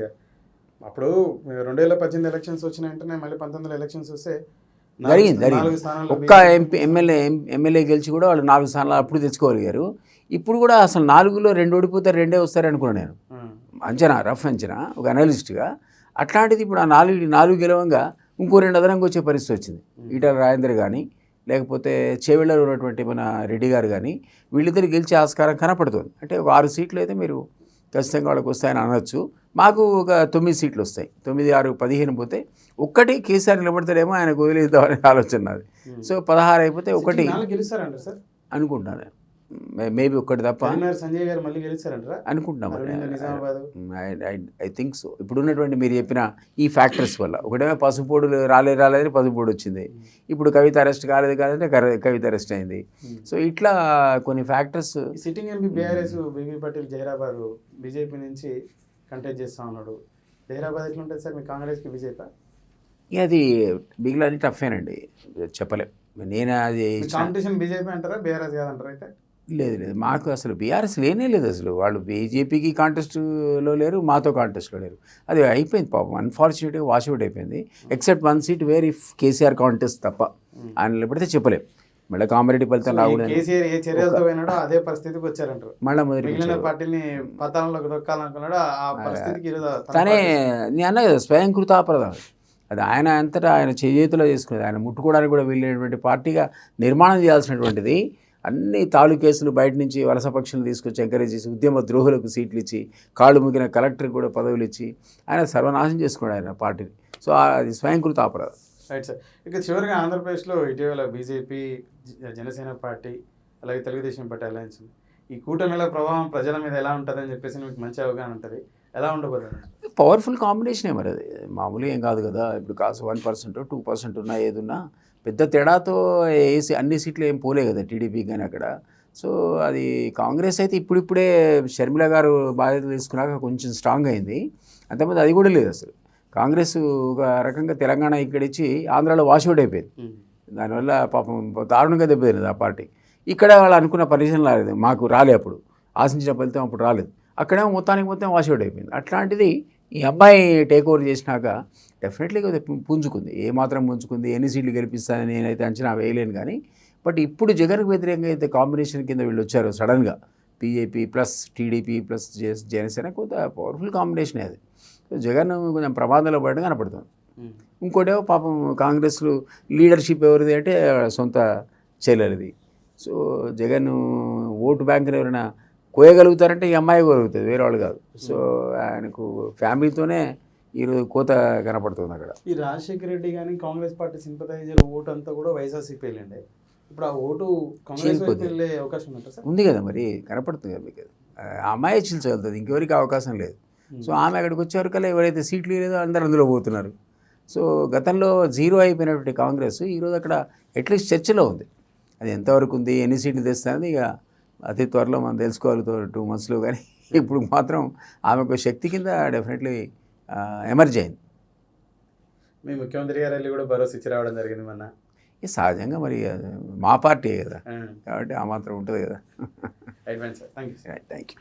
అప్పుడు 2018 ఎలక్షన్స్ వచ్చిన వెంటనే మళ్ళీ 19 ఎలక్షన్స్ వస్తే జరిగింది 4 స్థానాలు ఒక్క ఎమ్మెల్యే గెలిచి కూడా వాళ్ళు 4 స్థానాలు అప్పుడు తెచ్చుకోగలిగారు. ఇప్పుడు కూడా అసలు 4లో 2 ఓడిపోతారు, 2 వస్తారు అనుకున్నాను నేను. అంచనా, రఫ్ అంచనా, ఒక అనలిస్ట్గా. అట్లాంటిది ఇప్పుడు ఆ 4 గెలవంగా ఇంకో 2 అదనంగా వచ్చే పరిస్థితి వచ్చింది. ఈటల రాజేందర్ కానీ లేకపోతే చేవెళ్ళలో ఉన్నటువంటి మన రెడ్డి గారు కానీ వీళ్ళిద్దరు గెలిచే ఆస్కారం కనపడుతుంది. అంటే ఒక 6 సీట్లు అయితే మీరు ఖచ్చితంగా వాళ్ళకి వస్తాయని అనొచ్చు. మాకు ఒక 9 సీట్లు వస్తాయి. 9, 6, 15 పోతే ఒక్కటి కేసీఆర్ నిలబడతాడేమో, ఆయనకు వదిలేద్దామనే ఆలోచన నాది. సో 16 అయిపోతే ఒకటి గెలుస్తారంట సార్ అనుకుంటున్నాను. మేబీ ఒక్కటి తప్ప సంజయ్ గారు మళ్ళీ గెలుస్తారంటారా అనుకుంటున్నాం. Nizamabad I think so. ఇప్పుడు ఉన్నటువంటి మీరు చెప్పిన ఈ ఫ్యాక్టర్స్ వల్ల ఒకటేమో పసుపోడు రాలేదని పసుపోడు వచ్చింది. ఇప్పుడు కవిత అరెస్ట్ కాలేదంటే కవిత అరెస్ట్ అయింది. సో ఇట్లా కొన్ని factors. Sitting MP BRS BB Patil Zaheerabad BJP నుంచి కంటెస్ట్ చేస్తా ఉన్నాడు. జహీరాబాద్ ఎట్లా ఉంటుంది సార్ మీ కాంగ్రెస్కి బీజేపీ? అది మిగిలిన టఫేనండి, చెప్పలేం. నేను అది కాంపిటీషన్ బీజేపీ అంటారా బీఆర్ఎస్ కాదంటారా? అయితే లేదు, మాకు అసలు బీఆర్ఎస్ లేనే లేదు. అసలు వాళ్ళు బీజేపీకి కాంటెస్ట్లో లేరు, మాతో కాంటెస్ట్లో లేరు. అది అయిపోయింది పాపం, అన్ఫార్చునేట్గా వాష్అవుట్ అయిపోయింది. Except 1 seat where if KCR contest తప్ప. ఆయన నిలబడితే చెప్పలేం. మళ్ళీ కామారెడ్డి ఫలితం రాకూడదు. కేసీఆర్ ఏ చర్యలతో పోయినాడో అదే పరిస్థితికి వచ్చారంటారు. మళ్ళీ మొదటి మిగిలిన పార్టీని పతాలంలోకి దొక్కాలనుకున్నాడు. ఆ పరిస్థితికి తనే నేను అన్నా కదా, స్వయంకృతాపరాధం. అది ఆయన అంతటా ఆయన చేతిలో చేసుకునేది. ఆయన ముట్టుకోవడానికి కూడా వెళ్ళినటువంటి పార్టీగా నిర్మాణం చేయాల్సినటువంటిది. అన్ని తాలూ కేసులు బయట నుంచి వలస పక్షులు తీసుకొచ్చి ఎంకరేజ్ చేసి ఉద్యమ ద్రోహులకు సీట్లు ఇచ్చి కాళ్ళు ముగిన కలెక్టర్కి కూడా పదవులు ఇచ్చి ఆయన సర్వనాశనం చేసుకున్నాడు ఆయన పార్టీని. సో అది స్వయంకృత అపరాధం. Right sir. ఇక చివరిగా ఆంధ్రప్రదేశ్లో ఇటీవల బీజేపీ, జనసేన పార్టీ అలాగే తెలుగుదేశం పార్టీ అలయన్స్, ఈ కూటమిల ప్రభావం ప్రజల మీద ఎలా ఉంటుందని చెప్పేసి మీకు మంచి అవగాహన ఉంటుంది. ఎలా ఉండబోతుంది? పవర్ఫుల్ కాంబినేషనే మరి. అది మామూలుగా ఏం కాదు కదా. ఇప్పుడు కాస్త 1%, 2% ఉన్నా ఏదున్నా పెద్ద తేడాతో అన్ని సీట్లు ఏం పోలే కదా టీడీపీ కానీ అక్కడ. సో అది కాంగ్రెస్ అయితే ఇప్పుడిప్పుడే షర్మిల గారు బాధ్యత తీసుకున్నాక కొంచెం స్ట్రాంగ్ అయింది. అంతమంది అది కూడా లేదు అసలు. కాంగ్రెస్ ఒక రకంగా తెలంగాణ ఇక్కడిచ్చి ఆంధ్రాలో వాష్అవుట్ అయిపోయింది. దానివల్ల పాపం దారుణంగా దెబ్బతింది ఆ పార్టీ. ఇక్కడ వాళ్ళు అనుకున్న పరిశ్రమ రాలేదు, మాకు రాలే, అప్పుడు ఆశించిన ఫలితం అప్పుడు రాలేదు. అక్కడేమో మొత్తం వాష్అవుట్ అయిపోయింది. అట్లాంటిది ఈ అబ్బాయి టేక్ ఓవర్ చేసినాక డెఫినెట్లీ పుంజుకుంది. ఏమాత్రం పుంజుకుంది, ఎన్ని సీట్లు గెలిపిస్తానని నేనైతే అంచనా వేయలేను. కానీ బట్ ఇప్పుడు జగన్కు వ్యతిరేకంగా అయితే కాంబినేషన్ కింద వీళ్ళు వచ్చారు సడన్గా, BJP plus TDP plus Janasena, కొంత పవర్ఫుల్ కాంబినేషనే అది. సో జగన్ కొంచెం ప్రమాదంలో పడడం కనపడుతుంది. ఇంకోటేమో పాపం కాంగ్రెస్లో లీడర్షిప్ ఎవరిది అంటే సొంత చెల్లెలది. సో జగన్ ఓటు బ్యాంకుని ఎవరైనా కోయగలుగుతారంటే ఈ అమ్మాయి కోయగలుగుతుంది, వేరే వాళ్ళు కాదు. సో ఆయనకు ఫ్యామిలీతోనే ఈరోజు కోత కనపడుతుంది అక్కడ. ఈ రాజశేఖర రెడ్డి కానీ కాంగ్రెస్ పార్టీ సింపథైజర్ ఓటు అంతా కూడా వైఎస్ఆర్సీపీ వెళ్ళండి. ఇప్పుడు ఆ ఓటు కాంగ్రెస్ వెళ్ళే అవకాశం ఉంటుంది సార్? ఉంది కదా, మరి కనపడుతుంది కదా మీకు. ఆ అమ్మాయి చీల్చగలుగుతుంది, ఇంకెవరికి అవకాశం లేదు. సో ఆమె అక్కడికి వచ్చేవరకల్లా ఎవరైతే సీట్లు లేదో అందరూ అందులో పోతున్నారు. సో గతంలో 0 అయిపోయినటువంటి కాంగ్రెస్ ఈరోజు అక్కడ అట్లీస్ట్ చర్చలో ఉంది. అది ఎంతవరకు ఉంది, ఎన్ని సీట్లు తెస్తుంది ఇక అతి త్వరలో మనం తెలుసుకోవాలి 2 monthsలో. కానీ ఇప్పుడు మాత్రం ఆమెకు శక్తి కింద డెఫినెట్లీ ఎమర్జ్ అయింది. మీ ముఖ్యమంత్రి గారు వెళ్ళి కూడా భరోసా ఇచ్చి రావడం జరిగింది మొన్న. సహజంగా మరి మా పార్టీ కదా, కాబట్టి ఆ మాత్రం ఉంటుంది కదా. Right sir, thank you. Thank you.